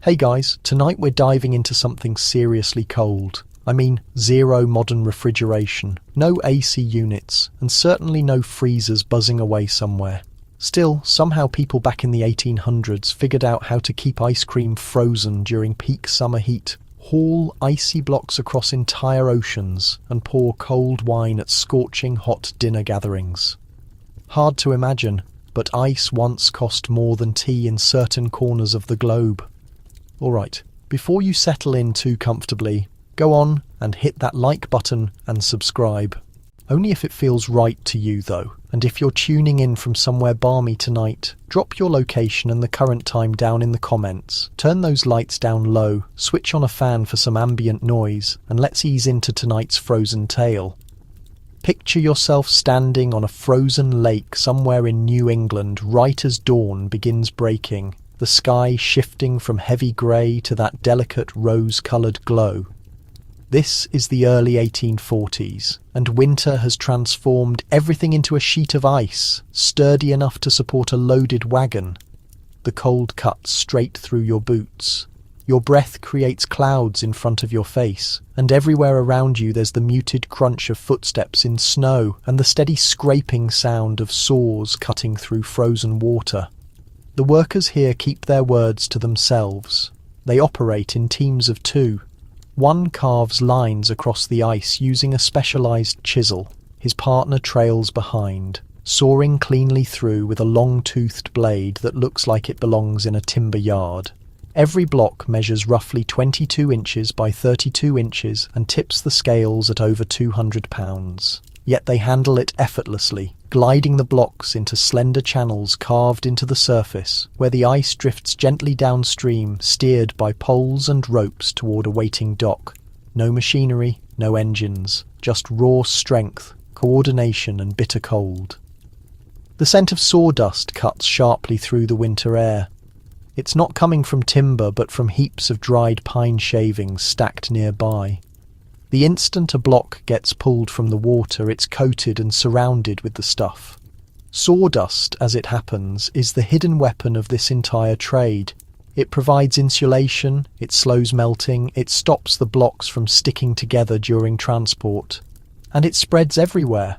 Hey guys, tonight we're diving into something seriously cold. I mean, zero modern refrigeration, no AC units, and certainly no freezers buzzing away somewhere. Still, somehow people back in the 1800s figured out how to keep ice cream frozen during peak summer heat, haul icy blocks across entire oceans, and pour cold wine at scorching hot dinner gatherings. Hard to imagine, but ice once cost more than tea in certain corners of the globe. Alright, before you settle in too comfortably, go on and hit that like button and subscribe. Only if it feels right to you though, and if you're tuning in from somewhere balmy tonight, drop your location and the current time down in the comments, turn those lights down low, switch on a fan for some ambient noise, and let's ease into tonight's frozen tale. Picture yourself standing on a frozen lake somewhere in New England right as dawn begins breaking, the sky shifting from heavy grey to that delicate rose-coloured glow. This is the early 1840s, and winter has transformed everything into a sheet of ice, sturdy enough to support a loaded wagon. The cold cuts straight through your boots. Your breath creates clouds in front of your face, and everywhere around you there's the muted crunch of footsteps in snow and the steady scraping sound of saws cutting through frozen water. The workers here keep their words to themselves. They operate in teams of two. One carves lines across the ice using a specialised chisel. His partner trails behind, sawing cleanly through with a long-toothed blade that looks like it belongs in a timber yard. Every block measures roughly 22 inches by 32 inches and tips the scales at over 200 pounds. Yet they handle it effortlessly, gliding the blocks into slender channels carved into the surface, where the ice drifts gently downstream, steered by poles and ropes toward a waiting dock. No machinery, no engines, just raw strength, coordination and bitter cold. The scent of sawdust cuts sharply through the winter air. It's not coming from timber, but from heaps of dried pine shavings stacked nearby. The instant a block gets pulled from the water, it's coated and surrounded with the stuff. Sawdust, as it happens, is the hidden weapon of this entire trade. It provides insulation, it slows melting, it stops the blocks from sticking together during transport. And it spreads everywhere.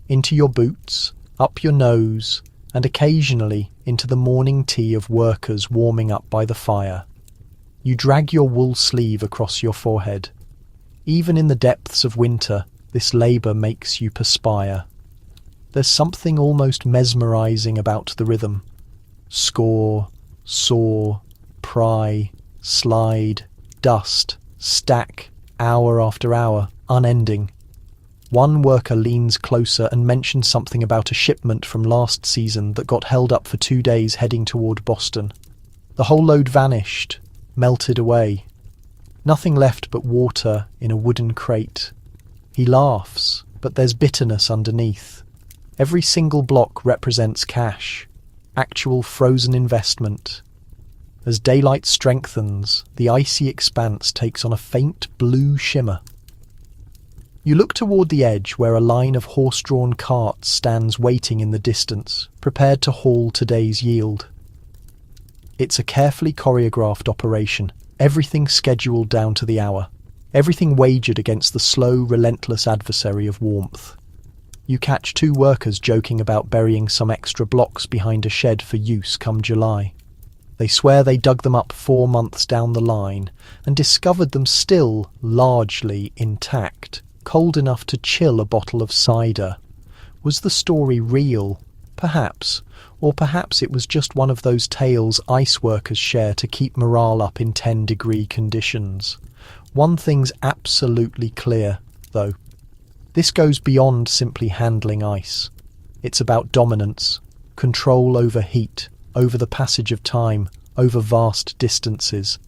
Into your boots, up your nose, and occasionally into the morning tea of workers warming up by the fire. You drag your wool sleeve across your forehead. Even in the depths of winter, this labour makes you perspire. There's something almost mesmerising about the rhythm. Score, saw, pry, slide, dust, stack, hour after hour, unending. One worker leans closer and mentions something about a shipment from last season that got held up for 2 days heading toward Boston. The whole load vanished, melted away. Nothing left but water in a wooden crate. He laughs, but there's bitterness underneath. Every single block represents cash, actual frozen investment. As daylight strengthens, the icy expanse takes on a faint blue shimmer. You look toward the edge where a line of horse-drawn carts stands waiting in the distance, prepared to haul today's yield. It's a carefully choreographed operation. Everything scheduled down to the hour. Everything wagered against the slow, relentless adversary of warmth. You catch two workers joking about burying some extra blocks behind a shed for use come July. They swear they dug them up 4 months down the line and discovered them still largely intact, cold enough to chill a bottle of cider. Was the story real? Perhaps. Or perhaps it was just one of those tales ice workers share to keep morale up in 10-degree conditions. One thing's absolutely clear, though. This goes beyond simply handling ice. It's about dominance, control over heat, over the passage of time, over vast distances.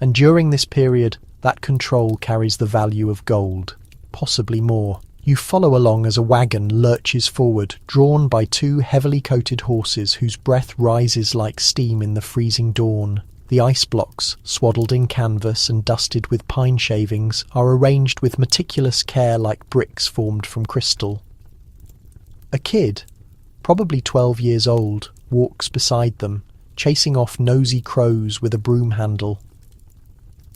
And during this period, that control carries the value of gold, possibly more. You follow along as a wagon lurches forward, drawn by 2 heavily coated horses whose breath rises like steam in the freezing dawn. The ice blocks, swaddled in canvas and dusted with pine shavings, are arranged with meticulous care like bricks formed from crystal. A kid, probably 12 years old, walks beside them, chasing off nosy crows with a broom handle.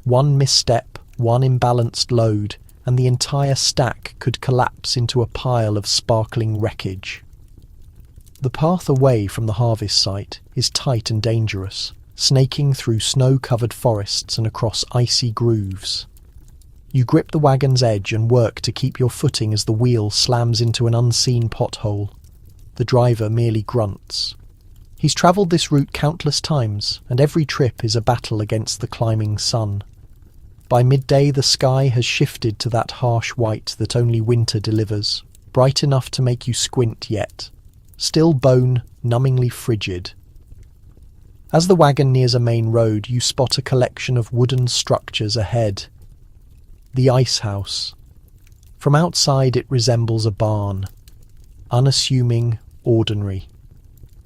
One misstep, one imbalanced load, and the entire stack could collapse into a pile of sparkling wreckage. The path away from the harvest site is tight and dangerous, snaking through snow-covered forests and across icy grooves. You grip the wagon's edge and work to keep your footing as the wheel slams into an unseen pothole. The driver merely grunts. He's travelled this route countless times, and every trip is a battle against the climbing sun. By midday the sky has shifted to that harsh white that only winter delivers, bright enough to make you squint yet, still bone, numbingly frigid. As the wagon nears a main road, you spot a collection of wooden structures ahead. The ice house. From outside it resembles a barn. Unassuming, ordinary.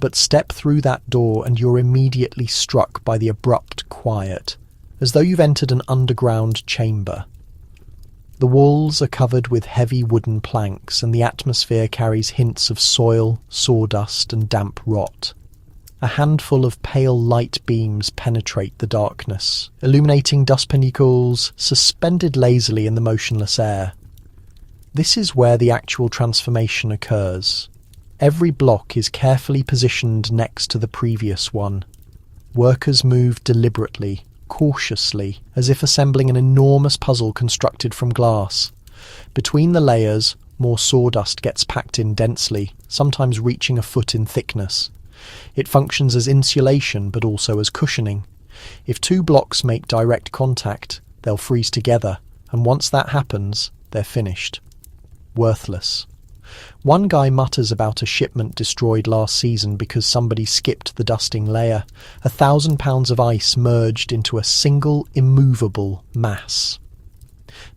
But step through that door and you're immediately struck by the abrupt quiet, as though you've entered an underground chamber. The walls are covered with heavy wooden planks, and the atmosphere carries hints of soil, sawdust, and damp rot. A handful of pale light beams penetrate the darkness, illuminating dust particles suspended lazily in the motionless air. This is where the actual transformation occurs. Every block is carefully positioned next to the previous one. Workers move deliberately, cautiously, as if assembling an enormous puzzle constructed from glass. Between the layers, more sawdust gets packed in densely, sometimes reaching a foot in thickness. It functions as insulation, but also as cushioning. If two blocks make direct contact, they'll freeze together, and once that happens, they're finished. Worthless. One guy mutters about a shipment destroyed last season because somebody skipped the dusting layer. 1,000 pounds of ice merged into a single immovable mass.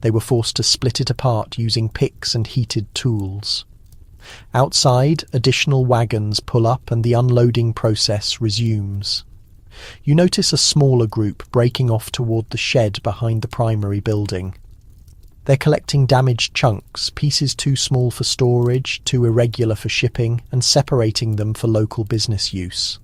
They were forced to split it apart using picks and heated tools. Outside, additional wagons pull up and the unloading process resumes. You notice a smaller group breaking off toward the shed behind the primary building. They're collecting damaged chunks, pieces too small for storage, too irregular for shipping, and separating them for local business use.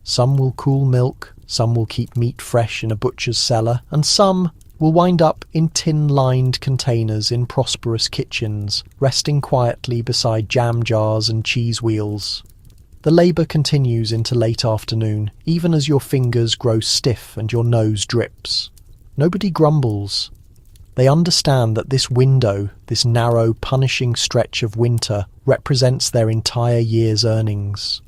Some will cool milk, some will keep meat fresh in a butcher's cellar, and some will wind up in tin-lined containers in prosperous kitchens, resting quietly beside jam jars and cheese wheels. The labour continues into late afternoon, even as your fingers grow stiff and your nose drips. Nobody grumbles. They understand that this window, this narrow, punishing stretch of winter, represents their entire year's earnings.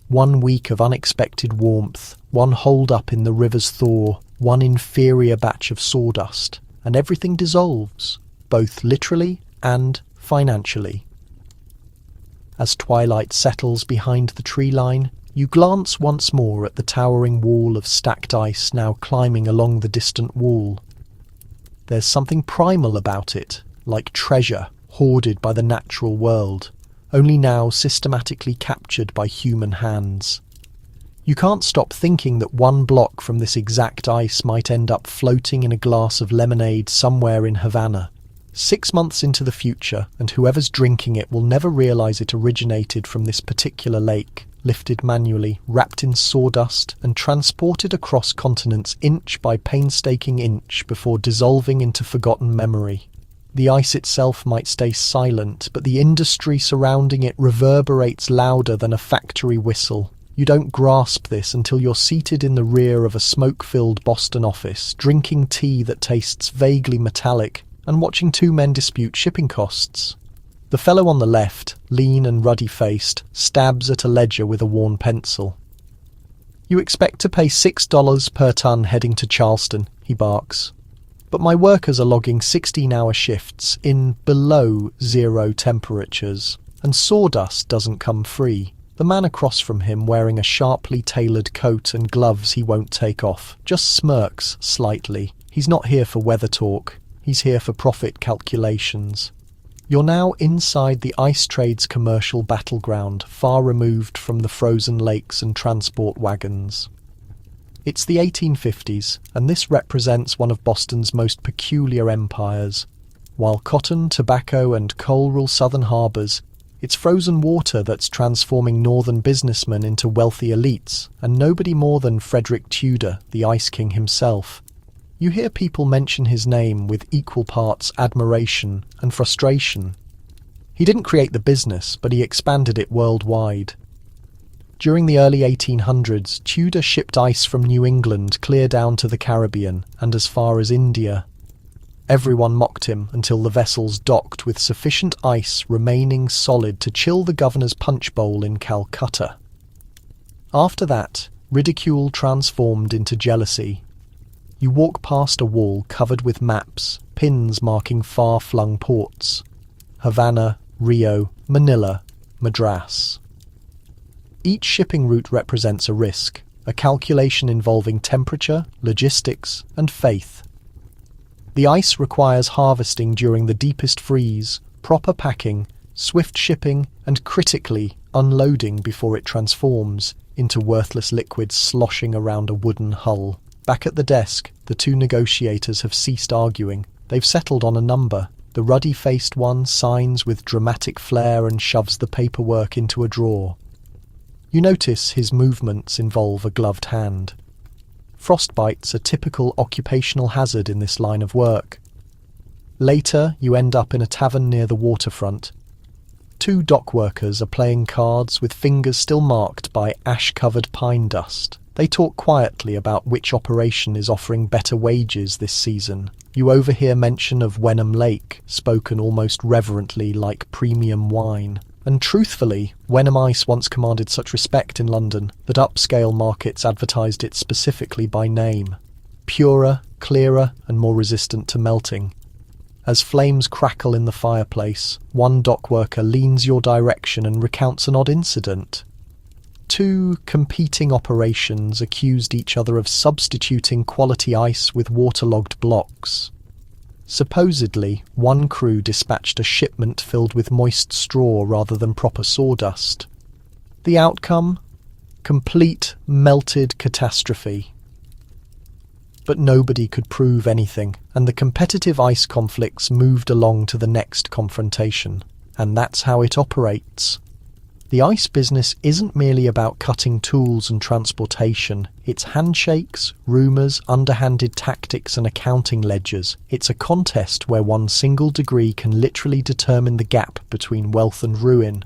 1 week of unexpected warmth, one hold-up in the river's thaw, one inferior batch of sawdust, and everything dissolves, both literally and financially. As twilight settles behind the tree line, you glance once more at the towering wall of stacked ice now climbing along the distant wall. There's something primal about it, like treasure hoarded by the natural world, only now systematically captured by human hands. You can't stop thinking that one block from this exact ice might end up floating in a glass of lemonade somewhere in Havana. 6 months into the future, and whoever's drinking it will never realise it originated from this particular lake, lifted manually, wrapped in sawdust, and transported across continents inch by painstaking inch before dissolving into forgotten memory. The ice itself might stay silent, but the industry surrounding it reverberates louder than a factory whistle. You don't grasp this until you're seated in the rear of a smoke-filled Boston office, drinking tea that tastes vaguely metallic, and watching two men dispute shipping costs. The fellow on the left, lean and ruddy-faced, stabs at a ledger with a worn pencil. "You expect to pay $6 per ton heading to Charleston," he barks. "But my workers are logging 16-hour shifts in below zero temperatures, and sawdust doesn't come free." The man across from him, wearing a sharply tailored coat and gloves he won't take off, just smirks slightly. He's not here for weather talk. He's here for profit calculations. You're now inside the ice trade's commercial battleground, far removed from the frozen lakes and transport wagons. It's the 1850s, and this represents one of Boston's most peculiar empires. While cotton, tobacco, and coal rule southern harbours, it's frozen water that's transforming northern businessmen into wealthy elites, and nobody more than Frederick Tudor, the Ice King himself. You hear people mention his name with equal parts admiration and frustration. He didn't create the business, but he expanded it worldwide. During the early 1800s, Tudor shipped ice from New England clear down to the Caribbean and as far as India. Everyone mocked him until the vessels docked with sufficient ice remaining solid to chill the governor's punch bowl in Calcutta. After that, ridicule transformed into jealousy. You walk past a wall covered with maps, pins marking far-flung ports. Havana, Rio, Manila, Madras. Each shipping route represents a risk, a calculation involving temperature, logistics, and faith. The ice requires harvesting during the deepest freeze, proper packing, swift shipping, and critically, unloading before it transforms into worthless liquids sloshing around a wooden hull. Back at the desk, the two negotiators have ceased arguing. They've settled on a number. The ruddy-faced one signs with dramatic flair and shoves the paperwork into a drawer. You notice his movements involve a gloved hand. Frostbite's a typical occupational hazard in this line of work. Later, you end up in a tavern near the waterfront. Two dock workers are playing cards with fingers still marked by ash-covered pine dust. They talk quietly about which operation is offering better wages this season. You overhear mention of Wenham Lake, spoken almost reverently like premium wine. And truthfully, Wenham Ice once commanded such respect in London that upscale markets advertised it specifically by name. Purer, clearer, and more resistant to melting. As flames crackle in the fireplace, one dock worker leans your direction and recounts an odd incident. Two competing operations accused each other of substituting quality ice with waterlogged blocks. Supposedly, one crew dispatched a shipment filled with moist straw rather than proper sawdust. The outcome? Complete melted catastrophe. But nobody could prove anything, and the competitive ice conflicts moved along to the next confrontation. And that's how it operates. The ice business isn't merely about cutting tools and transportation. It's handshakes, rumours, underhanded tactics and accounting ledgers. It's a contest where one single degree can literally determine the gap between wealth and ruin.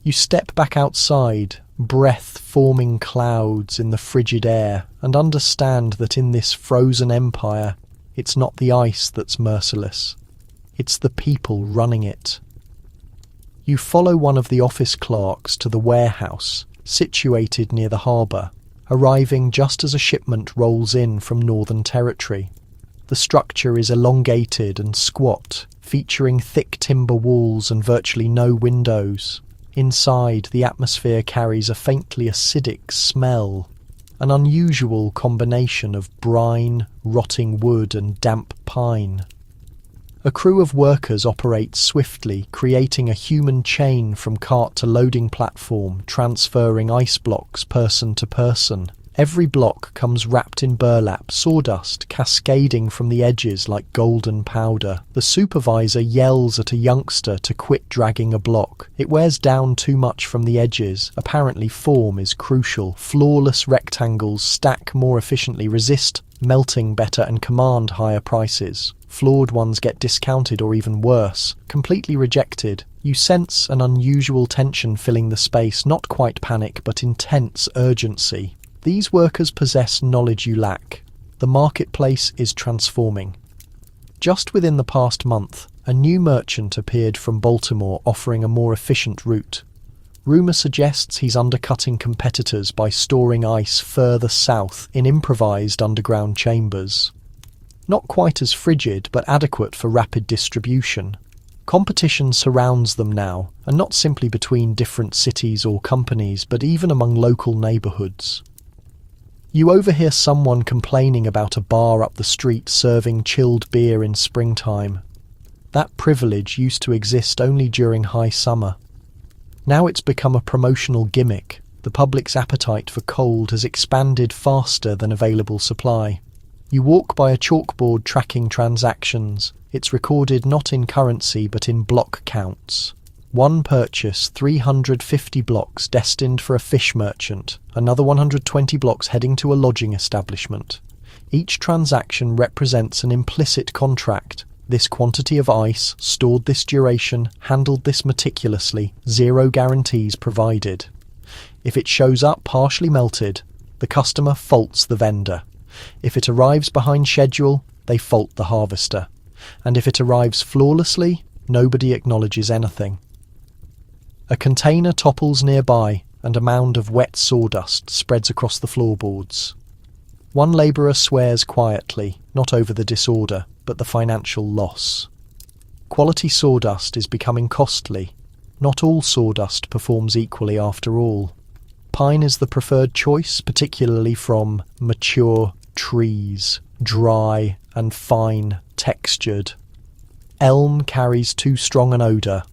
You step back outside, breath-forming clouds in the frigid air, and understand that in this frozen empire, it's not the ice that's merciless. It's the people running it. You follow one of the office clerks to the warehouse, situated near the harbour, arriving just as a shipment rolls in from Northern Territory. The structure is elongated and squat, featuring thick timber walls and virtually no windows. Inside, the atmosphere carries a faintly acidic smell, an unusual combination of brine, rotting wood and damp pine. A crew of workers operates swiftly, creating a human chain from cart to loading platform, transferring ice blocks person to person. Every block comes wrapped in burlap, sawdust cascading from the edges like golden powder. The supervisor yells at a youngster to quit dragging a block. It wears down too much from the edges. Apparently form is crucial. Flawless rectangles stack more efficiently, resist melting better and command higher prices. Flawed ones get discounted or even worse, completely rejected. You sense an unusual tension filling the space, not quite panic, but intense urgency. These workers possess knowledge you lack. The marketplace is transforming. Just within the past month, a new merchant appeared from Baltimore offering a more efficient route. Rumour suggests he's undercutting competitors by storing ice further south in improvised underground chambers. Not quite as frigid, but adequate for rapid distribution. Competition surrounds them now, and not simply between different cities or companies, but even among local neighbourhoods. You overhear someone complaining about a bar up the street serving chilled beer in springtime. That privilege used to exist only during high summer. Now it's become a promotional gimmick. The public's appetite for cold has expanded faster than available supply. You walk by a chalkboard tracking transactions. It's recorded not in currency but in block counts. One purchase, 350 blocks destined for a fish merchant. Another 120 blocks heading to a lodging establishment. Each transaction represents an implicit contract. This quantity of ice, stored this duration, handled this meticulously, zero guarantees provided. If it shows up partially melted, the customer faults the vendor. If it arrives behind schedule, they fault the harvester. And if it arrives flawlessly, nobody acknowledges anything. A container topples nearby, and a mound of wet sawdust spreads across the floorboards. One labourer swears quietly, not over the disorder, but the financial loss. Quality sawdust is becoming costly. Not all sawdust performs equally after all. Pine is the preferred choice, particularly from mature trees, dry and fine textured. Elm carries too strong an odour.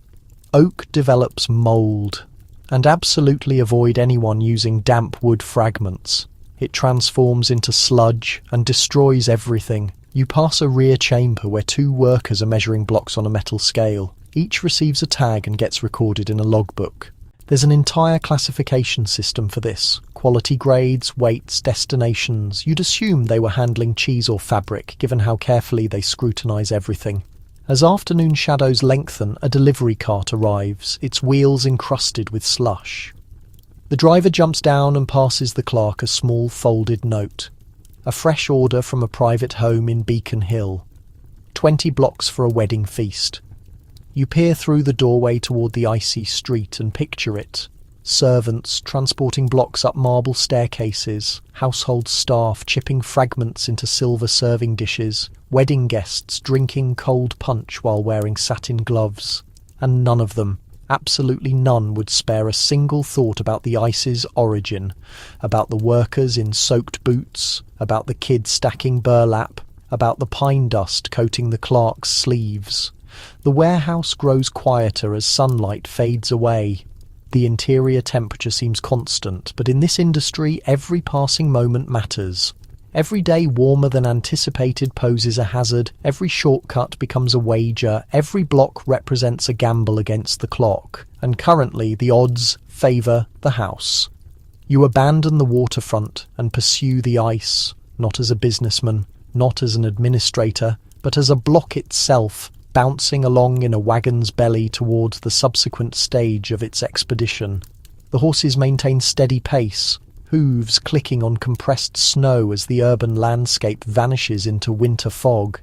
Oak develops mould. And absolutely avoid anyone using damp wood fragments. It transforms into sludge and destroys everything. You pass a rear chamber where two workers are measuring blocks on a metal scale. Each receives a tag and gets recorded in a logbook. There's an entire classification system for this. Quality grades, weights, destinations. You'd assume they were handling cheese or fabric, given how carefully they scrutinise everything. As afternoon shadows lengthen, a delivery cart arrives, its wheels encrusted with slush. The driver jumps down and passes the clerk a small folded note. A fresh order from a private home in Beacon Hill. 20 blocks for a wedding feast. You peer through the doorway toward the icy street and picture it. Servants transporting blocks up marble staircases, household staff chipping fragments into silver serving dishes, wedding guests drinking cold punch while wearing satin gloves. And none of them, absolutely none, would spare a single thought about the ice's origin, about the workers in soaked boots, about the kid stacking burlap, about the pine dust coating the clerk's sleeves. The warehouse grows quieter as sunlight fades away. The interior temperature seems constant, but in this industry every passing moment matters. Every day warmer than anticipated poses a hazard, every shortcut becomes a wager, every block represents a gamble against the clock, and currently the odds favour the house. You abandon the waterfront and pursue the ice, not as a businessman, not as an administrator, but as a block itself, bouncing along in a wagon's belly towards the subsequent stage of its expedition. The horses maintain steady pace, hooves clicking on compressed snow as the urban landscape vanishes into winter fog.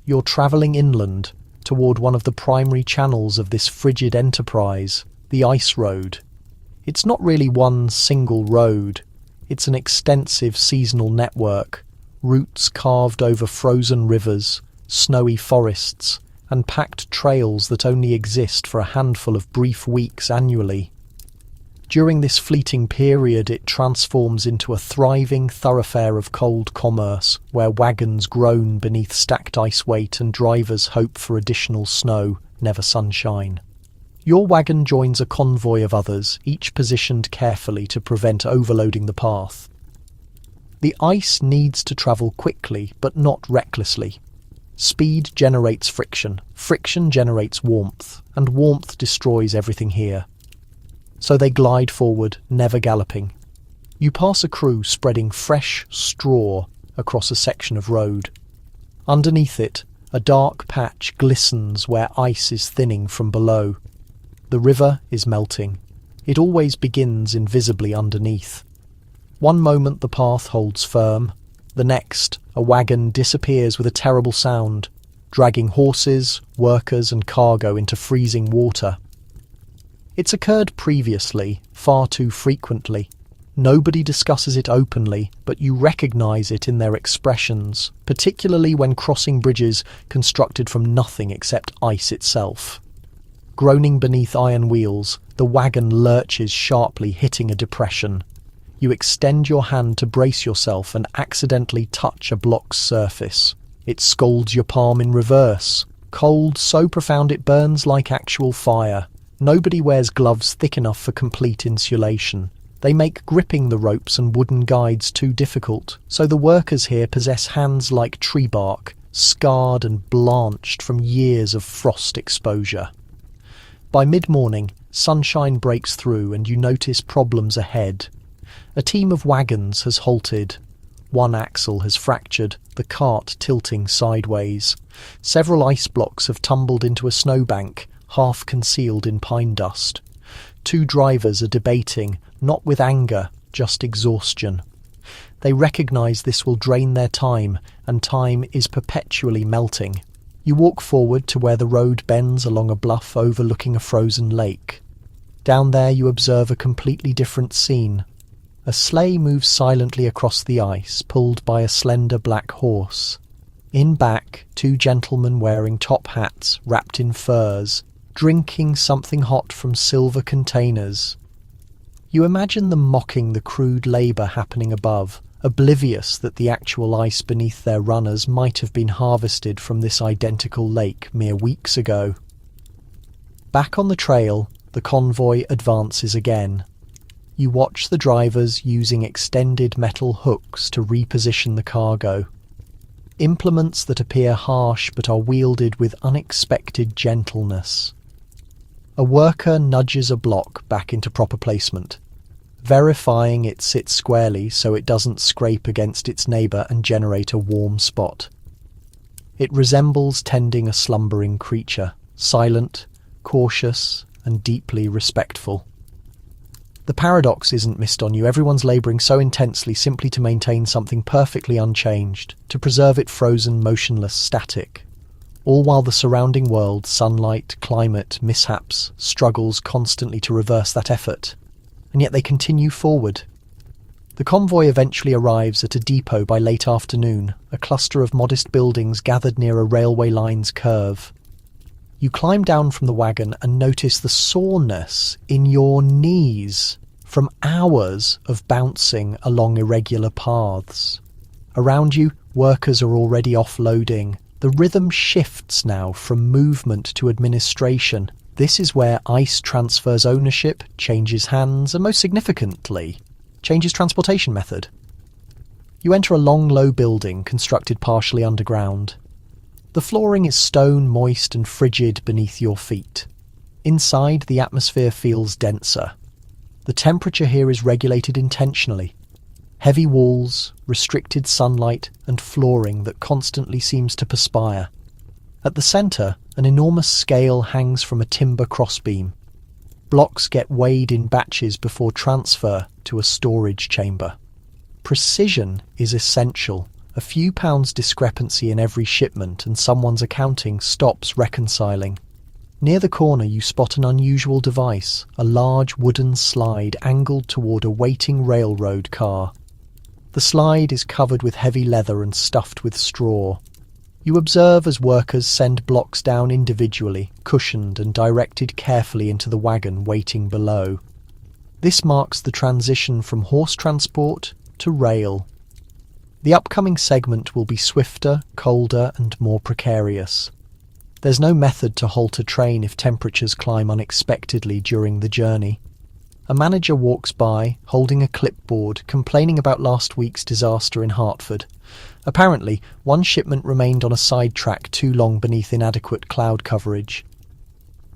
You're travelling inland, toward one of the primary channels of this frigid enterprise, the ice road. It's not really one single road. It's an extensive seasonal network, routes carved over frozen rivers, snowy forests, and packed trails that only exist for a handful of brief weeks annually. During this fleeting period, it transforms into a thriving thoroughfare of cold commerce, where wagons groan beneath stacked ice weight and drivers hope for additional snow, never sunshine. Your wagon joins a convoy of others, each positioned carefully to prevent overloading the path. The ice needs to travel quickly, but not recklessly. Speed generates friction, friction generates warmth, and warmth destroys everything here. So they glide forward, never galloping. You pass a crew spreading fresh straw across a section of road. Underneath it, a dark patch glistens where ice is thinning from below. The river is melting. It always begins invisibly underneath. One moment the path holds firm. The next, a wagon disappears with a terrible sound, dragging horses, workers and cargo into freezing water. It's occurred previously, far too frequently. Nobody discusses it openly, but you recognise it in their expressions, particularly when crossing bridges constructed from nothing except ice itself. Groaning beneath iron wheels, the wagon lurches sharply, hitting a depression. You extend your hand to brace yourself and accidentally touch a block's surface. It scalds your palm in reverse. Cold so profound it burns like actual fire. Nobody wears gloves thick enough for complete insulation. They make gripping the ropes and wooden guides too difficult, so the workers here possess hands like tree bark, scarred and blanched from years of frost exposure. By mid-morning, sunshine breaks through and you notice problems ahead. A team of wagons has halted. One axle has fractured, the cart tilting sideways. Several ice blocks have tumbled into a snowbank, half concealed in pine dust. Two drivers are debating, not with anger, just exhaustion. They recognise this will drain their time, and time is perpetually melting. You walk forward to where the road bends along a bluff overlooking a frozen lake. Down there you observe a completely different scene. A sleigh moves silently across the ice, pulled by a slender black horse. In back, two gentlemen wearing top hats, wrapped in furs, drinking something hot from silver containers. You imagine them mocking the crude labour happening above, oblivious that the actual ice beneath their runners might have been harvested from this identical lake mere weeks ago. Back on the trail, the convoy advances again. You watch the drivers using extended metal hooks to reposition the cargo. Implements that appear harsh but are wielded with unexpected gentleness. A worker nudges a block back into proper placement, verifying it sits squarely so it doesn't scrape against its neighbour and generate a warm spot. It resembles tending a slumbering creature, silent, cautious, and deeply respectful. The paradox isn't missed on you. Everyone's labouring so intensely simply to maintain something perfectly unchanged, to preserve it frozen, motionless, static. All while the surrounding world, sunlight, climate, mishaps, struggles constantly to reverse that effort. And yet they continue forward. The convoy eventually arrives at a depot by late afternoon, a cluster of modest buildings gathered near a railway line's curve. You climb down from the wagon and notice the soreness in your knees from hours of bouncing along irregular paths. Around you, workers are already offloading. The rhythm shifts now from movement to administration. This is where ice transfers ownership, changes hands, and most significantly, changes transportation method. You enter a long, low building constructed partially underground. The flooring is stone, moist and frigid beneath your feet. Inside, the atmosphere feels denser. The temperature here is regulated intentionally. Heavy walls, restricted sunlight, and flooring that constantly seems to perspire. At the centre, an enormous scale hangs from a timber crossbeam. Blocks get weighed in batches before transfer to a storage chamber. Precision is essential. A few pounds discrepancy in every shipment and someone's accounting stops reconciling. Near the corner you spot an unusual device, a large wooden slide angled toward a waiting railroad car. The slide is covered with heavy leather and stuffed with straw. You observe as workers send blocks down individually, cushioned and directed carefully into the wagon waiting below. This marks the transition from horse transport to rail. The upcoming segment will be swifter, colder and more precarious. There's no method to halt a train if temperatures climb unexpectedly during the journey. A manager walks by, holding a clipboard, complaining about last week's disaster in Hartford. Apparently, one shipment remained on a side track too long beneath inadequate cloud coverage.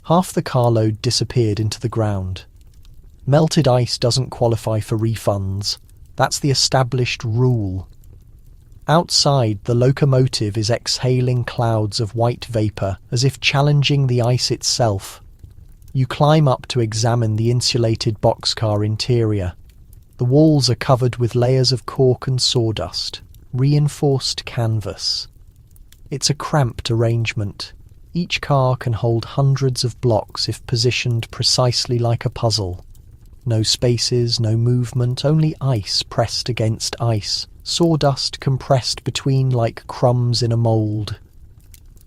Half the carload disappeared into the ground. Melted ice doesn't qualify for refunds. That's the established rule. Outside, the locomotive is exhaling clouds of white vapour, as if challenging the ice itself. You climb up to examine the insulated boxcar interior. The walls are covered with layers of cork and sawdust, reinforced canvas. It's a cramped arrangement. Each car can hold hundreds of blocks if positioned precisely like a puzzle. No spaces, no movement, only ice pressed against ice, sawdust compressed between like crumbs in a mould.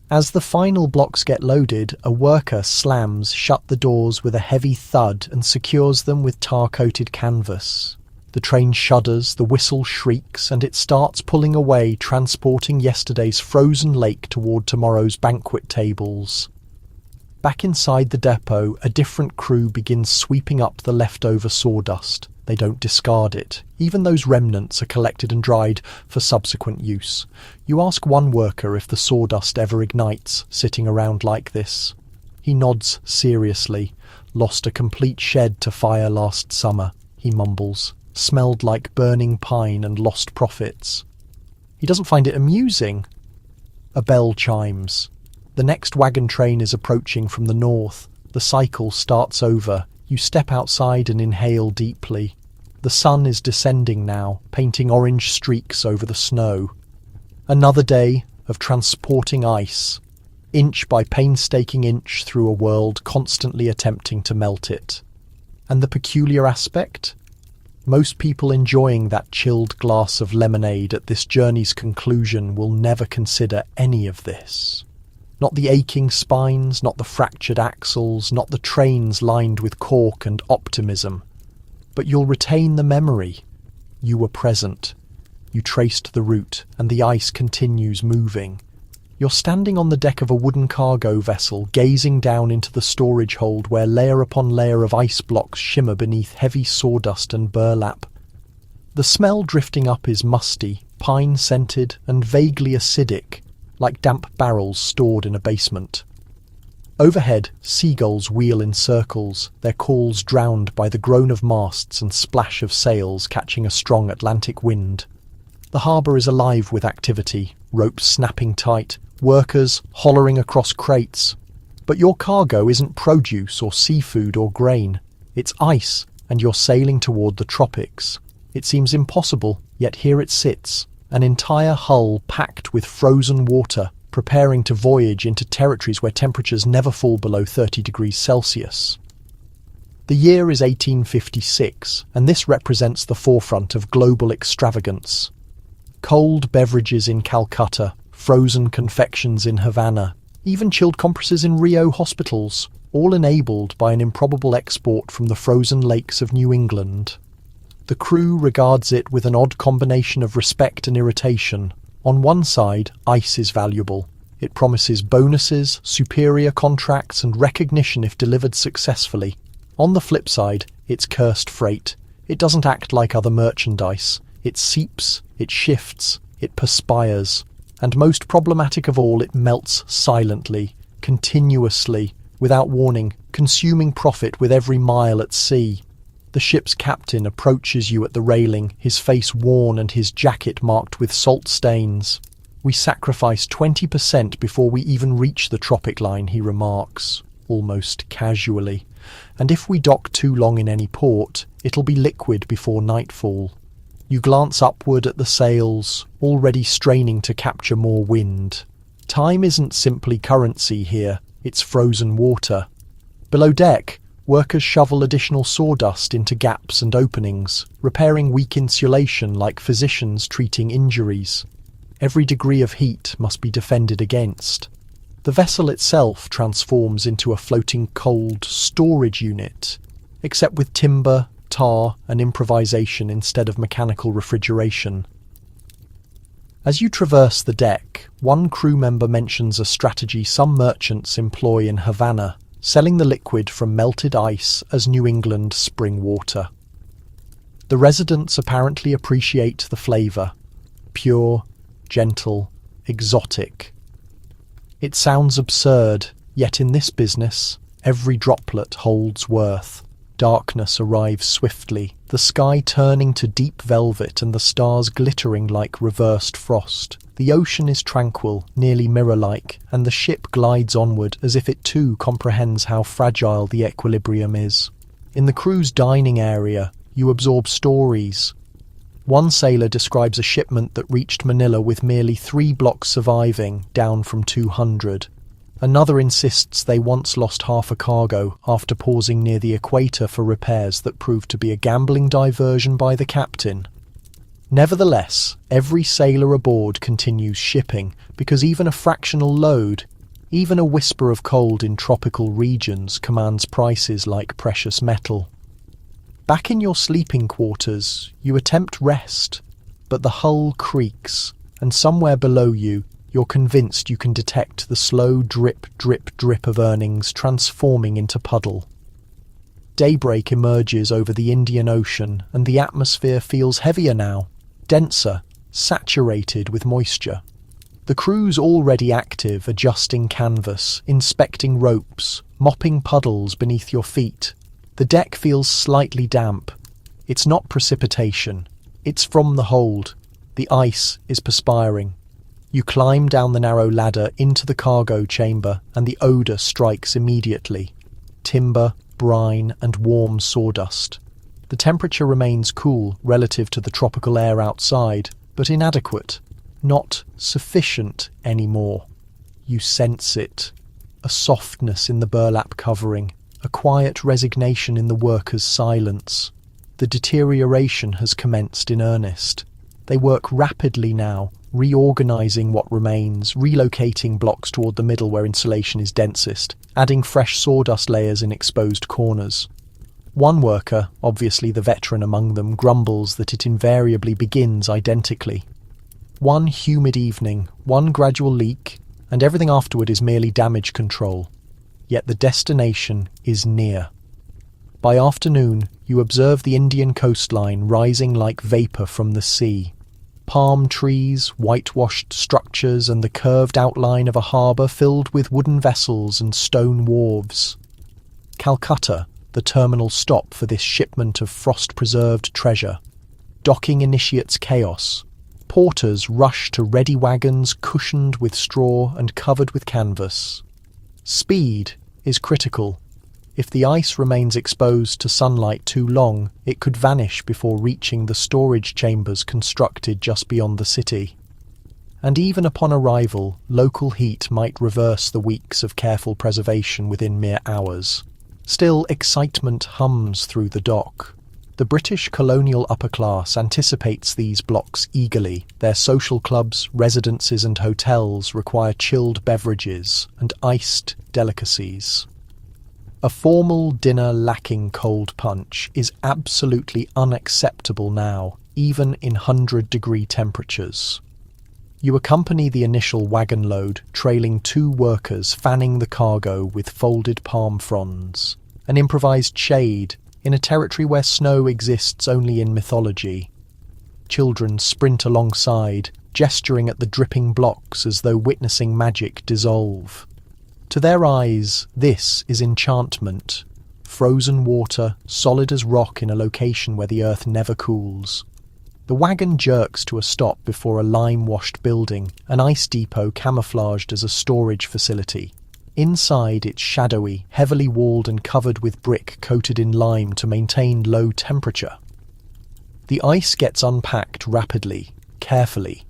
As the final blocks get loaded, a worker slams shut the doors with a heavy thud and secures them with tar-coated canvas. The train shudders, the whistle shrieks, and it starts pulling away, transporting yesterday's frozen lake toward tomorrow's banquet tables. Back inside the depot, a different crew begins sweeping up the leftover sawdust. They don't discard it. Even those remnants are collected and dried for subsequent use. You ask one worker if the sawdust ever ignites, sitting around like this. He nods seriously. Lost a complete shed to fire last summer, he mumbles, smelled like burning pine and lost profits. He doesn't find it amusing. A bell chimes. The next wagon train is approaching from the north. The cycle starts over. You step outside and inhale deeply. The sun is descending now, painting orange streaks over the snow. Another day of transporting ice, inch by painstaking inch through a world constantly attempting to melt it. And the peculiar aspect? Most people enjoying that chilled glass of lemonade at this journey's conclusion will never consider any of this. Not the aching spines, not the fractured axles, not the trains lined with cork and optimism. But you'll retain the memory. You were present. You traced the route, and the ice continues moving. You're standing on the deck of a wooden cargo vessel, gazing down into the storage hold where layer upon layer of ice blocks shimmer beneath heavy sawdust and burlap. The smell drifting up is musty, pine-scented, and vaguely acidic, like damp barrels stored in a basement. Overhead, seagulls wheel in circles, their calls drowned by the groan of masts and splash of sails catching a strong Atlantic wind. The harbour is alive with activity, ropes snapping tight, workers hollering across crates. But your cargo isn't produce or seafood or grain. It's ice, and you're sailing toward the tropics. It seems impossible, yet here it sits, an entire hull packed with frozen water, preparing to voyage into territories where temperatures never fall below 30 degrees Celsius. The year is 1856, and this represents the forefront of global extravagance. Cold beverages in Calcutta, frozen confections in Havana, even chilled compresses in Rio hospitals, all enabled by an improbable export from the frozen lakes of New England. The crew regards it with an odd combination of respect and irritation. On one side, ice is valuable. It promises bonuses, superior contracts, and recognition if delivered successfully. On the flip side, it's cursed freight. It doesn't act like other merchandise. It seeps, it shifts, it perspires. And most problematic of all, it melts silently, continuously, without warning, consuming profit with every mile at sea. The ship's captain approaches you at the railing, his face worn and his jacket marked with salt stains. "We sacrifice 20% before we even reach the tropic line," he remarks, almost casually. "And if we dock too long in any port, it'll be liquid before nightfall." You glance upward at the sails, already straining to capture more wind. Time isn't simply currency here, it's frozen water. Below deck, workers shovel additional sawdust into gaps and openings, repairing weak insulation like physicians treating injuries. Every degree of heat must be defended against. The vessel itself transforms into a floating cold storage unit, except with timber, tar, and improvisation instead of mechanical refrigeration. As you traverse the deck, one crew member mentions a strategy some merchants employ in Havana, selling the liquid from melted ice as New England spring water. The residents apparently appreciate the flavour. Pure, gentle, exotic. It sounds absurd, yet in this business, every droplet holds worth. Darkness arrives swiftly, the sky turning to deep velvet and the stars glittering like reversed frost. The ocean is tranquil, nearly mirror-like, and the ship glides onward as if it too comprehends how fragile the equilibrium is. In the crew's dining area, you absorb stories. One sailor describes a shipment that reached Manila with merely 3 blocks surviving, down from 200. Another insists they once lost half a cargo after pausing near the equator for repairs that proved to be a gambling diversion by the captain. Nevertheless, every sailor aboard continues shipping, because even a fractional load, even a whisper of cold in tropical regions commands prices like precious metal. Back in your sleeping quarters, you attempt rest, but the hull creaks, and somewhere below you, you're convinced you can detect the slow drip, drip, drip of earnings transforming into puddle. Daybreak emerges over the Indian Ocean, and the atmosphere feels heavier now, denser, saturated with moisture. The crew's already active, adjusting canvas, inspecting ropes, mopping puddles beneath your feet. The deck feels slightly damp. It's not precipitation. It's from the hold. The ice is perspiring. You climb down the narrow ladder into the cargo chamber, and the odour strikes immediately. Timber, brine, and warm sawdust. The temperature remains cool relative to the tropical air outside, but inadequate. Not sufficient anymore. You sense it. A softness in the burlap covering. A quiet resignation in the workers' silence. The deterioration has commenced in earnest. They work rapidly now, reorganising what remains, relocating blocks toward the middle where insulation is densest, adding fresh sawdust layers in exposed corners. One worker, obviously the veteran among them, grumbles that it invariably begins identically. One humid evening, one gradual leak, and everything afterward is merely damage control. Yet the destination is near. By afternoon, you observe the Indian coastline rising like vapour from the sea. Palm trees, whitewashed structures, and the curved outline of a harbour filled with wooden vessels and stone wharves. Calcutta, the terminal stop for this shipment of frost-preserved treasure. Docking initiates chaos. Porters rush to ready wagons cushioned with straw and covered with canvas. Speed is critical. If the ice remains exposed to sunlight too long, it could vanish before reaching the storage chambers constructed just beyond the city. And even upon arrival, local heat might reverse the weeks of careful preservation within mere hours. Still, excitement hums through the dock. The British colonial upper class anticipates these blocks eagerly. Their social clubs, residences and hotels require chilled beverages and iced delicacies. A formal dinner lacking cold punch is absolutely unacceptable now, even in 100-degree temperatures. You accompany the initial wagon load, trailing 2 workers fanning the cargo with folded palm fronds, an improvised shade in a territory where snow exists only in mythology. Children sprint alongside, gesturing at the dripping blocks as though witnessing magic dissolve. To their eyes, this is enchantment. Frozen water, solid as rock in a location where the earth never cools. The wagon jerks to a stop before a lime-washed building, an ice depot camouflaged as a storage facility. Inside, it's shadowy, heavily walled and covered with brick coated in lime to maintain low temperature. The ice gets unpacked rapidly, carefully.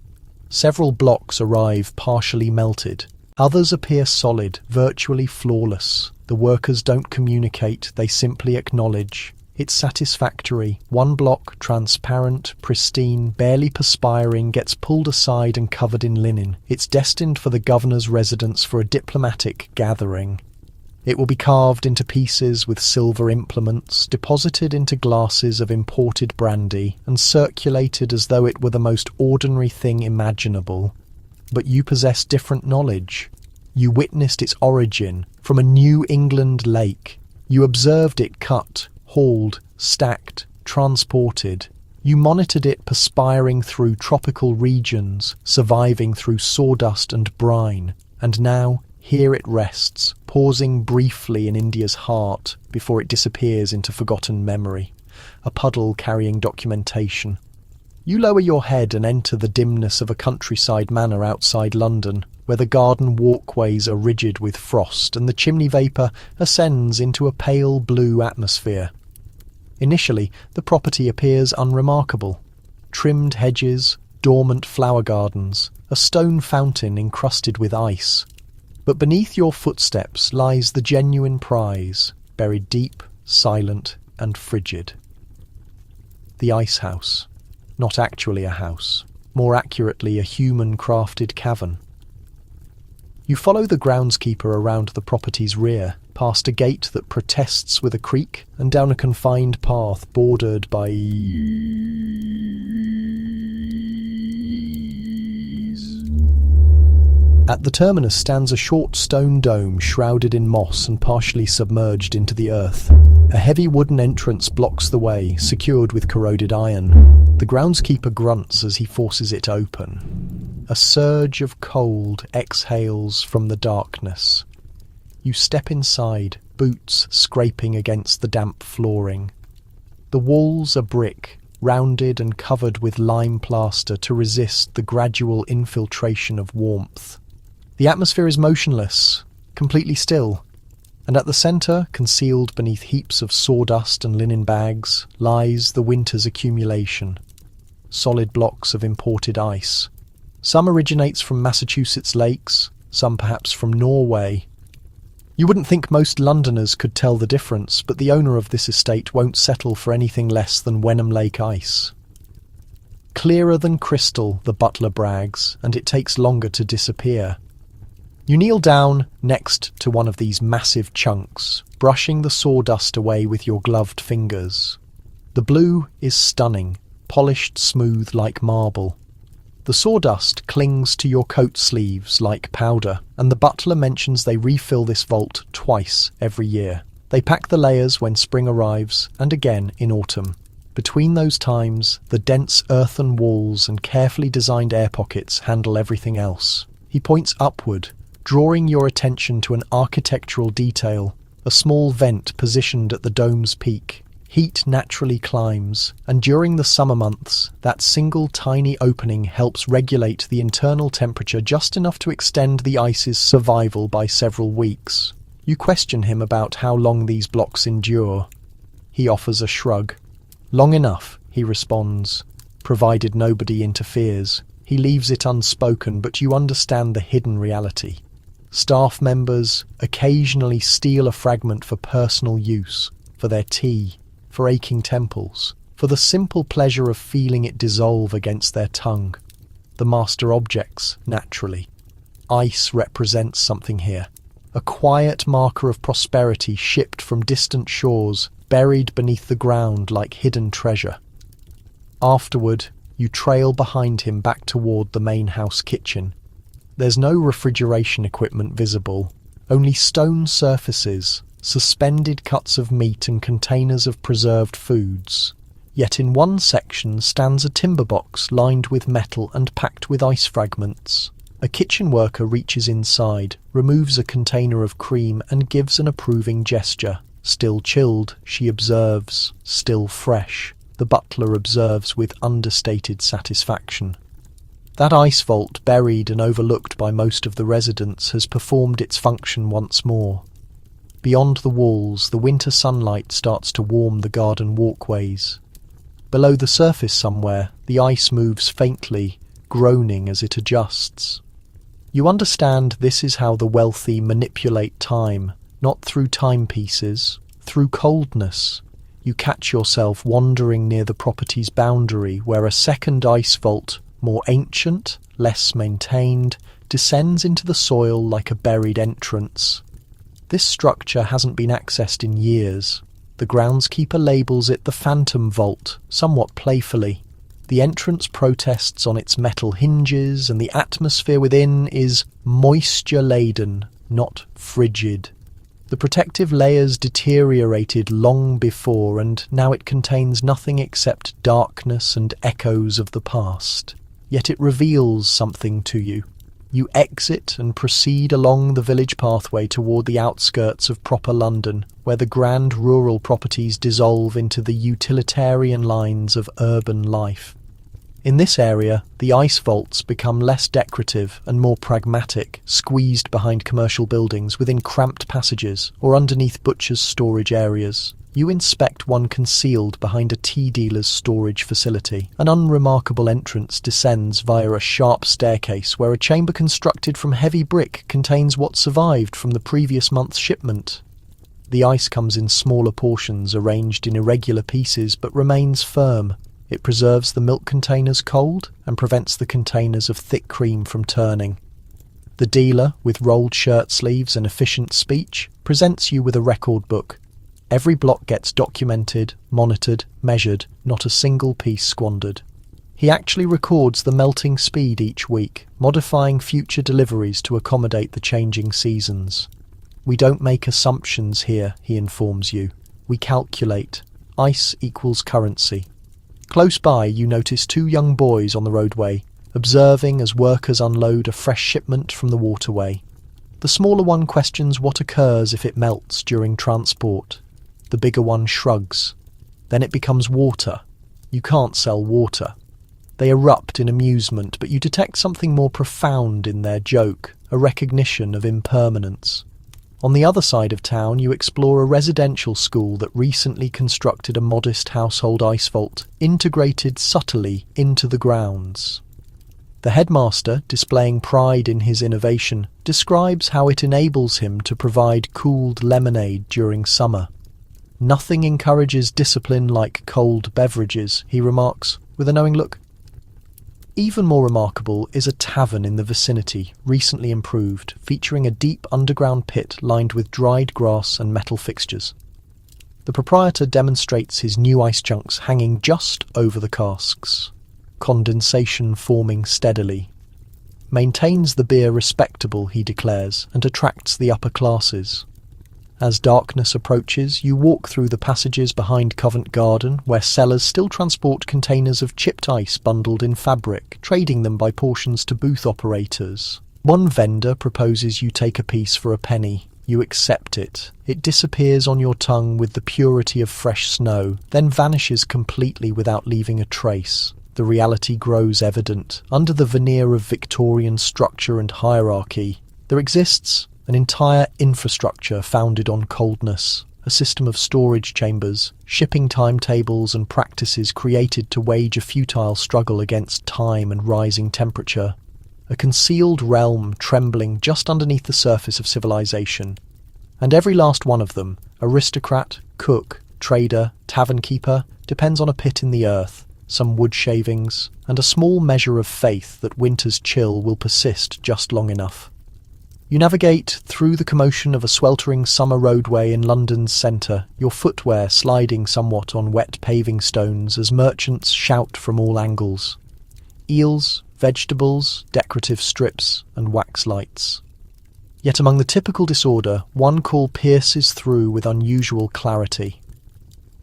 Several blocks arrive partially melted. Others appear solid, virtually flawless. The workers don't communicate, they simply acknowledge. It's satisfactory. One block, transparent, pristine, barely perspiring, gets pulled aside and covered in linen. It's destined for the governor's residence for a diplomatic gathering. It will be carved into pieces with silver implements, deposited into glasses of imported brandy, and circulated as though it were the most ordinary thing imaginable. But you possess different knowledge. You witnessed its origin from a New England lake. You observed it cut, hauled, stacked, transported. You monitored it perspiring through tropical regions, surviving through sawdust and brine. And now, here it rests, pausing briefly in India's heart before it disappears into forgotten memory. A puddle carrying documentation. You lower your head and enter the dimness of a countryside manor outside London, where the garden walkways are rigid with frost and the chimney vapour ascends into a pale blue atmosphere. Initially, the property appears unremarkable. Trimmed hedges, dormant flower gardens, a stone fountain encrusted with ice. But beneath your footsteps lies the genuine prize, buried deep, silent and frigid. The ice house. Not actually a house, more accurately a human-crafted cavern. You follow the groundskeeper around the property's rear, past a gate that protests with a creak, and down a confined path bordered by At the terminus stands a short stone dome shrouded in moss and partially submerged into the earth. A heavy wooden entrance blocks the way, secured with corroded iron. The groundskeeper grunts as he forces it open. A surge of cold exhales from the darkness. You step inside, boots scraping against the damp flooring. The walls are brick, rounded and covered with lime plaster to resist the gradual infiltration of warmth. The atmosphere is motionless, completely still, and at the centre, concealed beneath heaps of sawdust and linen bags, lies the winter's accumulation. Solid blocks of imported ice. Some originates from Massachusetts lakes, some perhaps from Norway. You wouldn't think most Londoners could tell the difference, but the owner of this estate won't settle for anything less than Wenham Lake ice. Clearer than crystal, the butler brags, and it takes longer to disappear. You kneel down next to one of these massive chunks, brushing the sawdust away with your gloved fingers. The blue is stunning, polished smooth like marble. The sawdust clings to your coat sleeves like powder, and the butler mentions they refill this vault twice every year. They pack the layers when spring arrives, and again in autumn. Between those times, the dense earthen walls and carefully designed air pockets handle everything else. He points upward, drawing your attention to an architectural detail, a small vent positioned at the dome's peak. Heat naturally climbs, and during the summer months, that single tiny opening helps regulate the internal temperature just enough to extend the ice's survival by several weeks. You question him about how long these blocks endure. He offers a shrug. Long enough, he responds, provided nobody interferes. He leaves it unspoken, but you understand the hidden reality. Staff members occasionally steal a fragment for personal use, for their tea, for aching temples, for the simple pleasure of feeling it dissolve against their tongue. The master objects, naturally. Ice represents something here. A quiet marker of prosperity shipped from distant shores, buried beneath the ground like hidden treasure. Afterward, you trail behind him back toward the main house kitchen. There's no refrigeration equipment visible, only stone surfaces, suspended cuts of meat and containers of preserved foods. Yet in one section stands a timber box lined with metal and packed with ice fragments. A kitchen worker reaches inside, removes a container of cream and gives an approving gesture. Still chilled, she observes. Still fresh, the butler observes with understated satisfaction. That ice vault, buried and overlooked by most of the residents, has performed its function once more. Beyond the walls, the winter sunlight starts to warm the garden walkways. Below the surface somewhere, the ice moves faintly, groaning as it adjusts. You understand this is how the wealthy manipulate time, not through timepieces, through coldness. You catch yourself wandering near the property's boundary, where a second ice vault, more ancient, less maintained, descends into the soil like a buried entrance. This structure hasn't been accessed in years. The groundskeeper labels it the Phantom Vault, somewhat playfully. The entrance protests on its metal hinges, and the atmosphere within is moisture-laden, not frigid. The protective layers deteriorated long before, and now it contains nothing except darkness and echoes of the past. Yet it reveals something to you. You exit and proceed along the village pathway toward the outskirts of proper London, where the grand rural properties dissolve into the utilitarian lines of urban life. In this area, the ice vaults become less decorative and more pragmatic, squeezed behind commercial buildings within cramped passages or underneath butchers' storage areas. You inspect one concealed behind a tea dealer's storage facility. An unremarkable entrance descends via a sharp staircase where a chamber constructed from heavy brick contains what survived from the previous month's shipment. The ice comes in smaller portions arranged in irregular pieces but remains firm. It preserves the milk containers cold and prevents the containers of thick cream from turning. The dealer, with rolled shirt sleeves and efficient speech, presents you with a record book. Every block gets documented, monitored, measured, not a single piece squandered. He actually records the melting speed each week, modifying future deliveries to accommodate the changing seasons. We don't make assumptions here, he informs you. We calculate. Ice equals currency. Close by, you notice two young boys on the roadway, observing as workers unload a fresh shipment from the waterway. The smaller one questions what occurs if it melts during transport. The bigger one shrugs. Then it becomes water. You can't sell water. They erupt in amusement, but you detect something more profound in their joke, a recognition of impermanence. On the other side of town, you explore a residential school that recently constructed a modest household ice vault, integrated subtly into the grounds. The headmaster, displaying pride in his innovation, describes how it enables him to provide cooled lemonade during summer. "Nothing encourages discipline like cold beverages," he remarks, with a knowing look. Even more remarkable is a tavern in the vicinity, recently improved, featuring a deep underground pit lined with dried grass and metal fixtures. The proprietor demonstrates his new ice chunks hanging just over the casks, condensation forming steadily. Maintains the beer respectable, he declares, and attracts the upper classes. As darkness approaches, you walk through the passages behind Covent Garden, where sellers still transport containers of chipped ice bundled in fabric, trading them by portions to booth operators. One vendor proposes you take a piece for a penny. You accept it. It disappears on your tongue with the purity of fresh snow, then vanishes completely without leaving a trace. The reality grows evident. Under the veneer of Victorian structure and hierarchy, there exists an entire infrastructure founded on coldness, a system of storage chambers, shipping timetables and practices created to wage a futile struggle against time and rising temperature. A concealed realm trembling just underneath the surface of civilization. And every last one of them, aristocrat, cook, trader, tavern keeper, depends on a pit in the earth, some wood shavings, and a small measure of faith that winter's chill will persist just long enough. You navigate through the commotion of a sweltering summer roadway in London's centre, your footwear sliding somewhat on wet paving stones as merchants shout from all angles. Eels, vegetables, decorative strips, and wax lights. Yet among the typical disorder, one call pierces through with unusual clarity.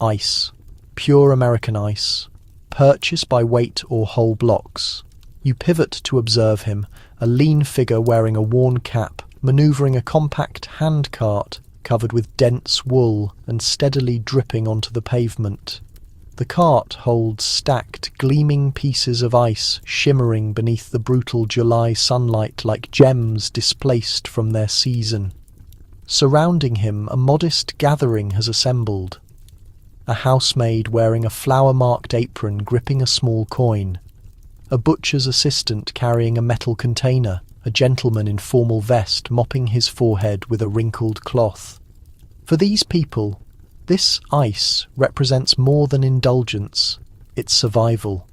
Ice. Pure American ice. Purchased by weight or whole blocks. You pivot to observe him, a lean figure wearing a worn cap, manoeuvring a compact hand cart covered with dense wool and steadily dripping onto the pavement. The cart holds stacked, gleaming pieces of ice shimmering beneath the brutal July sunlight like gems displaced from their season. Surrounding him, a modest gathering has assembled. A housemaid wearing a flower-marked apron gripping a small coin. A butcher's assistant carrying a metal container, a gentleman in formal vest mopping his forehead with a wrinkled cloth. For these people, this ice represents more than indulgence, it's survival.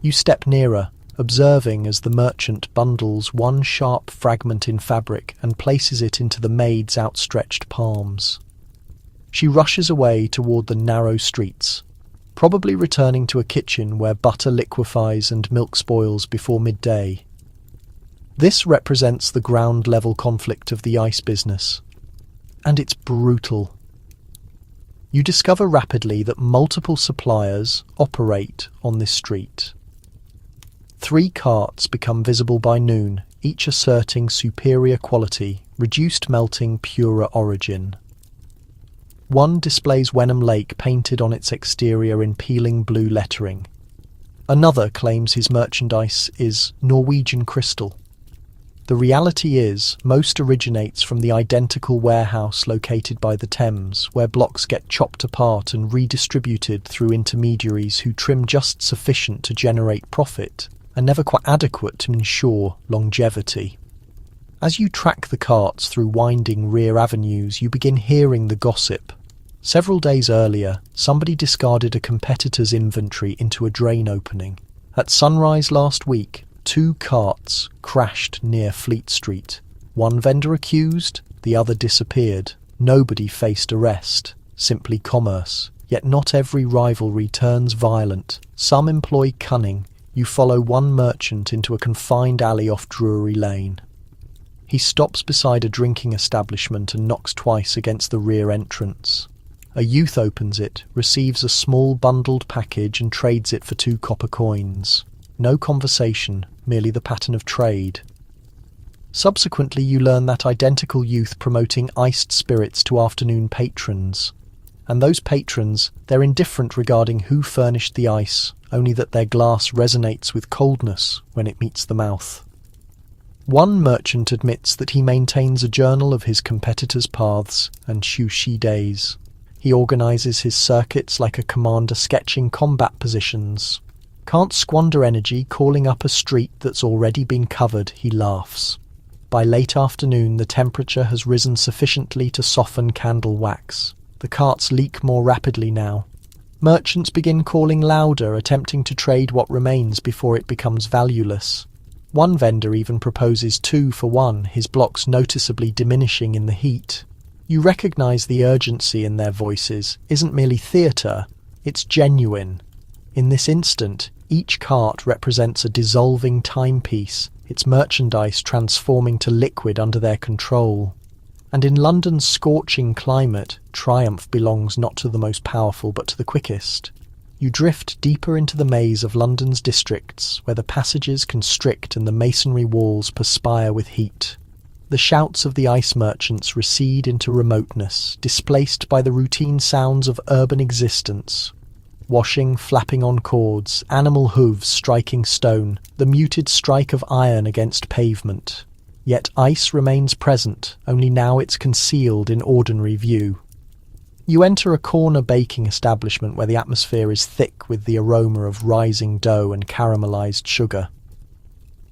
You step nearer, observing as the merchant bundles one sharp fragment in fabric and places it into the maid's outstretched palms. She rushes away toward the narrow streets, probably returning to a kitchen where butter liquefies and milk spoils before midday. This represents the ground-level conflict of the ice business, and it's brutal. You discover rapidly that multiple suppliers operate on this street. 3 carts become visible by noon, each asserting superior quality, reduced melting, purer origin. One displays Wenham Lake painted on its exterior in peeling blue lettering. Another claims his merchandise is Norwegian crystal. The reality is, most originates from the identical warehouse located by the Thames, where blocks get chopped apart and redistributed through intermediaries who trim just sufficient to generate profit, and never quite adequate to ensure longevity. As you track the carts through winding rear avenues, you begin hearing the gossip. Several days earlier, somebody discarded a competitor's inventory into a drain opening. At sunrise last week, 2 carts crashed near Fleet Street. One vendor accused, the other disappeared. Nobody faced arrest, simply commerce. Yet not every rivalry turns violent. Some employ cunning. You follow one merchant into a confined alley off Drury Lane. He stops beside a drinking establishment and knocks twice against the rear entrance. A youth opens it, receives a small bundled package and trades it for 2 copper coins. No conversation, merely the pattern of trade. Subsequently, you learn that identical youth promoting iced spirits to afternoon patrons. And those patrons, they're indifferent regarding who furnished the ice, only that their glass resonates with coldness when it meets the mouth. One merchant admits that he maintains a journal of his competitors' paths and Shushi days. He organises his circuits like a commander sketching combat positions. Can't squander energy calling up a street that's already been covered, he laughs. By late afternoon, the temperature has risen sufficiently to soften candle wax. The carts leak more rapidly now. Merchants begin calling louder, attempting to trade what remains before it becomes valueless. One vendor even proposes 2 for 1, his blocks noticeably diminishing in the heat. You recognise the urgency in their voices isn't merely theatre, it's genuine. In this instant, each cart represents a dissolving timepiece, its merchandise transforming to liquid under their control. And in London's scorching climate, triumph belongs not to the most powerful but to the quickest. You drift deeper into the maze of London's districts, where the passages constrict and the masonry walls perspire with heat. The shouts of the ice merchants recede into remoteness, displaced by the routine sounds of urban existence. Washing flapping on cords, animal hooves striking stone, the muted strike of iron against pavement. Yet ice remains present, only now it's concealed in ordinary view. You enter a corner baking establishment where the atmosphere is thick with the aroma of rising dough and caramelized sugar.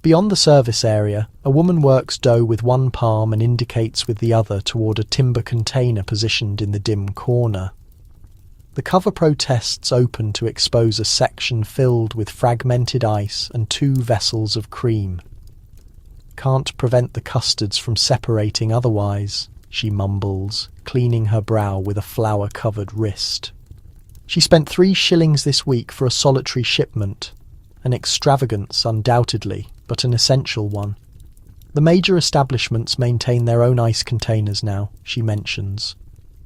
Beyond the service area, a woman works dough with one palm and indicates with the other toward a timber container positioned in the dim corner. The cover protests open to expose a section filled with fragmented ice and 2 vessels of cream. Can't prevent the custards from separating otherwise, she mumbles, cleaning her brow with a flour-covered wrist. She spent 3 shillings this week for a solitary shipment. An extravagance, undoubtedly, but an essential one. The major establishments maintain their own ice containers now, she mentions.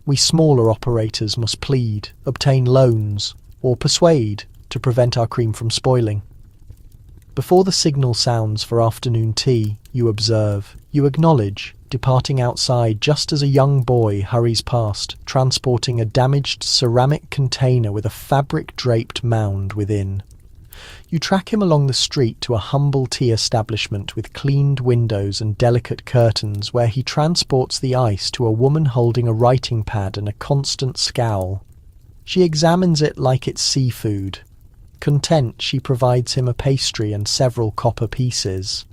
We smaller operators must plead, obtain loans, or persuade to prevent our cream from spoiling. Before the signal sounds for afternoon tea, you observe, you acknowledge, departing outside just as a young boy hurries past, transporting a damaged ceramic container with a fabric-draped mound within. You track him along the street to a humble tea establishment with cleaned windows and delicate curtains where he transports the ice to a woman holding a writing pad and a constant scowl. She examines it like it's seafood. Content, she provides him a pastry and several copper pieces.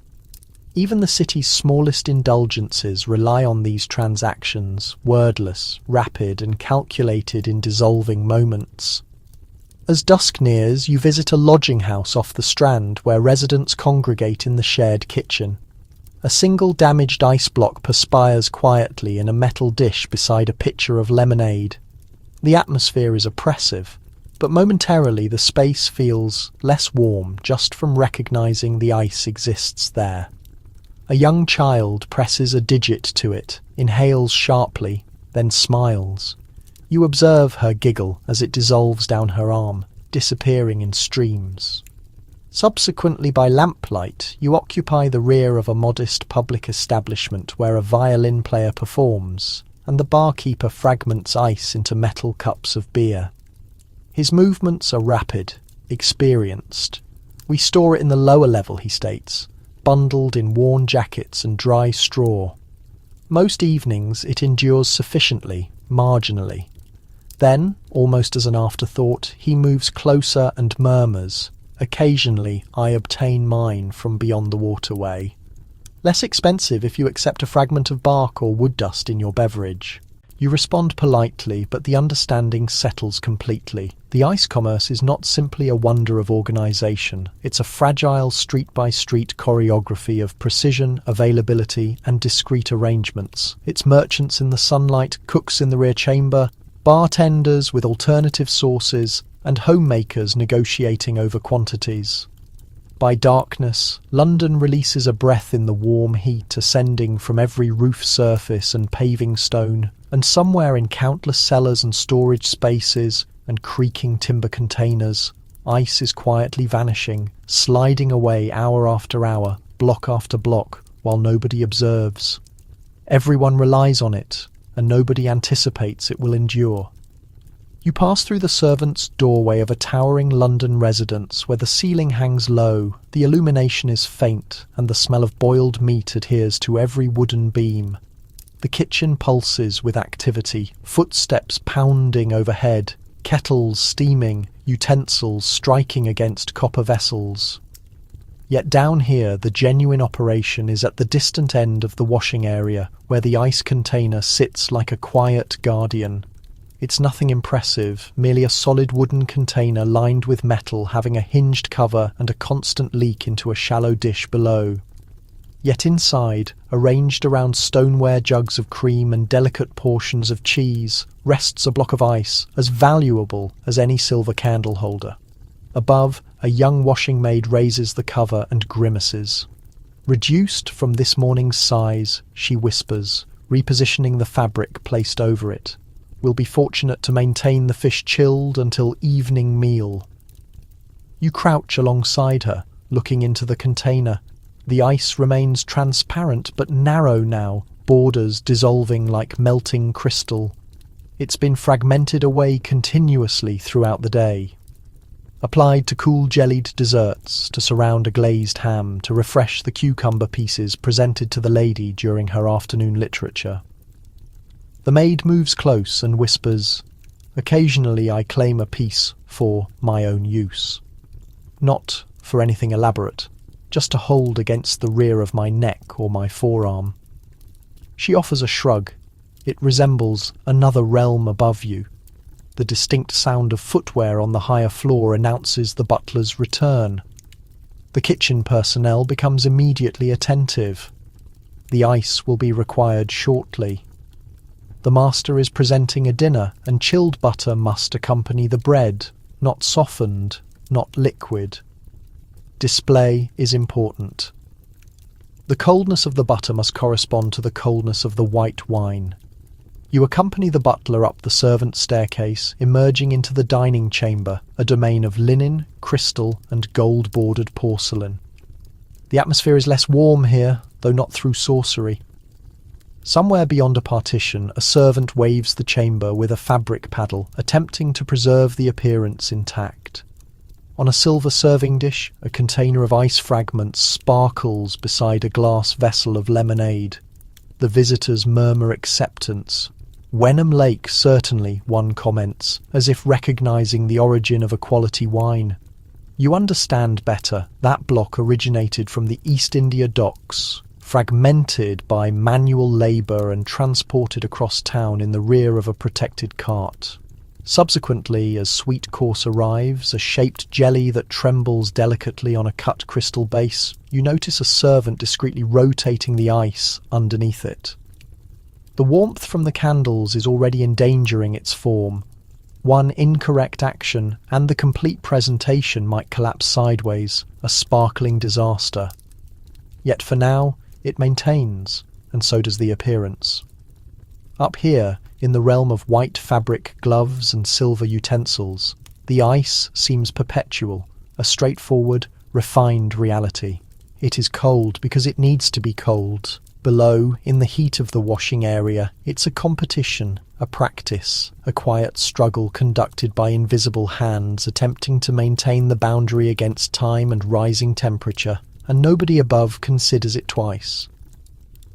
Even the city's smallest indulgences rely on these transactions, wordless, rapid, and calculated in dissolving moments. As dusk nears, you visit a lodging house off the Strand where residents congregate in the shared kitchen. A single damaged ice block perspires quietly in a metal dish beside a pitcher of lemonade. The atmosphere is oppressive, but momentarily the space feels less warm just from recognizing the ice exists there. A young child presses a digit to it, inhales sharply, then smiles. You observe her giggle as it dissolves down her arm, disappearing in streams. Subsequently, by lamplight, you occupy the rear of a modest public establishment where a violin player performs, and the barkeeper fragments ice into metal cups of beer. His movements are rapid, experienced. We store it in the lower level, he states, bundled in worn jackets and dry straw. Most evenings it endures sufficiently, marginally. Then, almost as an afterthought, he moves closer and murmurs, "Occasionally I obtain mine from beyond the waterway." Less expensive if you accept a fragment of bark or wood dust in your beverage. You respond politely, but the understanding settles completely. The ice commerce is not simply a wonder of organisation. It's a fragile street-by-street choreography of precision, availability, and discreet arrangements. It's merchants in the sunlight, cooks in the rear chamber, bartenders with alternative sauces, and homemakers negotiating over quantities. By darkness, London releases a breath in the warm heat ascending from every roof surface and paving stone, and somewhere in countless cellars and storage spaces and creaking timber containers, ice is quietly vanishing, sliding away hour after hour, block after block, while nobody observes. Everyone relies on it, and nobody anticipates it will endure. You pass through the servants' doorway of a towering London residence where the ceiling hangs low, the illumination is faint, and the smell of boiled meat adheres to every wooden beam. The kitchen pulses with activity, footsteps pounding overhead, kettles steaming, utensils striking against copper vessels. Yet down here, the genuine operation is at the distant end of the washing area, where the ice container sits like a quiet guardian. It's nothing impressive, merely a solid wooden container lined with metal having a hinged cover and a constant leak into a shallow dish below. Yet inside, arranged around stoneware jugs of cream and delicate portions of cheese, rests a block of ice as valuable as any silver candle holder. Above, a young washing maid raises the cover and grimaces. Reduced from this morning's size, she whispers, repositioning the fabric placed over it. We'll be fortunate to maintain the fish chilled until evening meal. You crouch alongside her, looking into the container. The ice remains transparent but narrow now, borders dissolving like melting crystal. It's been fragmented away continuously throughout the day. Applied to cool jellied desserts, to surround a glazed ham, to refresh the cucumber pieces presented to the lady during her afternoon literature. The maid moves close and whispers, "Occasionally I claim a piece for my own use. Not for anything elaborate, just to hold against the rear of my neck or my forearm." She offers a shrug. It resembles another realm above you. The distinct sound of footwear on the higher floor announces the butler's return. The kitchen personnel becomes immediately attentive. The ice will be required shortly. The master is presenting a dinner, and chilled butter must accompany the bread, not softened, not liquid. Display is important. The coldness of the butter must correspond to the coldness of the white wine. You accompany the butler up the servants' staircase, emerging into the dining chamber, a domain of linen, crystal, and gold-bordered porcelain. The atmosphere is less warm here, though not through sorcery. Somewhere beyond a partition, a servant waves the chamber with a fabric paddle, attempting to preserve the appearance intact. On a silver serving dish, a container of ice fragments sparkles beside a glass vessel of lemonade. The visitors murmur acceptance. "Wenham Lake, certainly," one comments, as if recognizing the origin of a quality wine. You understand better. That block originated from the East India docks, fragmented by manual labour and transported across town in the rear of a protected cart. Subsequently, as sweet course arrives, a shaped jelly that trembles delicately on a cut crystal base, you notice a servant discreetly rotating the ice underneath it. The warmth from the candles is already endangering its form. One incorrect action, and the complete presentation might collapse sideways, a sparkling disaster. Yet for now, it maintains, and so does the appearance. Up here, in the realm of white fabric gloves and silver utensils, the ice seems perpetual, a straightforward, refined reality. It is cold because it needs to be cold. Below, in the heat of the washing area, it's a competition, a practice, a quiet struggle conducted by invisible hands attempting to maintain the boundary against time and rising temperature, and nobody above considers it twice.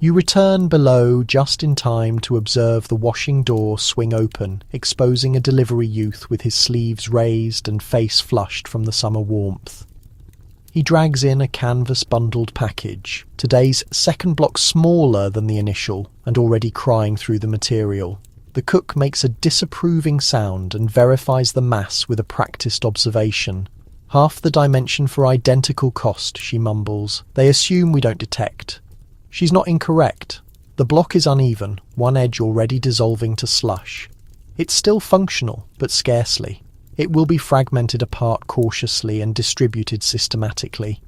You return below just in time to observe the washing door swing open, exposing a delivery youth with his sleeves raised and face flushed from the summer warmth. He drags in a canvas-bundled package, today's second block smaller than the initial, and already crying through the material. The cook makes a disapproving sound and verifies the mass with a practiced observation. "Half the dimension for identical cost," she mumbles. "They assume we don't detect." She's not incorrect. The block is uneven, one edge already dissolving to slush. It's still functional, but scarcely. It will be fragmented apart cautiously and distributed systematically.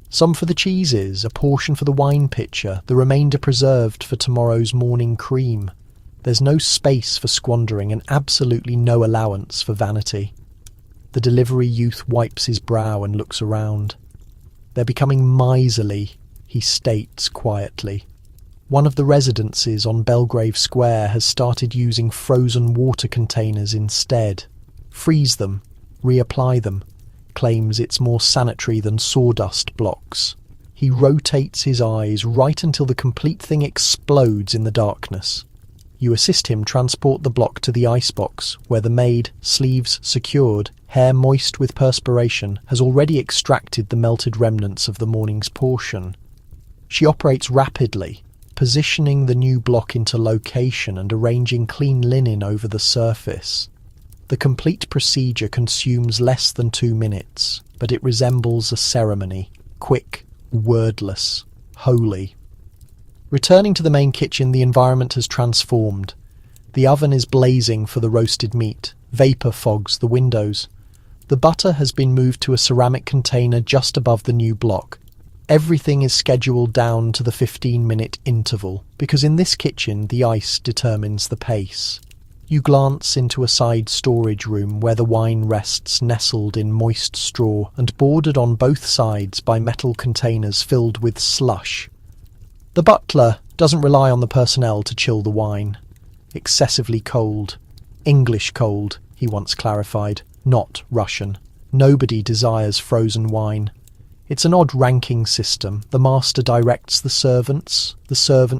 Some for the cheeses, a portion for the wine pitcher, the remainder preserved for tomorrow's morning cream. There's no space for squandering and absolutely no allowance for vanity. The delivery youth wipes his brow and looks around. "They're becoming miserly," he states quietly. One of the residences on Belgrave Square has started using frozen water containers instead. Freeze them, reapply them, claims it's more sanitary than sawdust blocks. He rotates his eyes right until the complete thing explodes in the darkness. You assist him transport the block to the icebox, where the maid, sleeves secured, hair moist with perspiration, has already extracted the melted remnants of the morning's portion. She operates rapidly, positioning the new block into location and arranging clean linen over the surface. The complete procedure consumes less than 2 minutes, but it resembles a ceremony, quick, wordless, holy. Returning to the main kitchen, the environment has transformed. The oven is blazing for the roasted meat. Vapour fogs the windows. The butter has been moved to a ceramic container just above the new block. Everything is scheduled down to the 15-minute interval, because in this kitchen the ice determines the pace. You glance into a side storage room where the wine rests nestled in moist straw and bordered on both sides by metal containers filled with slush. The butler doesn't rely on the personnel to chill the wine. Excessively cold. English cold, he once clarified, not Russian. Nobody desires frozen wine. It's an odd ranking system. The master directs the servants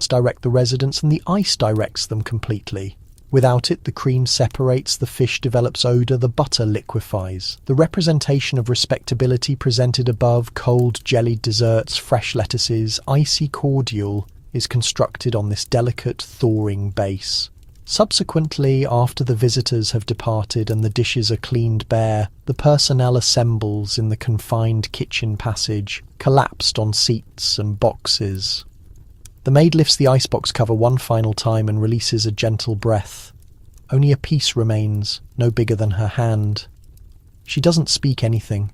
direct the residents, and the ice directs them completely. Without it, the cream separates, the fish develops odour, the butter liquefies. The representation of respectability presented above, cold jellied desserts, fresh lettuces, icy cordial, is constructed on this delicate, thawing base. Subsequently, after the visitors have departed and the dishes are cleaned bare, the personnel assembles in the confined kitchen passage, collapsed on seats and boxes. The maid lifts the icebox cover one final time and releases a gentle breath. Only a piece remains, no bigger than her hand. She doesn't speak anything.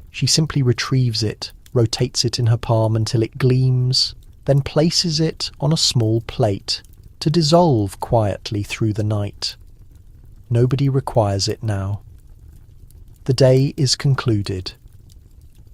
She simply retrieves it, rotates it in her palm until it gleams, then places it on a small plate, to dissolve quietly through the night. Nobody requires it now. The day is concluded.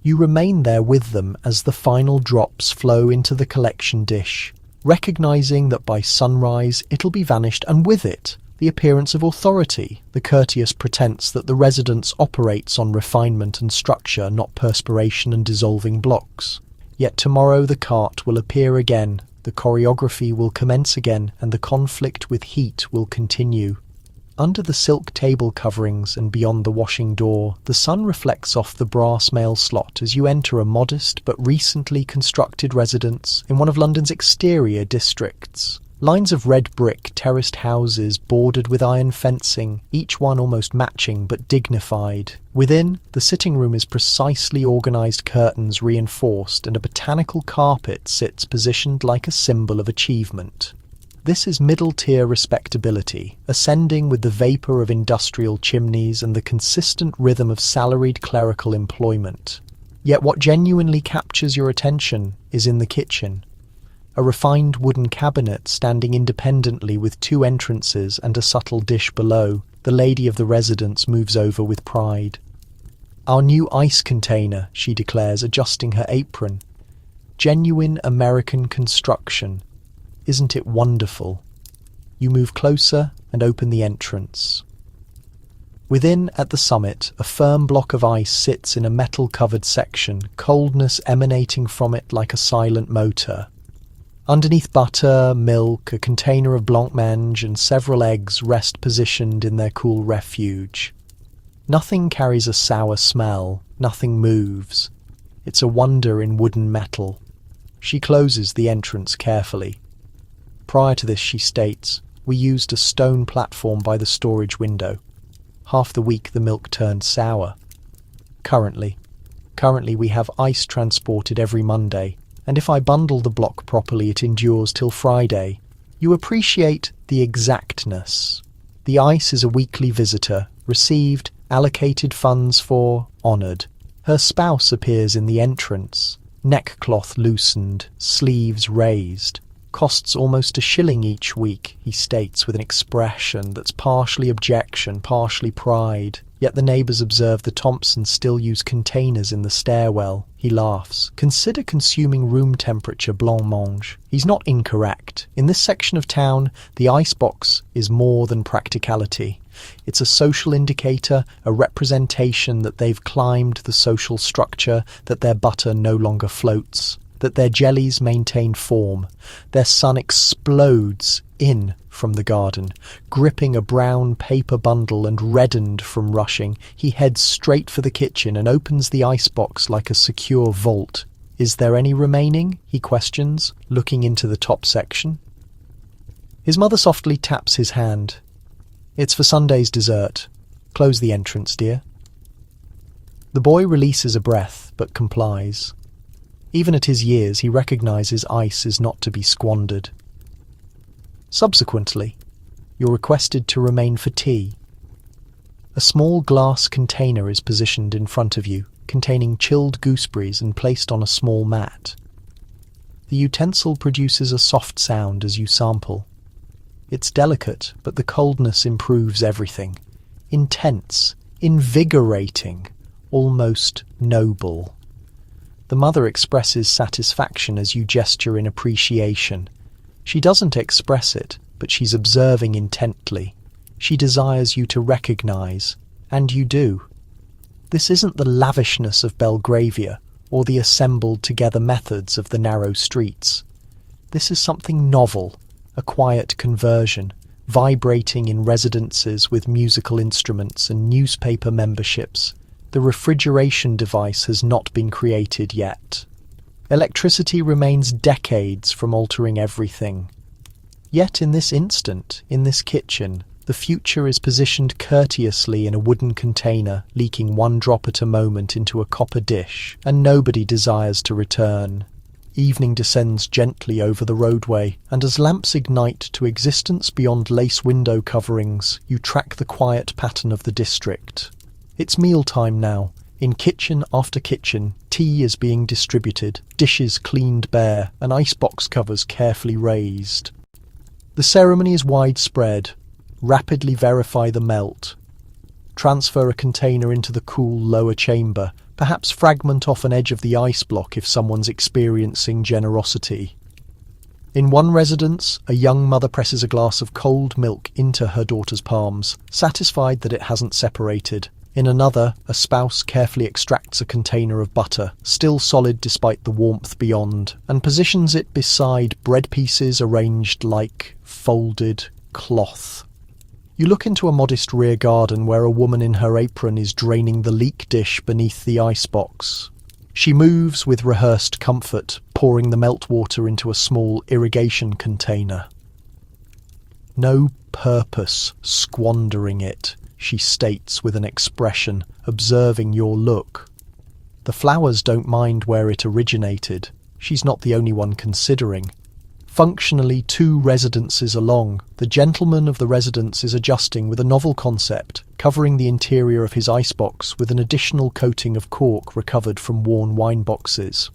You remain there with them as the final drops flow into the collection dish, recognizing that by sunrise it'll be vanished, and with it, the appearance of authority, the courteous pretense that the residence operates on refinement and structure, not perspiration and dissolving blocks. Yet tomorrow the cart will appear again, the choreography will commence again, and the conflict with heat will continue. Under the silk table coverings and beyond the washing door, the sun reflects off the brass mail slot as you enter a modest but recently constructed residence in one of London's exterior districts. Lines of red brick terraced houses bordered with iron fencing, each one almost matching but dignified. Within, the sitting room is precisely organised, curtains reinforced, and a botanical carpet sits positioned like a symbol of achievement. This is middle-tier respectability, ascending with the vapour of industrial chimneys and the consistent rhythm of salaried clerical employment. Yet what genuinely captures your attention is in the kitchen. A refined wooden cabinet standing independently with 2 entrances and a subtle dish below, the lady of the residence moves over with pride. "Our new ice container," she declares, adjusting her apron. "Genuine American construction. Isn't it wonderful?" You move closer and open the entrance. Within, at the summit, a firm block of ice sits in a metal-covered section, coldness emanating from it like a silent motor. Underneath, butter, milk, a container of blancmange, and several eggs rest positioned in their cool refuge. Nothing carries a sour smell, nothing moves. It's a wonder in wooden metal. She closes the entrance carefully. Prior to this, she states, "We used a stone platform by the storage window. Half the week the milk turned sour. Currently we have ice transported every Monday, and if I bundle the block properly it endures till Friday." You appreciate the exactness. The ice is a weekly visitor, received, allocated funds for, honoured. Her spouse appears in the entrance, neckcloth loosened, sleeves raised. "Costs almost £1 each week," he states with an expression that's partially objection, partially pride. Yet the neighbours observe the Thompsons still use containers in the stairwell. He laughs. Consider consuming room temperature blancmange. He's not incorrect. In this section of town, the icebox is more than practicality. It's a social indicator, a representation that they've climbed the social structure, that their butter no longer floats, that their jellies maintain form. Their son explodes in from the garden, gripping a brown paper bundle and reddened from rushing. He heads straight for the kitchen and opens the icebox like a secure vault. Is there any remaining? He questions, looking into the top section. His mother softly taps his hand. It's for Sunday's dessert. Close the entrance, dear. The boy releases a breath, but complies. Even at his years, he recognizes ice is not to be squandered. Subsequently, you're requested to remain for tea. A small glass container is positioned in front of you, containing chilled gooseberries and placed on a small mat. The utensil produces a soft sound as you sample. It's delicate, but the coldness improves everything. Intense, invigorating, almost noble. The mother expresses satisfaction as you gesture in appreciation. She doesn't express it, but she's observing intently. She desires you to recognize, and you do. This isn't the lavishness of Belgravia or the assembled-together methods of the narrow streets. This is something novel, a quiet conversion, vibrating in residences with musical instruments and newspaper memberships. The refrigeration device has not been created yet. Electricity remains decades from altering everything. Yet in this instant, in this kitchen, the future is positioned courteously in a wooden container, leaking one drop at a moment into a copper dish, and nobody desires to return. Evening descends gently over the roadway, and as lamps ignite to existence beyond lace window coverings, you track the quiet pattern of the district. It's mealtime now. In kitchen after kitchen, tea is being distributed, dishes cleaned bare, and icebox covers carefully raised. The ceremony is widespread. Rapidly verify the melt. Transfer a container into the cool lower chamber, perhaps fragment off an edge of the ice block if someone's experiencing generosity. In one residence, a young mother presses a glass of cold milk into her daughter's palms, satisfied that it hasn't separated. In another, a spouse carefully extracts a container of butter, still solid despite the warmth beyond, and positions it beside bread pieces arranged like folded cloth. You look into a modest rear garden where a woman in her apron is draining the leek dish beneath the icebox. She moves with rehearsed comfort, pouring the meltwater into a small irrigation container. No purpose squandering it, she states with an expression, observing your look. The flowers don't mind where it originated. She's not the only one considering. Functionally 2 residences along, the gentleman of the residence is adjusting with a novel concept, covering the interior of his icebox with an additional coating of cork recovered from worn wine boxes.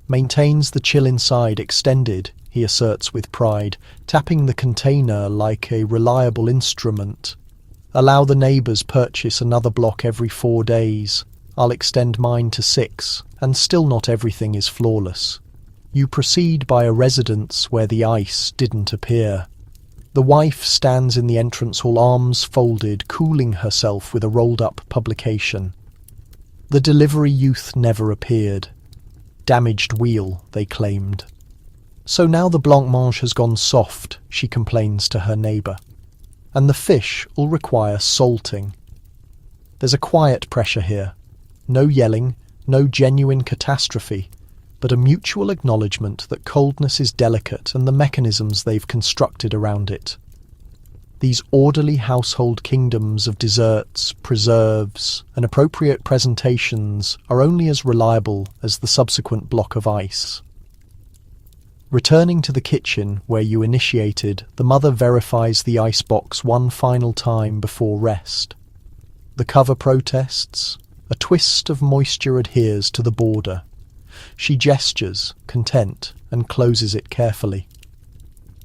Maintains the chill inside extended, he asserts with pride, tapping the container like a reliable instrument. Allow the neighbours purchase another block every 4 days. I'll extend mine to 6, and still not everything is flawless. You proceed by a residence where the ice didn't appear. The wife stands in the entrance hall, arms folded, cooling herself with a rolled-up publication. The delivery youth never appeared. Damaged wheel, they claimed. So now the blancmange has gone soft, she complains to her neighbour. And the fish will require salting. There's a quiet pressure here. No yelling, no genuine catastrophe, but a mutual acknowledgement that coldness is delicate and the mechanisms they've constructed around it. These orderly household kingdoms of desserts, preserves, and appropriate presentations are only as reliable as the subsequent block of ice. Returning to the kitchen where you initiated, the mother verifies the icebox one final time before rest. The cover protests. A twist of moisture adheres to the border. She gestures, content, and closes it carefully.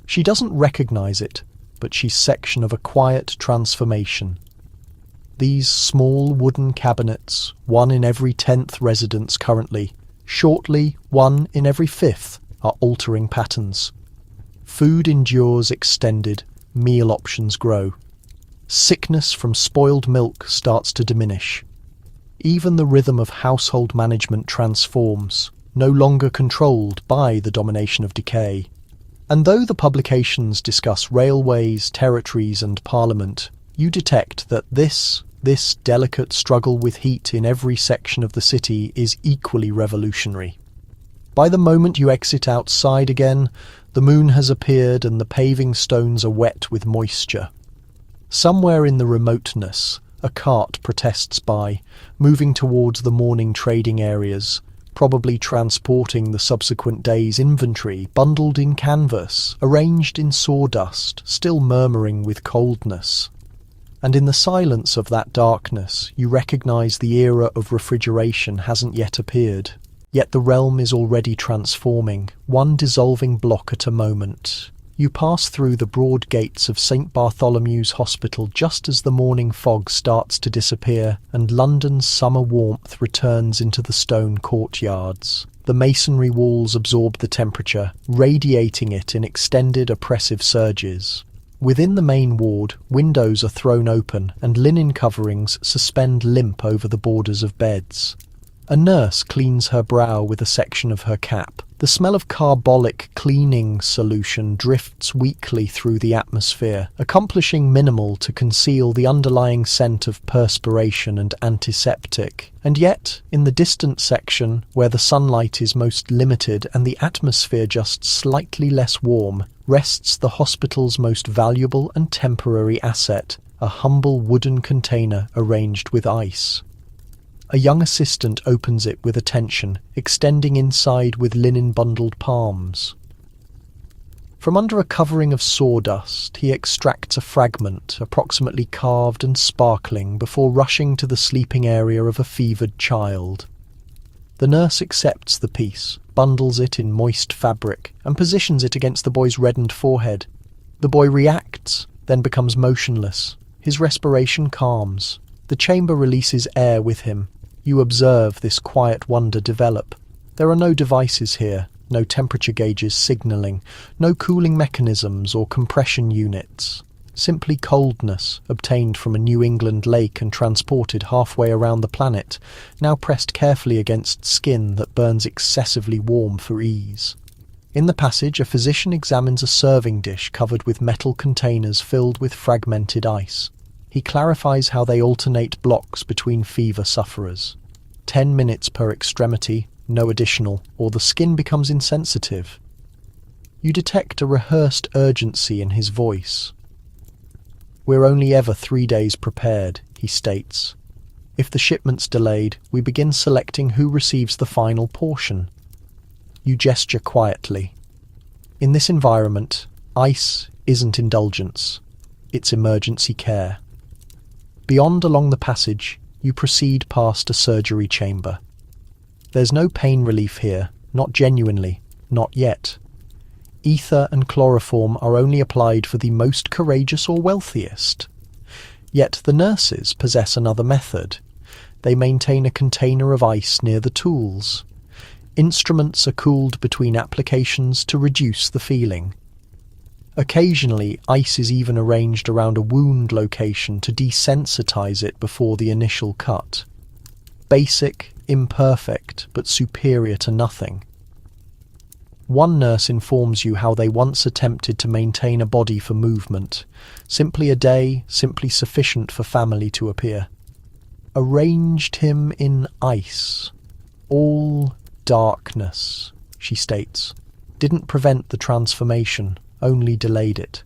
She doesn't recognize it, but she's section of a quiet transformation. These small wooden cabinets, one in every 10th residence currently, shortly one in every 5th, are altering patterns. Food endures extended, meal options grow. Sickness from spoiled milk starts to diminish. Even the rhythm of household management transforms, no longer controlled by the domination of decay. And though the publications discuss railways, territories and parliament, you detect that this delicate struggle with heat in every section of the city is equally revolutionary. By the moment you exit outside again, the moon has appeared and the paving stones are wet with moisture. Somewhere in the remoteness, a cart protests by, moving towards the morning trading areas, probably transporting the subsequent day's inventory, bundled in canvas, arranged in sawdust, still murmuring with coldness. And in the silence of that darkness, you recognize the era of refrigeration hasn't yet appeared. Yet the realm is already transforming, one dissolving block at a moment. You pass through the broad gates of St. Bartholomew's Hospital just as the morning fog starts to disappear and London's summer warmth returns into the stone courtyards. The masonry walls absorb the temperature, radiating it in extended oppressive surges. Within the main ward, windows are thrown open and linen coverings suspend limp over the borders of beds. A nurse cleans her brow with a section of her cap. The smell of carbolic cleaning solution drifts weakly through the atmosphere, accomplishing minimal to conceal the underlying scent of perspiration and antiseptic. And yet, in the distant section, where the sunlight is most limited and the atmosphere just slightly less warm, rests the hospital's most valuable and temporary asset, a humble wooden container arranged with ice. A young assistant opens it with attention, extending inside with linen-bundled palms. From under a covering of sawdust, he extracts a fragment, approximately carved and sparkling, before rushing to the sleeping area of a fevered child. The nurse accepts the piece, bundles it in moist fabric, and positions it against the boy's reddened forehead. The boy reacts, then becomes motionless. His respiration calms. The chamber releases air with him. You observe this quiet wonder develop. There are no devices here, no temperature gauges signalling, no cooling mechanisms or compression units. Simply coldness, obtained from a New England lake and transported halfway around the planet, now pressed carefully against skin that burns excessively warm for ease. In the passage, a physician examines a serving dish covered with metal containers filled with fragmented ice. He clarifies how they alternate blocks between fever sufferers. 10 minutes per extremity, no additional, or the skin becomes insensitive. You detect a rehearsed urgency in his voice. "We're only ever 3 days prepared," he states. "If the shipment's delayed, we begin selecting who receives the final portion." You gesture quietly. In this environment, ice isn't indulgence, it's emergency care. Beyond along the passage, you proceed past a surgery chamber. There's no pain relief here, not genuinely, not yet. Ether and chloroform are only applied for the most courageous or wealthiest. Yet the nurses possess another method. They maintain a container of ice near the tools. Instruments are cooled between applications to reduce the feeling. Occasionally, ice is even arranged around a wound location to desensitize it before the initial cut. Basic, imperfect, but superior to nothing. One nurse informs you how they once attempted to maintain a body for movement. Simply a day, simply sufficient for family to appear. Arranged him in ice. All darkness, she states. Didn't prevent the transformation, only delayed it.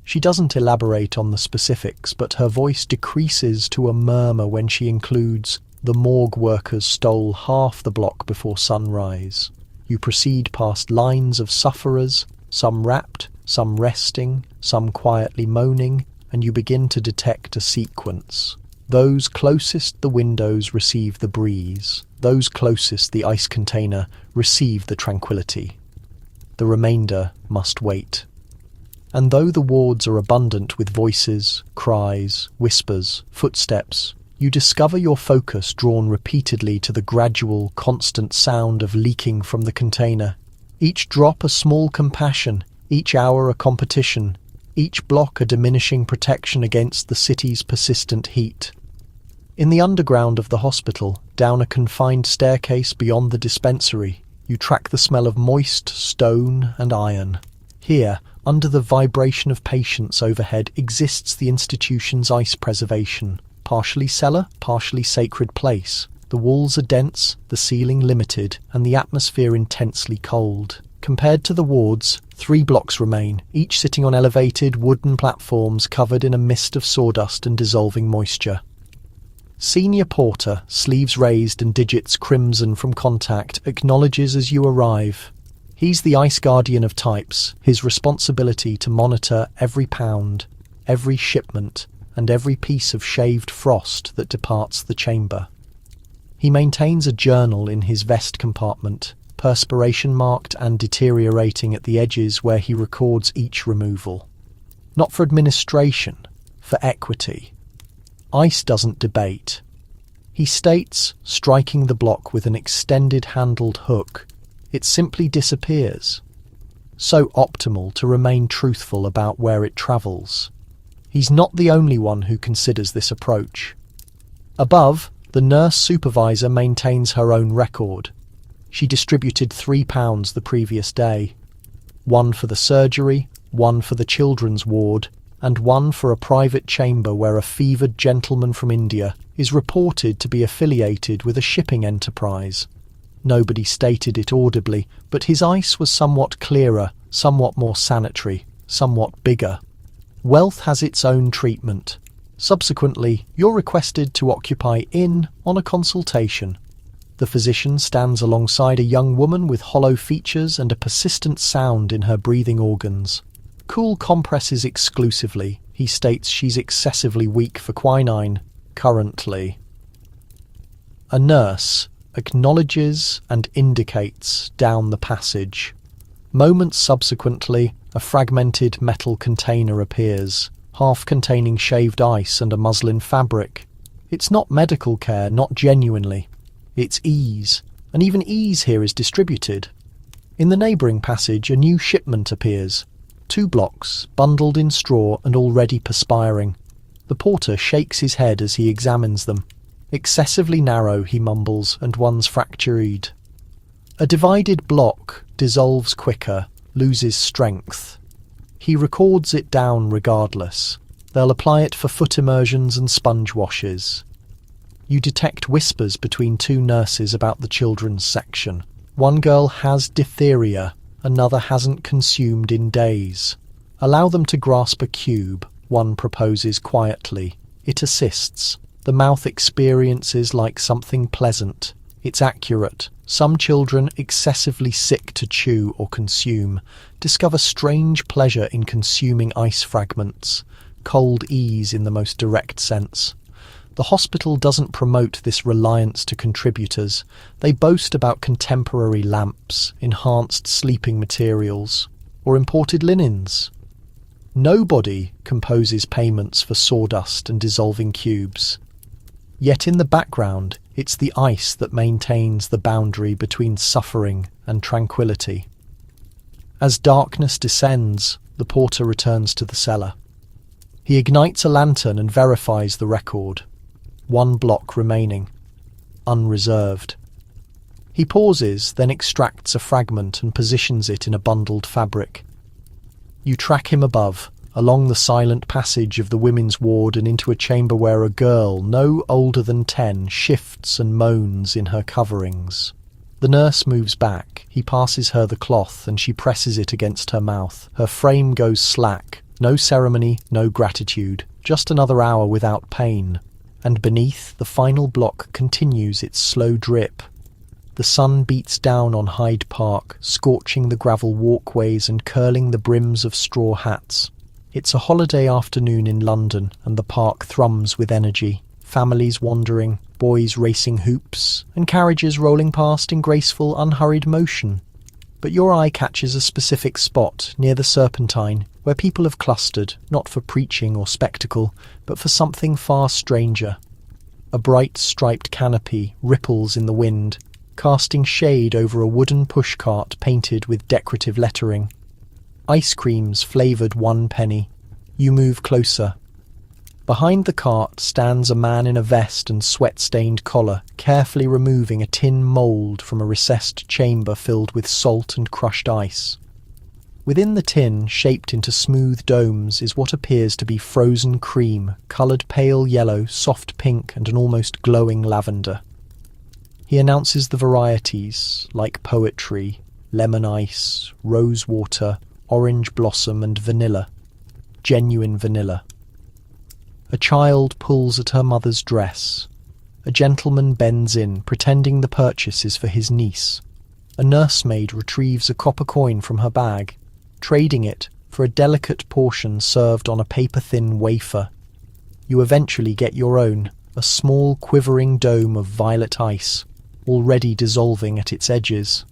She doesn't elaborate on the specifics, but her voice decreases to a murmur when she includes, "The morgue workers stole half the block before sunrise." You proceed past lines of sufferers, some wrapped, some resting, some quietly moaning, and you begin to detect a sequence. Those closest the windows receive the breeze. Those closest the ice container receive the tranquility. The remainder must wait. And though the wards are abundant with voices, cries, whispers, footsteps, you discover your focus drawn repeatedly to the gradual, constant sound of leaking from the container. Each drop a small compassion, each hour a competition, each block a diminishing protection against the city's persistent heat. In the underground of the hospital, down a confined staircase beyond the dispensary, you track the smell of moist stone and iron. Here, under the vibration of patients overhead, exists the institution's ice preservation. Partially cellar, partially sacred place. The walls are dense, the ceiling limited, and the atmosphere intensely cold. Compared to the wards, 3 blocks remain, each sitting on elevated wooden platforms covered in a mist of sawdust and dissolving moisture. Senior porter, sleeves raised and digits crimson from contact, acknowledges as you arrive. He's the ice guardian of types, his responsibility to monitor every pound, every shipment, and every piece of shaved frost that departs the chamber. He maintains a journal in his vest compartment, perspiration-marked and deteriorating at the edges where he records each removal. Not for administration, for equity. Ice doesn't debate. He states, striking the block with an extended-handled hook, it simply disappears. So optimal to remain truthful about where it travels. He's not the only one who considers this approach. Above, the nurse supervisor maintains her own record. She distributed £3 the previous day. 1 for the surgery, 1 for the children's ward, and 1 for a private chamber where a fevered gentleman from India is reported to be affiliated with a shipping enterprise. Nobody stated it audibly, but his ice was somewhat clearer, somewhat more sanitary, somewhat bigger. Wealth has its own treatment. Subsequently, you're requested to occupy in on a consultation. The physician stands alongside a young woman with hollow features and a persistent sound in her breathing organs. Cool compresses exclusively. He states she's excessively weak for quinine, currently. A nurse acknowledges and indicates down the passage. Moments subsequently, a fragmented metal container appears, half containing shaved ice and a muslin fabric. It's not medical care, not genuinely. It's ease, and even ease here is distributed. In the neighbouring passage, a new shipment appears. 2 blocks, bundled in straw and already perspiring. The porter shakes his head as he examines them. Excessively narrow, he mumbles, and one's fractured. A divided block dissolves quicker, loses strength. He records it down regardless. They'll apply it for foot immersions and sponge washes. You detect whispers between 2 nurses about the children's section. One girl has diphtheria, another hasn't consumed in days. Allow them to grasp a cube, one proposes quietly. It assists. The mouth experiences like something pleasant. It's accurate. Some children, excessively sick to chew or consume, discover strange pleasure in consuming ice fragments, cold ease in the most direct sense. The hospital doesn't promote this reliance to contributors. They boast about contemporary lamps, enhanced sleeping materials, or imported linens. Nobody composes payments for sawdust and dissolving cubes. Yet in the background, it's the ice that maintains the boundary between suffering and tranquility. As darkness descends, the porter returns to the cellar. He ignites a lantern and verifies the record. 1 block remaining. Unreserved. He pauses, then extracts a fragment and positions it in a bundled fabric. You track him above, along the silent passage of the women's ward and into a chamber where a girl, no older than 10, shifts and moans in her coverings. The nurse moves back. He passes her the cloth and she presses it against her mouth. Her frame goes slack. No ceremony, no gratitude. Just another hour without pain. And beneath, the final block continues its slow drip. The sun beats down on Hyde Park, scorching the gravel walkways and curling the brims of straw hats. It's a holiday afternoon in London, and the park thrums with energy. Families wandering, boys racing hoops, and carriages rolling past in graceful, unhurried motion. But your eye catches a specific spot near the Serpentine. where people have clustered, not for preaching or spectacle, but for something far stranger. A bright striped canopy ripples in the wind, casting shade over a wooden pushcart painted with decorative lettering. Ice creams flavoured 1 penny. You move closer. Behind the cart stands a man in a vest and sweat-stained collar, carefully removing a tin mould from a recessed chamber filled with salt and crushed ice. Within the tin, shaped into smooth domes, is what appears to be frozen cream, coloured pale yellow, soft pink, and an almost glowing lavender. He announces the varieties, like poetry, lemon ice, rose water, orange blossom, and vanilla. Genuine vanilla. A child pulls at her mother's dress. A gentleman bends in, pretending the purchase is for his niece. A nursemaid retrieves a copper coin from her bag, trading it for a delicate portion served on a paper-thin wafer. You eventually get your own, a small quivering dome of violet ice, already dissolving at its edges.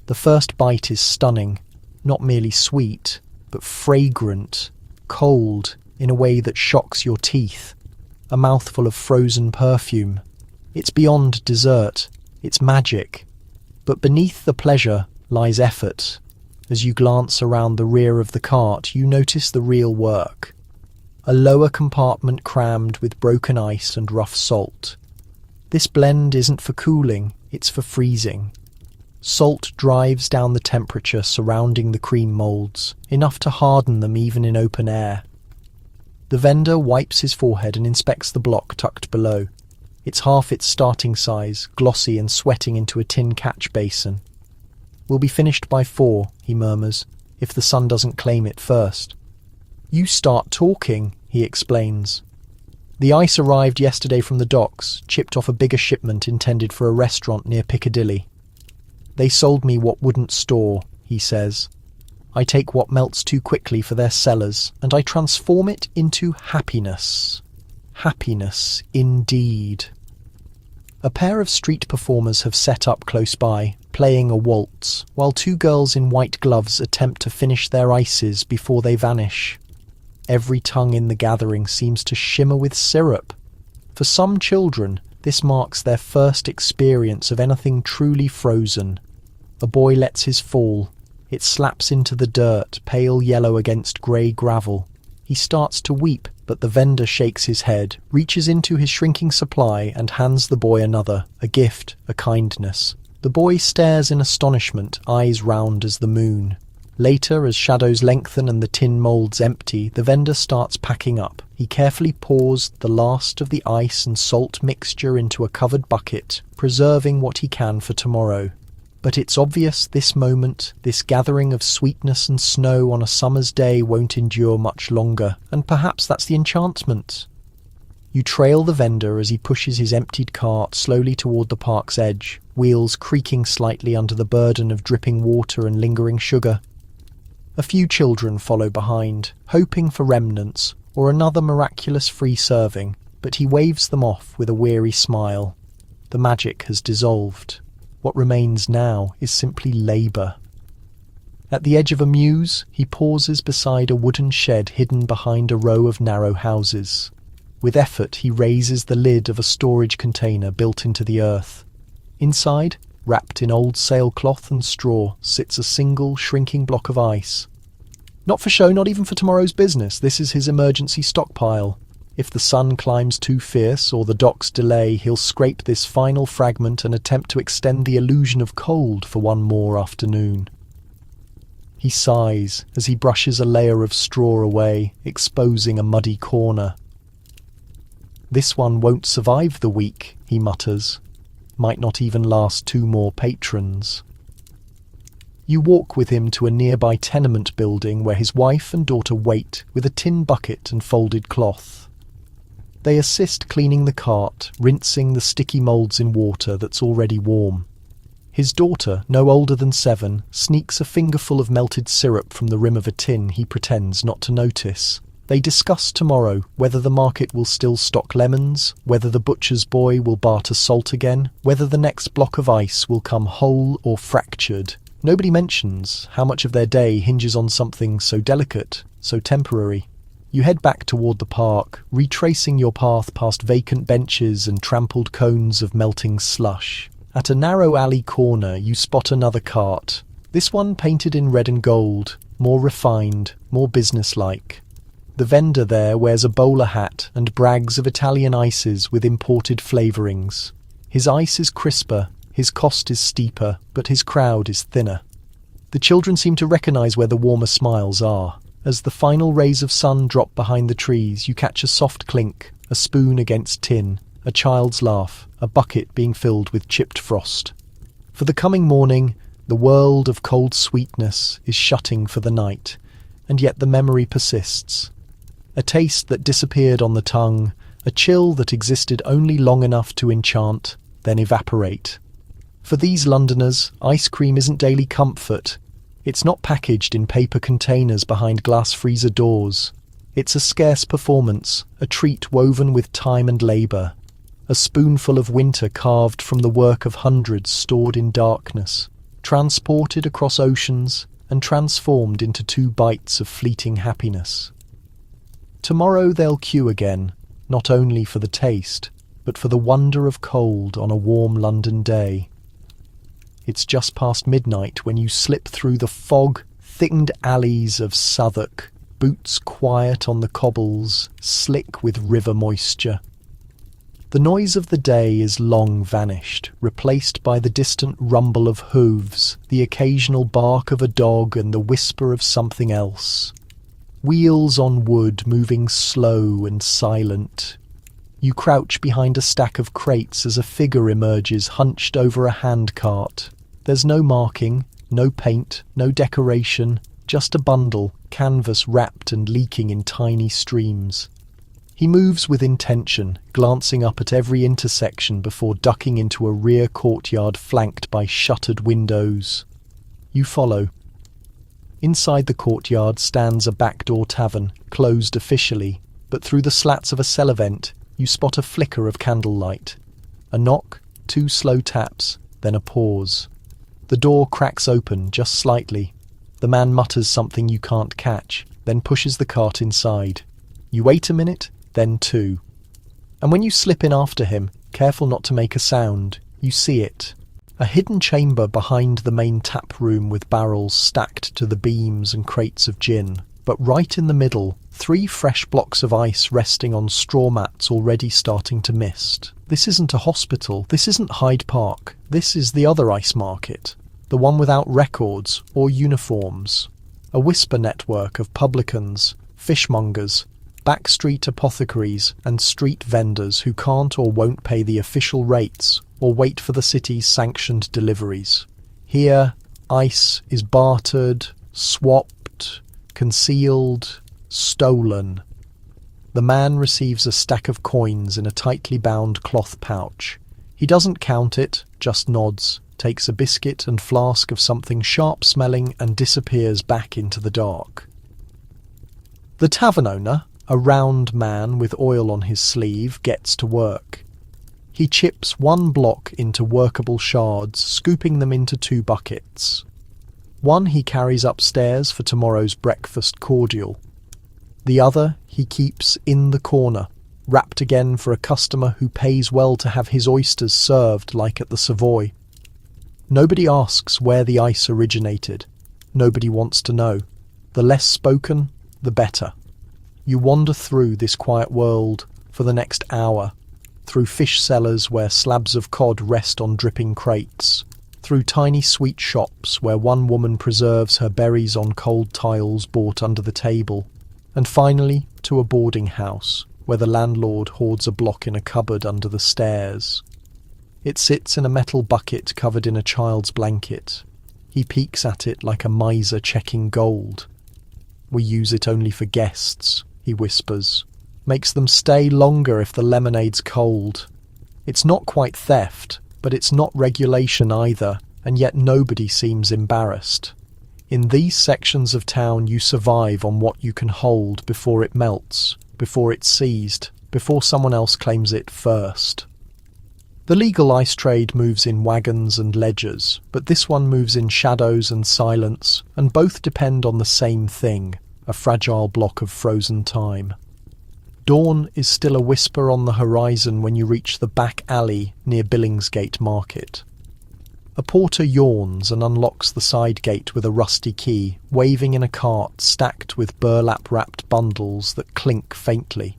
The first bite is stunning, not merely sweet, but fragrant, cold, in a way that shocks your teeth. A mouthful of frozen perfume. It's beyond dessert, it's magic. But beneath the pleasure lies effort. As you glance around the rear of the cart, you notice the real work. A lower compartment crammed with broken ice and rough salt. This blend isn't for cooling, it's for freezing. Salt drives down the temperature surrounding the cream moulds, enough to harden them even in open air. The vendor wipes his forehead and inspects the block tucked below. It's half its starting size, glossy and sweating into a tin catch basin. "We'll be finished by 4, he murmurs, "if the sun doesn't claim it first." "You start talking," he explains. "The ice arrived yesterday from the docks, chipped off a bigger shipment intended for a restaurant near Piccadilly. They sold me what wouldn't store," he says. "I take what melts too quickly for their cellars, and I transform it into happiness. Happiness, indeed." A pair of street performers have set up close by, playing a waltz, while 2 girls in white gloves attempt to finish their ices before they vanish. Every tongue in the gathering seems to shimmer with syrup. For some children, this marks their first experience of anything truly frozen. A boy lets his fall. It slaps into the dirt, pale yellow against grey gravel. He starts to weep, but the vendor shakes his head, reaches into his shrinking supply and hands the boy another, a gift, a kindness. The boy stares in astonishment, eyes round as the moon. Later, as shadows lengthen and the tin moulds empty, the vendor starts packing up. He carefully pours the last of the ice and salt mixture into a covered bucket, preserving what he can for tomorrow. But it's obvious this moment, this gathering of sweetness and snow on a summer's day, won't endure much longer, and perhaps that's the enchantment. You trail the vendor as he pushes his emptied cart slowly toward the park's edge, wheels creaking slightly under the burden of dripping water and lingering sugar. A few children follow behind, hoping for remnants or another miraculous free serving, but he waves them off with a weary smile. The magic has dissolved. What remains now is simply labour. At the edge of a mews, he pauses beside a wooden shed hidden behind a row of narrow houses. With effort, he raises the lid of a storage container built into the earth. Inside, wrapped in old sailcloth and straw, sits a single, shrinking block of ice. Not for show, not even for tomorrow's business. This is his emergency stockpile. If the sun climbs too fierce or the docks delay, he'll scrape this final fragment and attempt to extend the illusion of cold for one more afternoon. He sighs as he brushes a layer of straw away, exposing a muddy corner. "This one won't survive the week," he mutters. "Might not even last 2 more patrons." You walk with him to a nearby tenement building where his wife and daughter wait with a tin bucket and folded cloth. They assist cleaning the cart, rinsing the sticky moulds in water that's already warm. His daughter, no older than 7, sneaks a fingerful of melted syrup from the rim of a tin he pretends not to notice. They discuss tomorrow, whether the market will still stock lemons, whether the butcher's boy will barter salt again, whether the next block of ice will come whole or fractured. Nobody mentions how much of their day hinges on something so delicate, so temporary. You head back toward the park, retracing your path past vacant benches and trampled cones of melting slush. At a narrow alley corner, you spot another cart. This one painted in red and gold, more refined, more businesslike. The vendor there wears a bowler hat and brags of Italian ices with imported flavourings. His ice is crisper, his cost is steeper, but his crowd is thinner. The children seem to recognise where the warmer smiles are. As the final rays of sun drop behind the trees, you catch a soft clink, a spoon against tin, a child's laugh, a bucket being filled with chipped frost. For the coming morning, the world of cold sweetness is shutting for the night, and yet the memory persists. A taste that disappeared on the tongue, a chill that existed only long enough to enchant, then evaporate. For these Londoners, ice cream isn't daily comfort. It's not packaged in paper containers behind glass freezer doors. It's a scarce performance, a treat woven with time and labour. A spoonful of winter carved from the work of hundreds stored in darkness, transported across oceans and transformed into 2 bites of fleeting happiness. Tomorrow they'll queue again, not only for the taste, but for the wonder of cold on a warm London day. It's just past midnight when you slip through the fog-thickened alleys of Southwark, boots quiet on the cobbles, slick with river moisture. The noise of the day is long vanished, replaced by the distant rumble of hooves, the occasional bark of a dog and the whisper of something else. Wheels on wood moving slow and silent. You crouch behind a stack of crates as a figure emerges hunched over a handcart. There's no marking, no paint, no decoration, just a bundle, canvas wrapped and leaking in tiny streams. He moves with intention, glancing up at every intersection before ducking into a rear courtyard flanked by shuttered windows. You follow. Inside the courtyard stands a backdoor tavern, closed officially, but through the slats of a cellar vent, you spot a flicker of candlelight. A knock, 2 slow taps, then a pause. The door cracks open just slightly. The man mutters something you can't catch, then pushes the cart inside. You wait a minute, then 2. And when you slip in after him, careful not to make a sound, you see it. A hidden chamber behind the main tap room with barrels stacked to the beams and crates of gin. But right in the middle, 3 fresh blocks of ice resting on straw mats already starting to mist. This isn't a hospital, this isn't Hyde Park, this is the other ice market, the one without records or uniforms. A whisper network of publicans, fishmongers, backstreet apothecaries and street vendors who can't or won't pay the official rates or wait for the city's sanctioned deliveries. Here, ice is bartered, swapped, concealed, stolen. The man receives a stack of coins in a tightly bound cloth pouch. He doesn't count it, just nods, takes a biscuit and flask of something sharp-smelling and disappears back into the dark. The tavern owner, a round man with oil on his sleeve, gets to work. He chips 1 block into workable shards, scooping them into 2 buckets. One he carries upstairs for tomorrow's breakfast cordial. The other he keeps in the corner, wrapped again for a customer who pays well to have his oysters served like at the Savoy. Nobody asks where the ice originated. Nobody wants to know. The less spoken, the better. You wander through this quiet world for the next hour, through fish cellars where slabs of cod rest on dripping crates, through tiny sweet shops where one woman preserves her berries on cold tiles bought under the table, and finally to a boarding house where the landlord hoards a block in a cupboard under the stairs. It sits in a metal bucket covered in a child's blanket. He peeks at it like a miser checking gold. "We use it only for guests," he whispers. "Makes them stay longer if the lemonade's cold." It's not quite theft, but it's not regulation either, and yet nobody seems embarrassed. In these sections of town you survive on what you can hold before it melts, before it's seized, before someone else claims it first. The legal ice trade moves in wagons and ledgers, but this one moves in shadows and silence, and both depend on the same thing, a fragile block of frozen time. Dawn is still a whisper on the horizon when you reach the back alley near Billingsgate Market. A porter yawns and unlocks the side gate with a rusty key, waving in a cart stacked with burlap-wrapped bundles that clink faintly.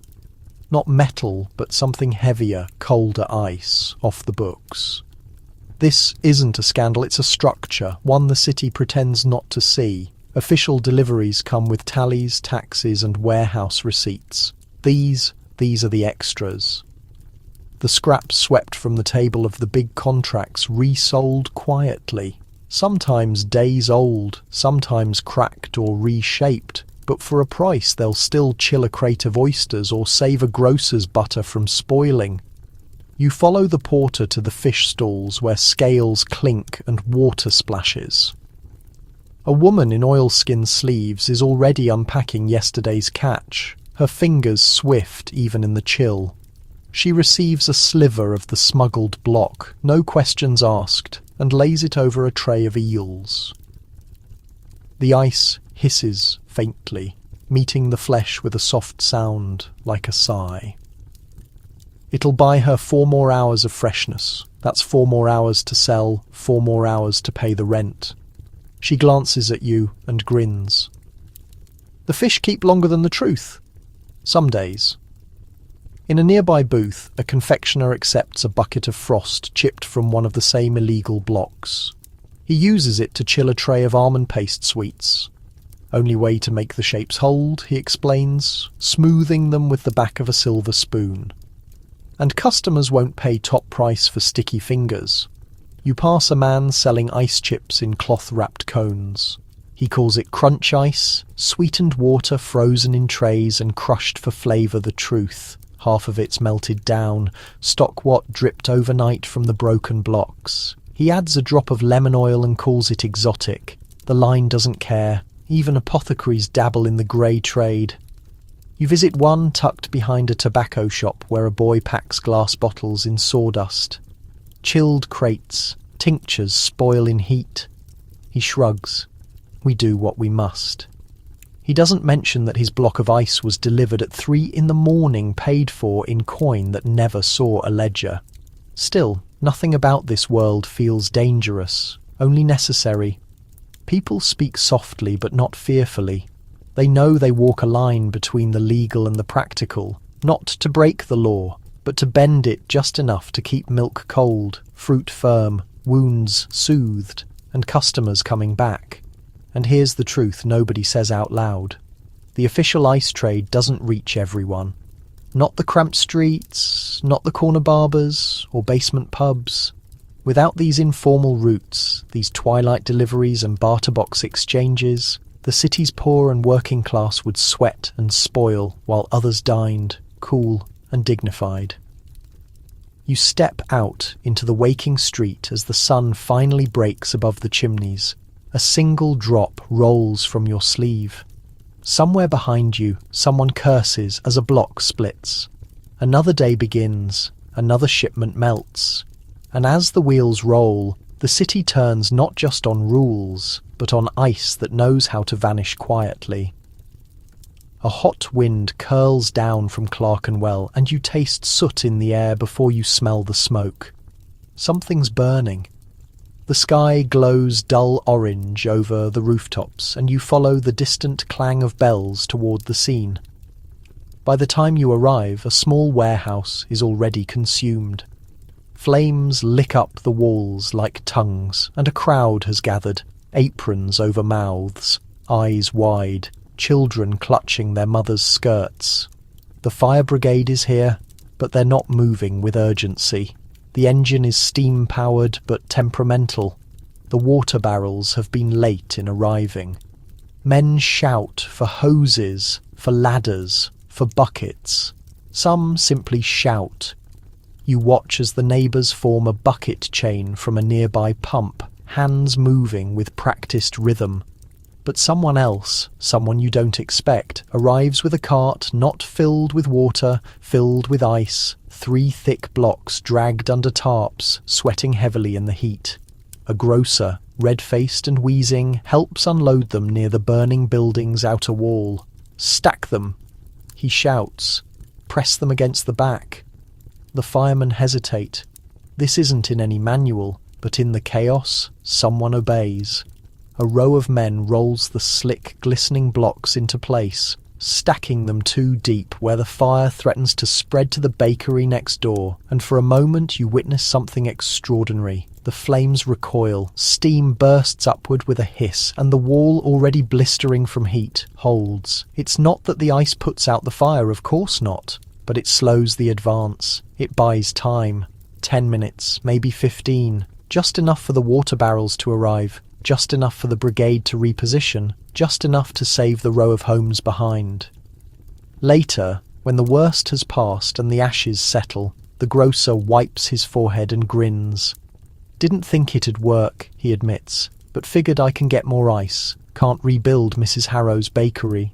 Not metal, but something heavier, colder ice, off the books. This isn't a scandal, it's a structure, one the city pretends not to see. Official deliveries come with tallies, taxes, and warehouse receipts. These are the extras. The scraps swept from the table of the big contracts resold quietly, sometimes days old, sometimes cracked or reshaped, but for a price they'll still chill a crate of oysters or save a grocer's butter from spoiling. You follow the porter to the fish stalls where scales clink and water splashes. A woman in oilskin sleeves is already unpacking yesterday's catch, her fingers swift even in the chill. She receives a sliver of the smuggled block, no questions asked, and lays it over a tray of eels. The ice hisses faintly, meeting the flesh with a soft sound like a sigh. It'll buy her 4 more hours of freshness. That's 4 more hours to sell, 4 more hours to pay the rent. She glances at you and grins. The fish keep longer than the truth. Some days. In a nearby booth, a confectioner accepts a bucket of frost chipped from one of the same illegal blocks. He uses it to chill a tray of almond paste sweets. Only way to make the shapes hold, he explains, smoothing them with the back of a silver spoon. And customers won't pay top price for sticky fingers. You pass a man selling ice chips in cloth-wrapped cones. He calls it crunch ice, sweetened water frozen in trays and crushed for flavour the truth. Half of it's melted down, stock what dripped overnight from the broken blocks. He adds a drop of lemon oil and calls it exotic. The line doesn't care. Even apothecaries dabble in the grey trade. You visit one tucked behind a tobacco shop where a boy packs glass bottles in sawdust. Chilled crates, tinctures spoil in heat. He shrugs. We do what we must. He doesn't mention that his block of ice was delivered at 3 in the morning, paid for in coin that never saw a ledger. Still, nothing about this world feels dangerous, only necessary. People speak softly but not fearfully. They know they walk a line between the legal and the practical, not to break the law, but to bend it just enough to keep milk cold, fruit firm, wounds soothed, and customers coming back. And here's the truth nobody says out loud. The official ice trade doesn't reach everyone. Not the cramped streets, not the corner barbers or basement pubs. Without these informal routes, these twilight deliveries and barter box exchanges, the city's poor and working class would sweat and spoil while others dined, cool and dignified. You step out into the waking street as the sun finally breaks above the chimneys. A single drop rolls from your sleeve. Somewhere behind you, someone curses as a block splits. Another day begins, another shipment melts. And as the wheels roll, the city turns not just on rules, but on ice that knows how to vanish quietly. A hot wind curls down from Clerkenwell, and you taste soot in the air before you smell the smoke. Something's burning. The sky glows dull orange over the rooftops, and you follow the distant clang of bells toward the scene. By the time you arrive, a small warehouse is already consumed. Flames lick up the walls like tongues, and a crowd has gathered, aprons over mouths, eyes wide, children clutching their mothers' skirts. The fire brigade is here, but they're not moving with urgency. The engine is steam-powered but temperamental. The water barrels have been late in arriving. Men shout for hoses, for ladders, for buckets. Some simply shout. You watch as the neighbours form a bucket chain from a nearby pump, hands moving with practised rhythm. But someone else, someone you don't expect, arrives with a cart not filled with water, filled with ice, 3 thick blocks dragged under tarps, sweating heavily in the heat. A grocer, red-faced and wheezing, helps unload them near the burning building's outer wall. "Stack them!" he shouts. "Press them against the back." The firemen hesitate. This isn't in any manual, but in the chaos, someone obeys. A row of men rolls the slick, glistening blocks into place, stacking them too deep where the fire threatens to spread to the bakery next door, and for a moment you witness something extraordinary. The flames recoil, steam bursts upward with a hiss, and the wall, already blistering from heat, holds. It's not that the ice puts out the fire, of course not, but it slows the advance. It buys time. 10 minutes, maybe 15, just enough for the water barrels to arrive, just enough for the brigade to reposition, just enough to save the row of homes behind. Later, when the worst has passed and the ashes settle, the grocer wipes his forehead and grins. "Didn't think it'd work," he admits, "but figured I can get more ice. Can't rebuild Mrs. Harrow's bakery."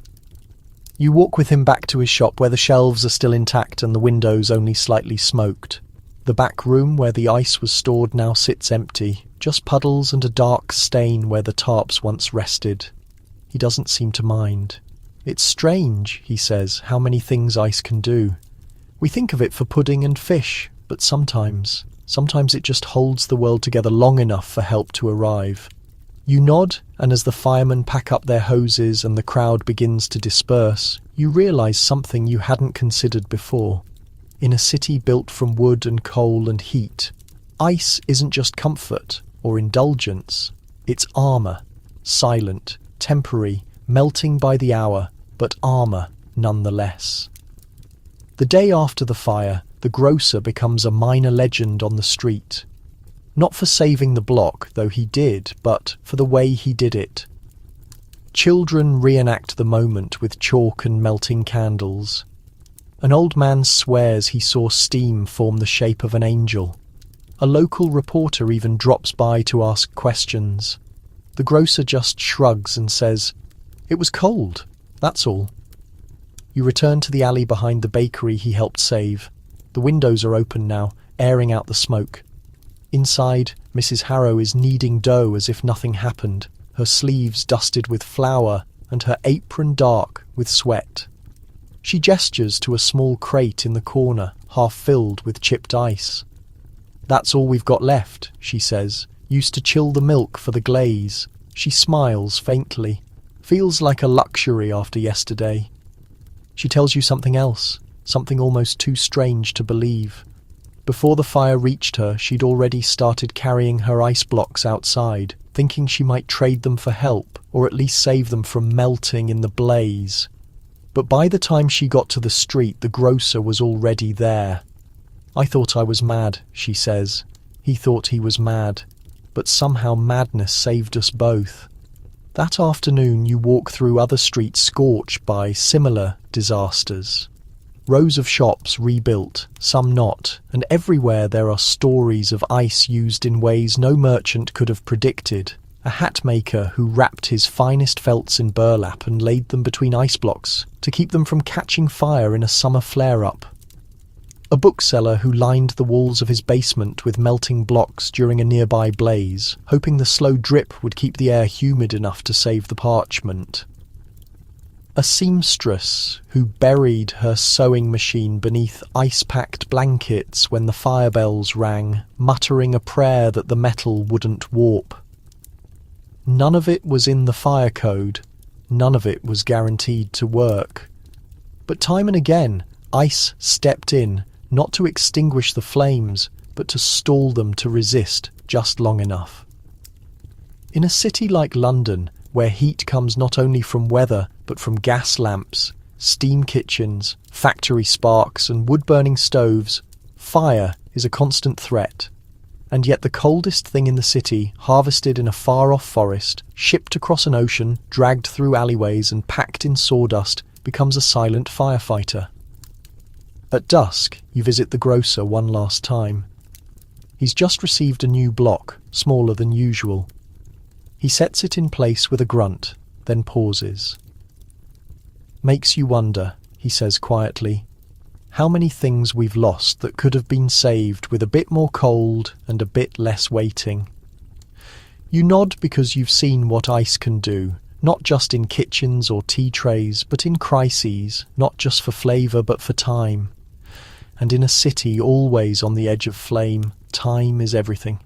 You walk with him back to his shop where the shelves are still intact and the windows only slightly smoked. The back room where the ice was stored now sits empty, just puddles and a dark stain where the tarps once rested. He doesn't seem to mind. "It's strange," he says, "how many things ice can do. We think of it for pudding and fish, but sometimes it just holds the world together long enough for help to arrive." You nod, and as the firemen pack up their hoses and the crowd begins to disperse, you realise something you hadn't considered before. In a city built from wood and coal and heat, ice isn't just comfort or indulgence, it's armour, silent, temporary, melting by the hour, but armour nonetheless. The day after the fire, the grocer becomes a minor legend on the street. Not for saving the block, though he did, but for the way he did it. Children reenact the moment with chalk and melting candles. An old man swears he saw steam form the shape of an angel. A local reporter even drops by to ask questions. The grocer just shrugs and says, "It was cold, that's all." You return to the alley behind the bakery he helped save. The windows are open now, airing out the smoke. Inside, Mrs. Harrow is kneading dough as if nothing happened, her sleeves dusted with flour and her apron dark with sweat. She gestures to a small crate in the corner, half filled with chipped ice. "That's all we've got left," she says. "Used to chill the milk for the glaze." She smiles faintly. Feels like a luxury after yesterday. She tells you something else, something almost too strange to believe. Before the fire reached her, she'd already started carrying her ice blocks outside, thinking she might trade them for help, or at least save them from melting in the blaze. But by the time she got to the street, the grocer was already there. "I thought I was mad," she says. "He thought he was mad. But somehow madness saved us both." That afternoon you walk through other streets scorched by similar disasters. Rows of shops rebuilt, some not, and everywhere there are stories of ice used in ways no merchant could have predicted. A hat maker who wrapped his finest felts in burlap and laid them between ice blocks to keep them from catching fire in a summer flare-up. A bookseller who lined the walls of his basement with melting blocks during a nearby blaze, hoping the slow drip would keep the air humid enough to save the parchment. A seamstress who buried her sewing machine beneath ice-packed blankets when the fire bells rang, muttering a prayer that the metal wouldn't warp. None of it was in the fire code. None of it was guaranteed to work. But time and again, ice stepped in, not to extinguish the flames, but to stall them to resist just long enough. In a city like London, where heat comes not only from weather, but from gas lamps, steam kitchens, factory sparks and wood-burning stoves, fire is a constant threat. And yet the coldest thing in the city, harvested in a far-off forest, shipped across an ocean, dragged through alleyways and packed in sawdust, becomes a silent firefighter. At dusk, you visit the grocer one last time. He's just received a new block, smaller than usual. He sets it in place with a grunt, then pauses. "Makes you wonder," he says quietly, "how many things we've lost that could have been saved with a bit more cold and a bit less waiting." You nod because you've seen what ice can do, not just in kitchens or tea trays, but in crises, not just for flavour but for time. And in a city always on the edge of flame, time is everything.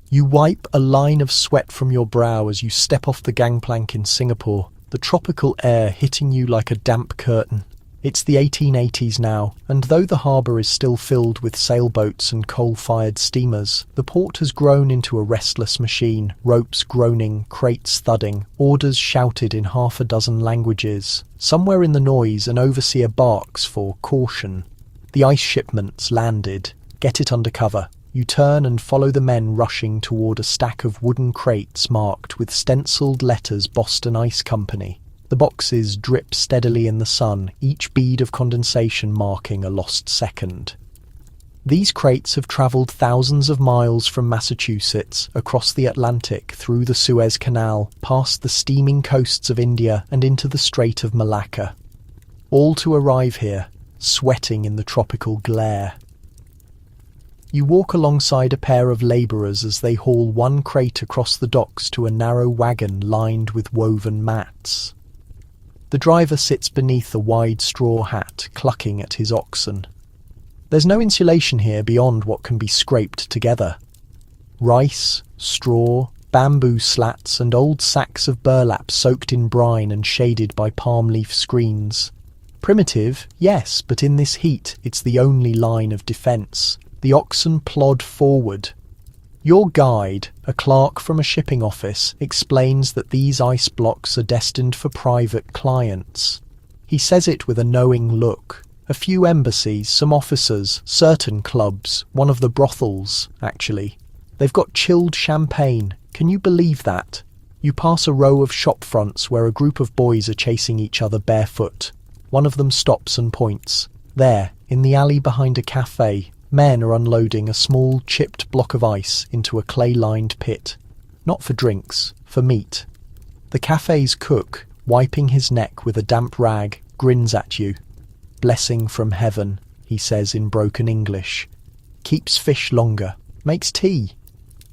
You wipe a line of sweat from your brow as you step off the gangplank in Singapore, the tropical air hitting you like a damp curtain. It's the 1880s now, and though the harbour is still filled with sailboats and coal-fired steamers, the port has grown into a restless machine, ropes groaning, crates thudding, orders shouted in half a dozen languages. Somewhere in the noise, an overseer barks for caution. The ice shipment's landed. Get it under cover. You turn and follow the men rushing toward a stack of wooden crates marked with stenciled letters Boston Ice Company. The boxes drip steadily in the sun, each bead of condensation marking a lost second. These crates have travelled thousands of miles from Massachusetts, across the Atlantic, through the Suez Canal, past the steaming coasts of India and into the Strait of Malacca. All to arrive here, sweating in the tropical glare. You walk alongside a pair of labourers as they haul one crate across the docks to a narrow wagon lined with woven mats. The driver sits beneath a wide straw hat, clucking at his oxen. There's no insulation here beyond what can be scraped together. Rice, straw, bamboo slats and old sacks of burlap soaked in brine and shaded by palm leaf screens. Primitive, yes, but in this heat it's the only line of defence. The oxen plod forward. Your guide, a clerk from a shipping office, explains that these ice blocks are destined for private clients. He says it with a knowing look. A few embassies, some officers, certain clubs, one of the brothels, actually. They've got chilled champagne. Can you believe that? You pass a row of shop fronts where a group of boys are chasing each other barefoot. One of them stops and points. There, in the alley behind a cafe, men are unloading a small chipped block of ice into a clay-lined pit. Not for drinks, for meat. The cafe's cook, wiping his neck with a damp rag, grins at you. "Blessing from heaven," he says in broken English. "Keeps fish longer. Makes tea.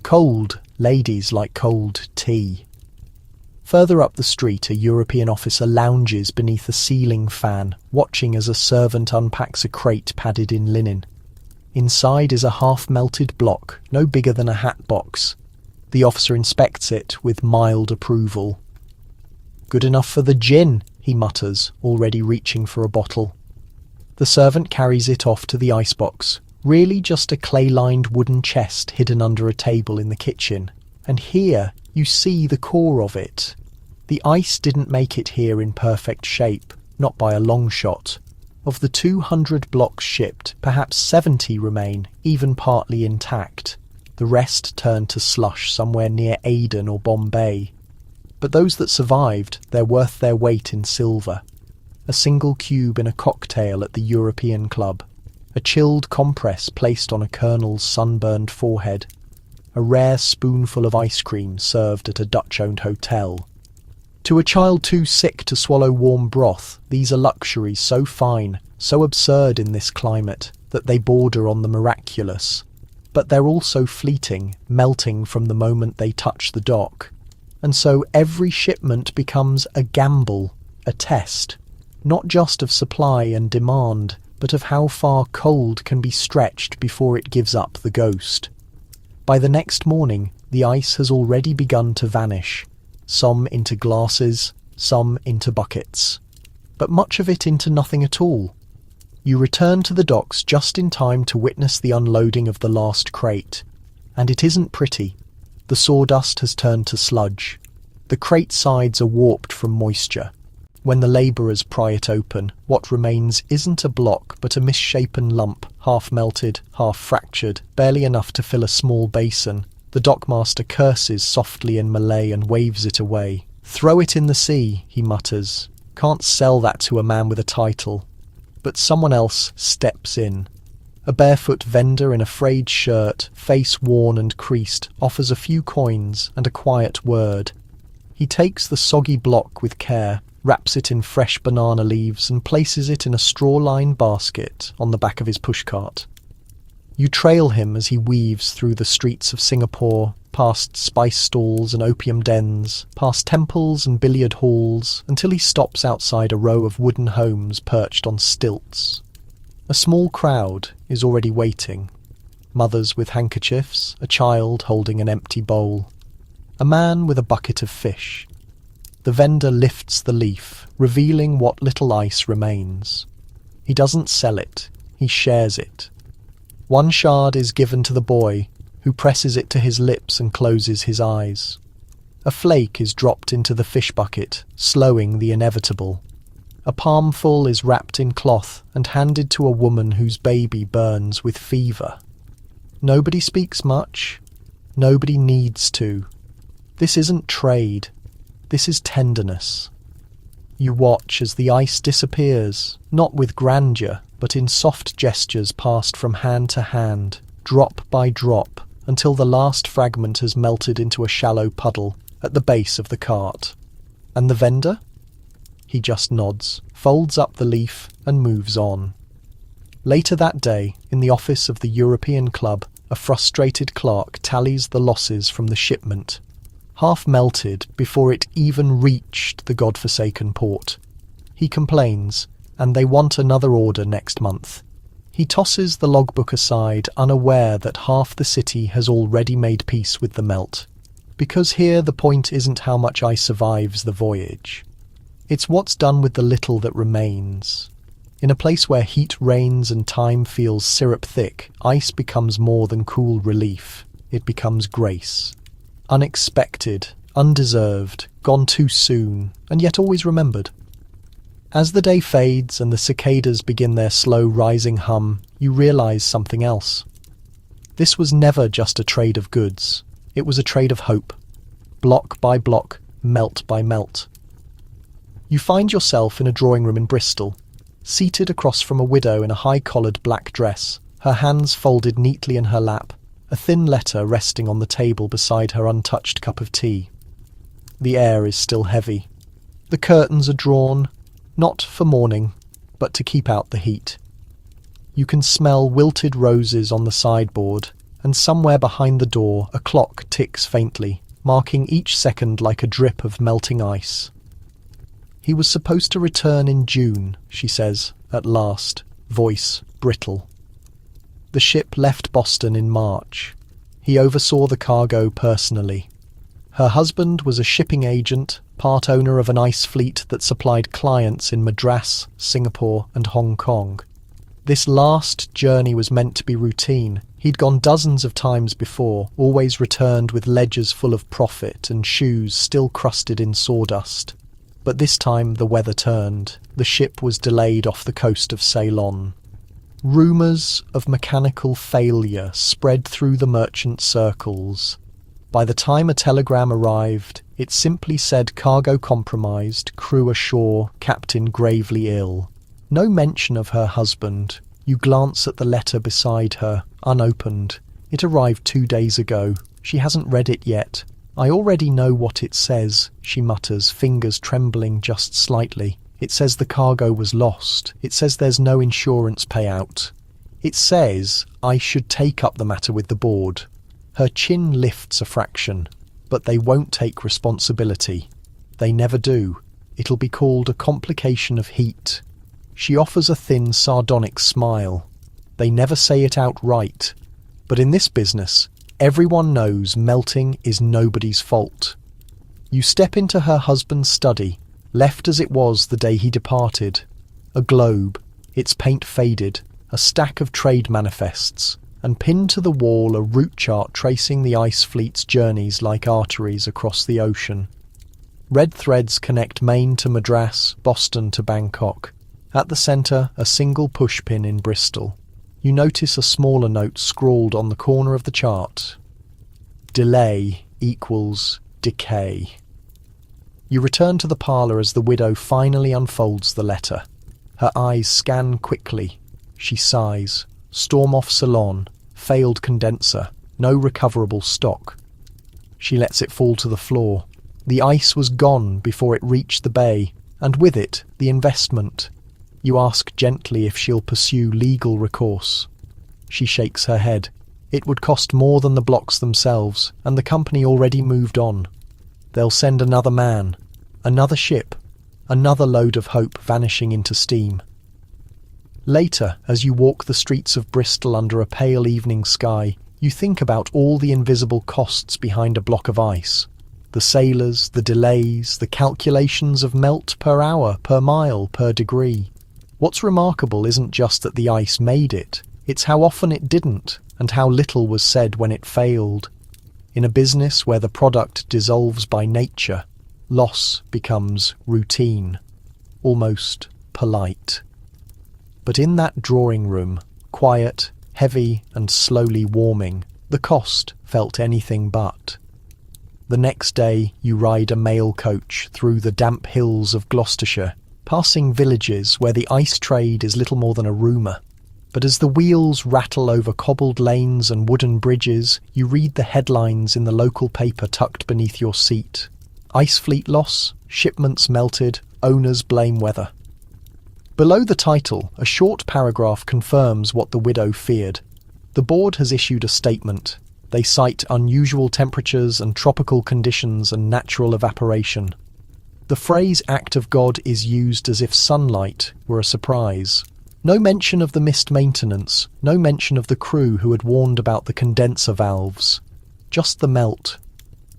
Cold, ladies like cold tea." Further up the street, a European officer lounges beneath a ceiling fan, watching as a servant unpacks a crate padded in linen. Inside is a half-melted block, no bigger than a hat box. The officer inspects it with mild approval. "Good enough for the gin," he mutters, already reaching for a bottle. The servant carries it off to the icebox, really just a clay-lined wooden chest hidden under a table in the kitchen. And here you see the core of it. The ice didn't make it here in perfect shape, not by a long shot. Of the 200 blocks shipped, perhaps 70 remain, even partly intact. The rest turned to slush somewhere near Aden or Bombay. But those that survived, they're worth their weight in silver. A single cube in a cocktail at the European Club. A chilled compress placed on a colonel's sunburned forehead. A rare spoonful of ice cream served at a Dutch-owned hotel. To a child too sick to swallow warm broth, these are luxuries so fine, so absurd in this climate, that they border on the miraculous. But they're also fleeting, melting from the moment they touch the dock. And so every shipment becomes a gamble, a test, not just of supply and demand, but of how far cold can be stretched before it gives up the ghost. By the next morning, the ice has already begun to vanish. Some into glasses, some into buckets, but much of it into nothing at all. You return to the docks just in time to witness the unloading of the last crate, and it isn't pretty. The sawdust has turned to sludge. The crate sides are warped from moisture. When the labourers pry it open, what remains isn't a block but a misshapen lump, half melted, half fractured, barely enough to fill a small basin. The dockmaster curses softly in Malay and waves it away. "Throw it in the sea," he mutters. "Can't sell that to a man with a title." But someone else steps in. A barefoot vendor in a frayed shirt, face worn and creased, offers a few coins and a quiet word. He takes the soggy block with care, wraps it in fresh banana leaves and places it in a straw-lined basket on the back of his pushcart. You trail him as he weaves through the streets of Singapore, past spice stalls and opium dens, past temples and billiard halls, until he stops outside a row of wooden homes perched on stilts. A small crowd is already waiting. Mothers with handkerchiefs, a child holding an empty bowl, a man with a bucket of fish. The vendor lifts the leaf, revealing what little ice remains. He doesn't sell it, he shares it. One shard is given to the boy, who presses it to his lips and closes his eyes. A flake is dropped into the fish bucket, slowing the inevitable. A palmful is wrapped in cloth and handed to a woman whose baby burns with fever. Nobody speaks much. Nobody needs to. This isn't trade. This is tenderness. You watch as the ice disappears, not with grandeur, but in soft gestures passed from hand to hand, drop by drop, until the last fragment has melted into a shallow puddle at the base of the cart. And the vendor? He just nods, folds up the leaf, and moves on. Later that day, in the office of the European Club, a frustrated clerk tallies the losses from the shipment, half melted before it even reached the godforsaken port. He complains, and they want another order next month. He tosses the logbook aside, unaware that half the city has already made peace with the melt. Because here the point isn't how much ice survives the voyage. It's what's done with the little that remains. In a place where heat reigns and time feels syrup thick, ice becomes more than cool relief. It becomes grace. Unexpected, undeserved, gone too soon, and yet always remembered. As the day fades and the cicadas begin their slow rising hum, you realise something else. This was never just a trade of goods. It was a trade of hope. Block by block, melt by melt. You find yourself in a drawing room in Bristol, seated across from a widow in a high-collared black dress, her hands folded neatly in her lap, a thin letter resting on the table beside her untouched cup of tea. The air is still heavy. The curtains are drawn, not for morning, but to keep out the heat. You can smell wilted roses on the sideboard, and somewhere behind the door a clock ticks faintly, marking each second like a drip of melting ice. He was supposed to return in June, she says, at last, voice brittle. The ship left Boston in March. He oversaw the cargo personally. Her husband was a shipping agent, part owner of an ice fleet that supplied clients in Madras, Singapore, and Hong Kong. This last journey was meant to be routine. He'd gone dozens of times before, always returned with ledgers full of profit and shoes still crusted in sawdust. But this time the weather turned. The ship was delayed off the coast of Ceylon. Rumours of mechanical failure spread through the merchant circles. By the time a telegram arrived, it simply said cargo compromised, crew ashore, captain gravely ill. No mention of her husband. You glance at the letter beside her, unopened. It arrived 2 days ago. She hasn't read it yet. I already know what it says, she mutters, fingers trembling just slightly. It says the cargo was lost. It says there's no insurance payout. It says I should take up the matter with the board. Her chin lifts a fraction, but they won't take responsibility. They never do. It'll be called a complication of heat. She offers a thin, sardonic smile. They never say it outright. But in this business, everyone knows melting is nobody's fault. You step into her husband's study, left as it was the day he departed. A globe, its paint faded, a stack of trade manifests, and pinned to the wall a route chart tracing the ice fleet's journeys like arteries across the ocean. Red threads connect Maine to Madras, Boston to Bangkok. At the centre, a single pushpin in Bristol. You notice a smaller note scrawled on the corner of the chart. Delay equals decay. You return to the parlour as the widow finally unfolds the letter. Her eyes scan quickly. She sighs. Storm off salon. Failed condenser. No recoverable stock. She lets it fall to the floor. The ice was gone before it reached the bay, and with it, the investment. You ask gently if she'll pursue legal recourse. She shakes her head. It would cost more than the blocks themselves, and the company already moved on. They'll send another man, another ship, another load of hope vanishing into steam. Later, as you walk the streets of Bristol under a pale evening sky, you think about all the invisible costs behind a block of ice. The sailors, the delays, the calculations of melt per hour, per mile, per degree. What's remarkable isn't just that the ice made it, it's how often it didn't, and how little was said when it failed. In a business where the product dissolves by nature, loss becomes routine, almost polite. But in that drawing room, quiet, heavy and slowly warming, the cost felt anything but. The next day you ride a mail coach through the damp hills of Gloucestershire, passing villages where the ice trade is little more than a rumour. But as the wheels rattle over cobbled lanes and wooden bridges, you read the headlines in the local paper tucked beneath your seat. Ice fleet loss, shipments melted, owners blame weather. Below the title, a short paragraph confirms what the widow feared. The board has issued a statement. They cite unusual temperatures and tropical conditions and natural evaporation. The phrase act of God is used as if sunlight were a surprise. No mention of the missed maintenance, no mention of the crew who had warned about the condenser valves. Just the melt.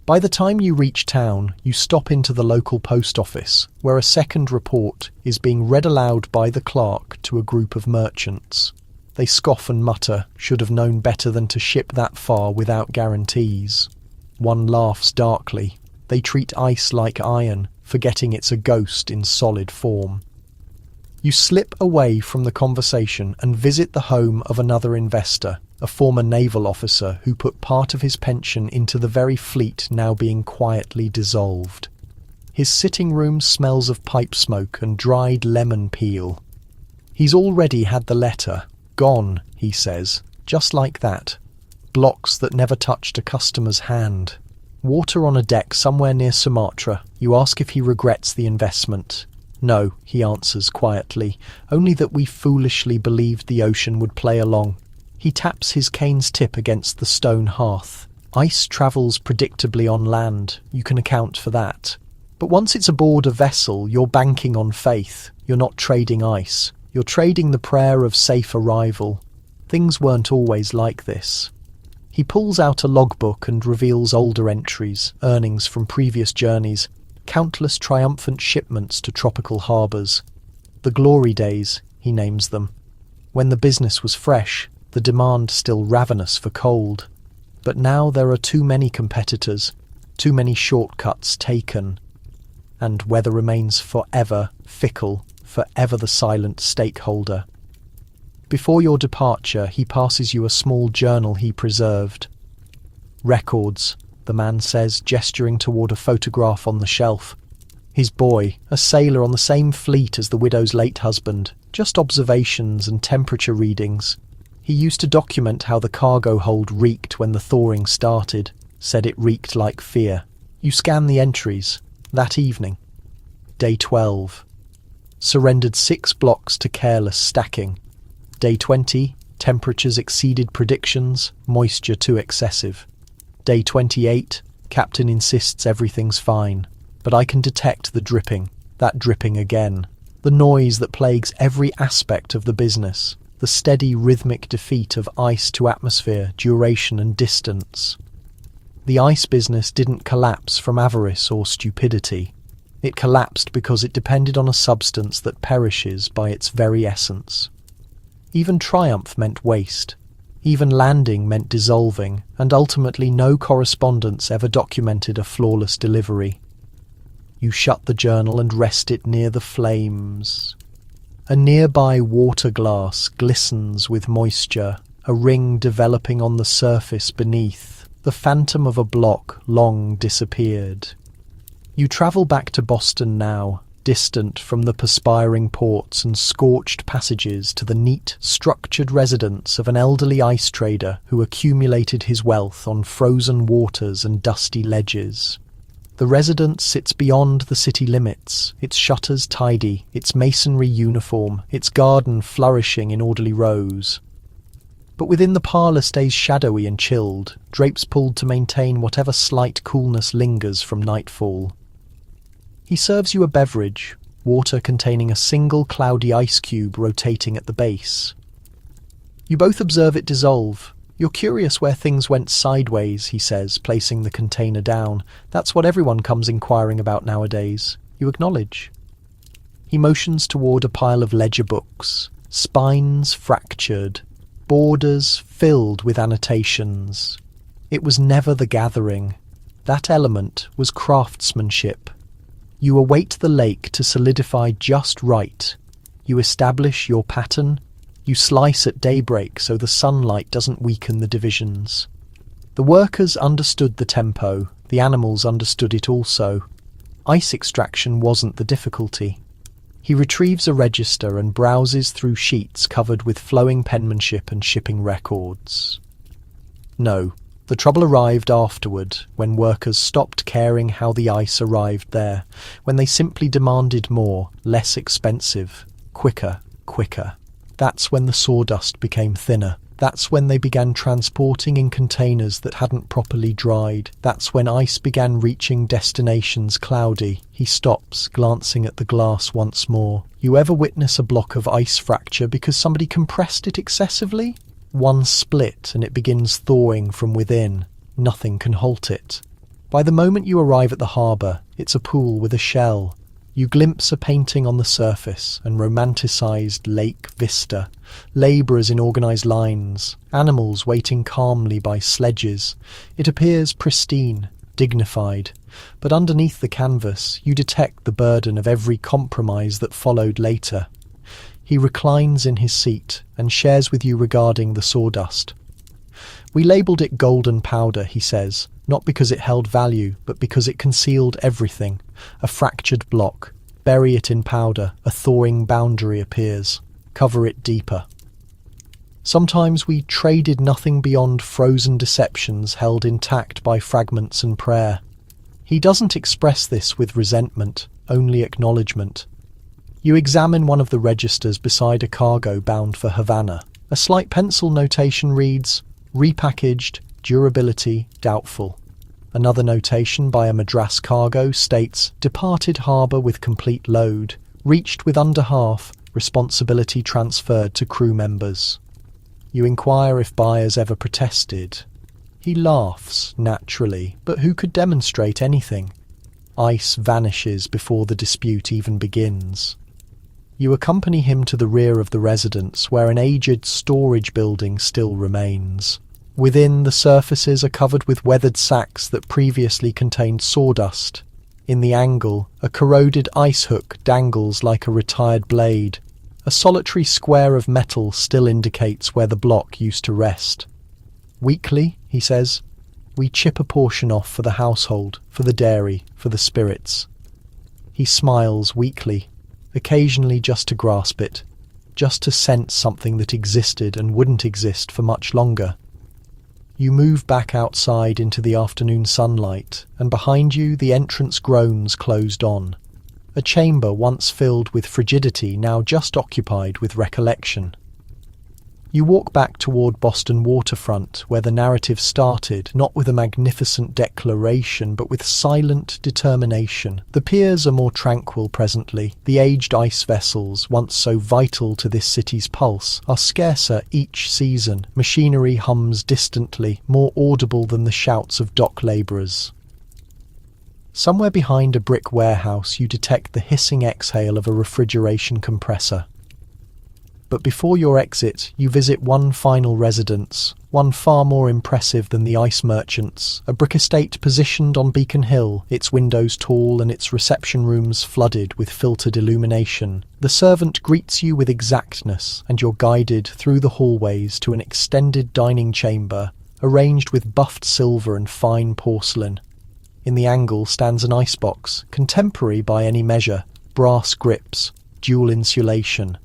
By the time you reach town, you stop into the local post office, where a second report is being read aloud by the clerk to a group of merchants. They scoff and mutter, should have known better than to ship that far without guarantees. One laughs darkly. They treat ice like iron, forgetting it's a ghost in solid form. You slip away from the conversation and visit the home of another investor, a former naval officer who put part of his pension into the very fleet now being quietly dissolved. His sitting room smells of pipe smoke and dried lemon peel. He's already had the letter. Gone, he says, just like that. Blocks that never touched a customer's hand. Water on a deck somewhere near Sumatra. You ask if he regrets the investment. No, he answers quietly, only that we foolishly believed the ocean would play along. He taps his cane's tip against the stone hearth. Ice travels predictably on land, you can account for that. But once it's aboard a vessel, you're banking on faith. You're not trading ice. You're trading the prayer of safe arrival. Things weren't always like this. He pulls out a logbook and reveals older entries, earnings from previous journeys, countless triumphant shipments to tropical harbours. The glory days, he names them. When the business was fresh, the demand still ravenous for cold. But now there are too many competitors, too many shortcuts taken, and weather remains forever fickle, forever the silent stakeholder. Before your departure, he passes you a small journal he preserved. Records, the man says, gesturing toward a photograph on the shelf. His boy, a sailor on the same fleet as the widow's late husband, just observations and temperature readings. He used to document how the cargo hold reeked when the thawing started, said it reeked like fear. You scan the entries. That evening. Day 12. Surrendered 6 blocks to careless stacking. Day 20. Temperatures exceeded predictions, moisture too excessive. Day 28, captain insists everything's fine, but I can detect the dripping, that dripping again, the noise that plagues every aspect of the business, the steady rhythmic defeat of ice to atmosphere, duration and distance. The ice business didn't collapse from avarice or stupidity. It collapsed because it depended on a substance that perishes by its very essence. Even triumph meant waste. Even landing meant dissolving, and ultimately no correspondence ever documented a flawless delivery. You shut the journal and rest it near the flames. A nearby water glass glistens with moisture, a ring developing on the surface beneath, the phantom of a block long disappeared. You travel back to Boston now, distant from the perspiring ports and scorched passages to the neat, structured residence of an elderly ice trader who accumulated his wealth on frozen waters and dusty ledges. The residence sits beyond the city limits, its shutters tidy, its masonry uniform, its garden flourishing in orderly rows. but within the parlour stays shadowy and chilled, drapes pulled to maintain whatever slight coolness lingers from nightfall. He serves you a beverage, water containing a single cloudy ice cube rotating at the base. You both observe it dissolve. You're curious where things went sideways, he says, placing the container down. That's what everyone comes inquiring about nowadays. You acknowledge. He motions toward a pile of ledger books, spines fractured, borders filled with annotations. It was never the gathering. That element was craftsmanship. You await the lake to solidify just right. You establish your pattern. You slice at daybreak so the sunlight doesn't weaken the divisions. The workers understood the tempo. The animals understood it also. Ice extraction wasn't the difficulty. He retrieves a register and browses through sheets covered with flowing penmanship and shipping records. No, the trouble arrived afterward, when workers stopped caring how the ice arrived there, when they simply demanded more, less expensive, quicker. That's when the sawdust became thinner. That's when they began transporting in containers that hadn't properly dried. That's when ice began reaching destinations cloudy. He stops, glancing at the glass once more. You ever witness a block of ice fracture because somebody compressed it excessively? One split and it begins thawing from within. Nothing can halt it. By the moment you arrive at the harbour, it's a pool with a shell. You glimpse a painting on the surface and romanticised lake vista, labourers in organised lines, animals waiting calmly by sledges. It appears pristine, dignified, but underneath the canvas you detect the burden of every compromise that followed later. He reclines in his seat and shares with you regarding the sawdust. We labelled it golden powder, he says, not because it held value, but because it concealed everything. A fractured block. Bury it in powder, a thawing boundary appears. Cover it deeper. Sometimes we traded nothing beyond frozen deceptions held intact by fragments and prayer. He doesn't express this with resentment, only acknowledgement. You examine one of the registers beside a cargo bound for Havana. A slight pencil notation reads, repackaged, durability doubtful. Another notation by a Madras cargo states, departed harbour with complete load, reached with under half, responsibility transferred to crew members. You inquire if buyers ever protested. He laughs, naturally, but who could demonstrate anything? Ice vanishes before the dispute even begins. You accompany him to the rear of the residence, where an aged storage building still remains. Within, the surfaces are covered with weathered sacks that previously contained sawdust. In the angle, a corroded ice hook dangles like a retired blade. A solitary square of metal still indicates where the block used to rest. Weekly, he says, we chip a portion off for the household, for the dairy, for the spirits. He smiles weakly, occasionally just to grasp it, just to sense something that existed and wouldn't exist for much longer. You move back outside into the afternoon sunlight, and behind you the entrance groans closed on. A chamber once filled with frigidity, now just occupied with recollection. You walk back toward Boston waterfront, where the narrative started, not with a magnificent declaration, but with silent determination. The piers are more tranquil presently. The aged ice vessels, once so vital to this city's pulse, are scarcer each season. Machinery hums distantly, more audible than the shouts of dock labourers. Somewhere behind a brick warehouse you detect the hissing exhale of a refrigeration compressor. But before your exit, you visit one final residence, one far more impressive than the ice merchants, a brick estate positioned on Beacon Hill, its windows tall and its reception rooms flooded with filtered illumination. The servant greets you with exactness, and you're guided through the hallways to an extended dining chamber, arranged with buffed silver and fine porcelain. In the angle stands an icebox, contemporary by any measure, brass grips, dual insulation.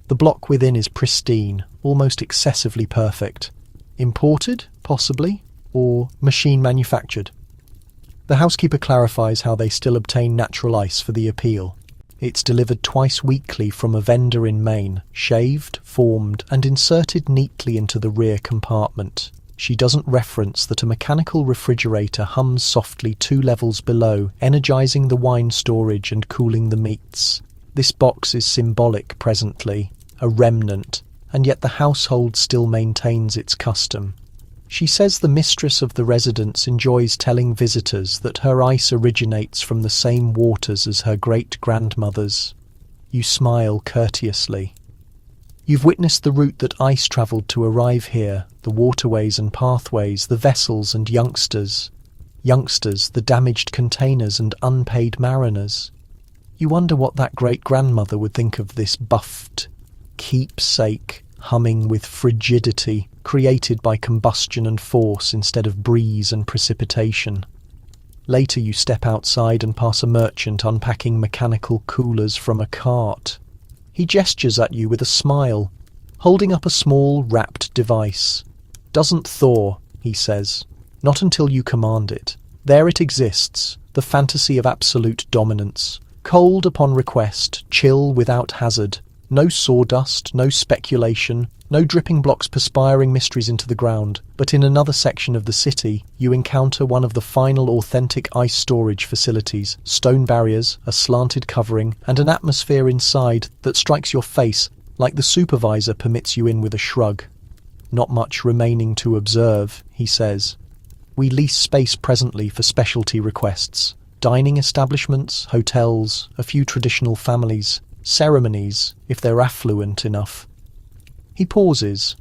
The block within is pristine, almost excessively perfect. Imported, possibly, or machine manufactured. The housekeeper clarifies how they still obtain natural ice for the appeal. It's delivered twice weekly from a vendor in Maine, shaved, formed, and inserted neatly into the rear compartment. She doesn't reference that a mechanical refrigerator hums softly 2 levels below, energizing the wine storage and cooling the meats. This box is symbolic presently, a remnant, and yet the household still maintains its custom. She says the mistress of the residence enjoys telling visitors that her ice originates from the same waters as her great-grandmother's. You smile courteously. You've witnessed the route that ice travelled to arrive here, the waterways and pathways, the vessels and youngsters. Youngsters, the damaged containers and unpaid mariners. You wonder what that great-grandmother would think of this buffed keepsake humming with frigidity, created by combustion and force instead of breeze and precipitation. Later you step outside and pass a merchant unpacking mechanical coolers from a cart. He gestures at you with a smile, holding up a small, wrapped device. "Doesn't thaw," he says. "Not until you command it. There it exists, the fantasy of absolute dominance. Cold upon request, chill without hazard. No sawdust, no speculation, no dripping blocks perspiring mysteries into the ground. But in another section of the city, you encounter one of the final authentic ice storage facilities, stone barriers, a slanted covering, and an atmosphere inside that strikes your face like the supervisor permits you in with a shrug. "Not much remaining to observe," he says. "We lease space presently for specialty requests. Dining establishments, hotels, a few traditional families, ceremonies, if they're affluent enough." He pauses.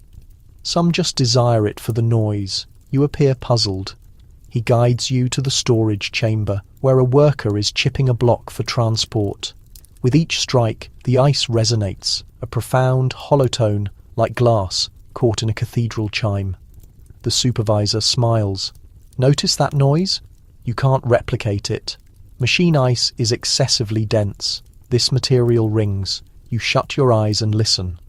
Some just desire it for the noise. You appear puzzled. He guides you to the storage chamber, where a worker is chipping a block for transport. With each strike, the ice resonates, a profound, hollow tone, like glass, caught in a cathedral chime. The supervisor smiles. "Notice that noise? You can't replicate it. Machine ice is excessively dense. This material rings. You shut your eyes and listen.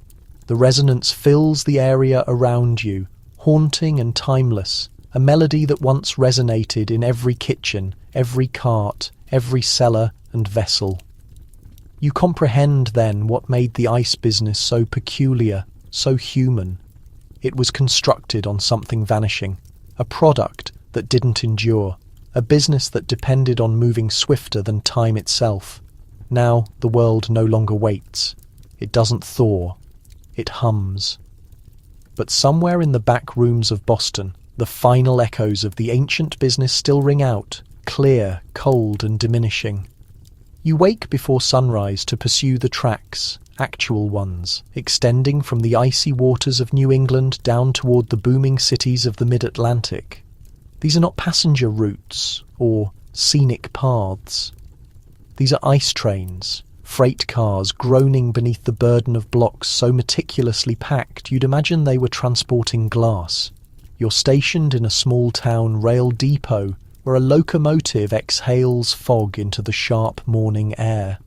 The resonance fills the area around you, haunting and timeless, a melody that once resonated in every kitchen, every cart, every cellar and vessel." You comprehend then what made the ice business so peculiar, so human. It was constructed on something vanishing, a product that didn't endure, a business that depended on moving swifter than time itself. Now the world no longer waits. It doesn't thaw. It hums. But somewhere in the back rooms of Boston, the final echoes of the ancient business still ring out, clear, cold and diminishing. You wake before sunrise to pursue the tracks, actual ones, extending from the icy waters of New England down toward the booming cities of the mid-Atlantic. These are not passenger routes or scenic paths. These are ice trains, freight cars groaning beneath the burden of blocks so meticulously packed you'd imagine they were transporting glass. You're stationed in a small-town rail depot where a locomotive exhales fog into the sharp morning air.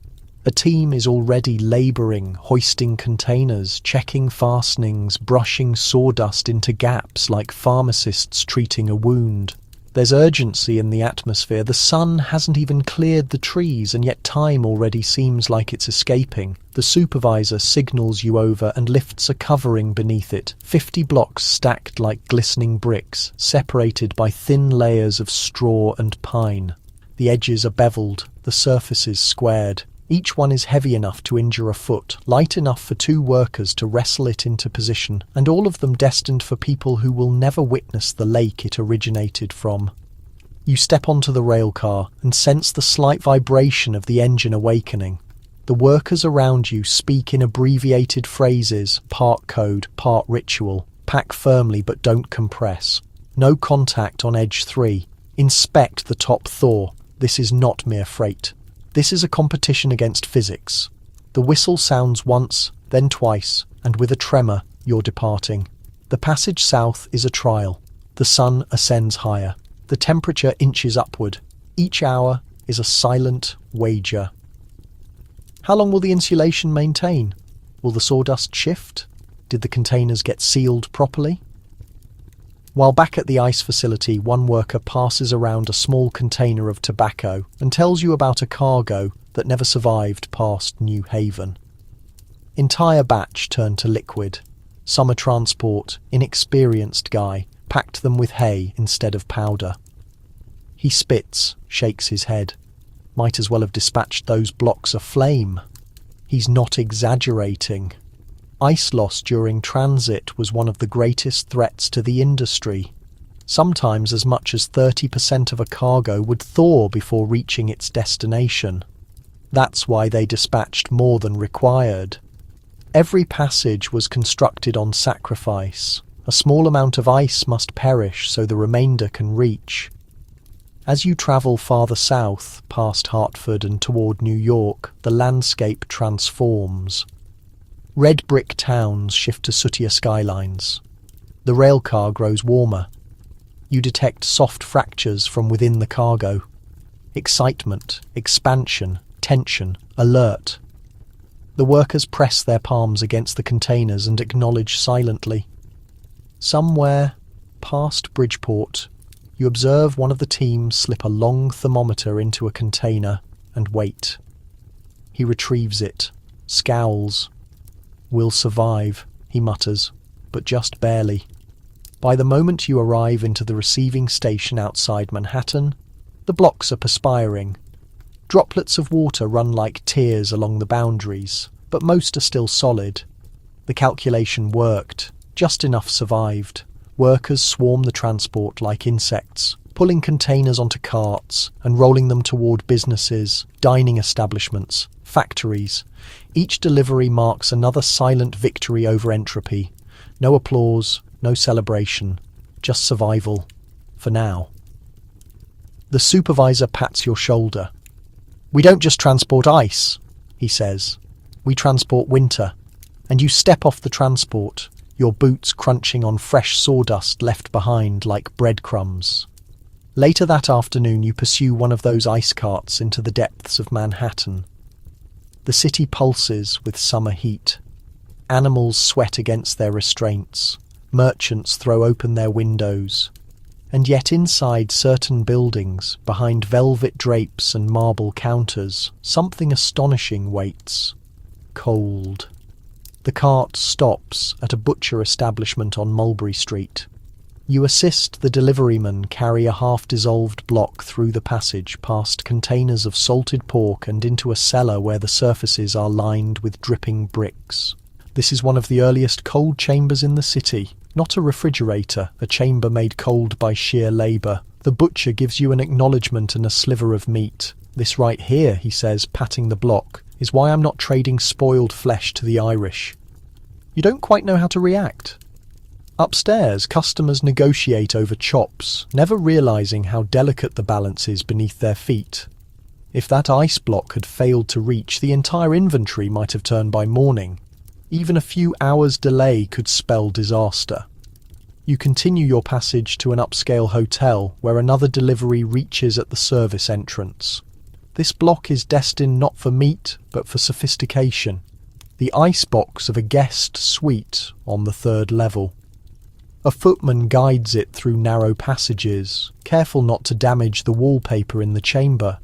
A team is already labouring, hoisting containers, checking fastenings, brushing sawdust into gaps like pharmacists treating a wound. There's urgency in the atmosphere. The sun hasn't even cleared the trees, and yet time already seems like it's escaping. The supervisor signals you over and lifts a covering beneath it, 50 blocks stacked like glistening bricks, separated by thin layers of straw and pine. The edges are beveled, the surfaces squared. Each one is heavy enough to injure a foot, light enough for 2 workers to wrestle it into position, and all of them destined for people who will never witness the lake it originated from. You step onto the rail car and sense the slight vibration of the engine awakening. The workers around you speak in abbreviated phrases, part code, part ritual. Pack firmly but don't compress. No contact on edge 3. Inspect the top thaw. This is not mere freight. This is a competition against physics. The whistle sounds once, then twice, and with a tremor, you're departing. The passage south is a trial. The sun ascends higher. The temperature inches upward. Each hour is a silent wager. How long will the insulation maintain? Will the sawdust shift? Did the containers get sealed properly? While back at the ice facility, one worker passes around a small container of tobacco and tells you about a cargo that never survived past New Haven. Entire batch turned to liquid. Summer transport, inexperienced guy, packed them with hay instead of powder. He spits, shakes his head. Might as well have dispatched those blocks aflame. He's not exaggerating. Ice loss during transit was one of the greatest threats to the industry. Sometimes as much as 30% of a cargo would thaw before reaching its destination. That's why they dispatched more than required. Every passage was constructed on sacrifice. A small amount of ice must perish so the remainder can reach. As you travel farther south, past Hartford and toward New York, the landscape transforms. Red brick towns shift to sootier skylines. The railcar grows warmer. You detect soft fractures from within the cargo. Excitement, expansion, tension, alert. The workers press their palms against the containers and acknowledge silently. Somewhere, past Bridgeport, you observe one of the team slip a long thermometer into a container and wait. He retrieves it, scowls. "We'll survive," he mutters, but just barely. By the moment you arrive into the receiving station outside Manhattan, the blocks are perspiring. Droplets of water run like tears along the boundaries, but most are still solid. The calculation worked. Just enough survived. Workers swarm the transport like insects, pulling containers onto carts and rolling them toward businesses, dining establishments, factories. Each delivery marks another silent victory over entropy. No applause, no celebration, just survival. For now. The supervisor pats your shoulder. "We don't just transport ice," he says. "We transport winter." And you step off the transport, your boots crunching on fresh sawdust left behind like breadcrumbs. Later that afternoon you pursue one of those ice carts into the depths of Manhattan. The city pulses with summer heat. Animals sweat against their restraints. Merchants throw open their windows. And yet inside certain buildings, behind velvet drapes and marble counters, something astonishing waits. Cold. The cart stops at a butcher establishment on Mulberry Street. You assist the deliveryman carry a half-dissolved block through the passage past containers of salted pork and into a cellar where the surfaces are lined with dripping bricks. This is one of the earliest cold chambers in the city. Not a refrigerator, a chamber made cold by sheer labour. The butcher gives you an acknowledgement and a sliver of meat. "This right here," he says, patting the block, "is why I'm not trading spoiled flesh to the Irish." You don't quite know how to react. Upstairs, customers negotiate over chops, never realising how delicate the balance is beneath their feet. If that ice block had failed to reach, the entire inventory might have turned by morning. Even a few hours' delay could spell disaster. You continue your passage to an upscale hotel where another delivery reaches at the service entrance. This block is destined not for meat, but for sophistication. The icebox of a guest suite on the third level. A footman guides it through narrow passages, careful not to damage the wallpaper in the chamber.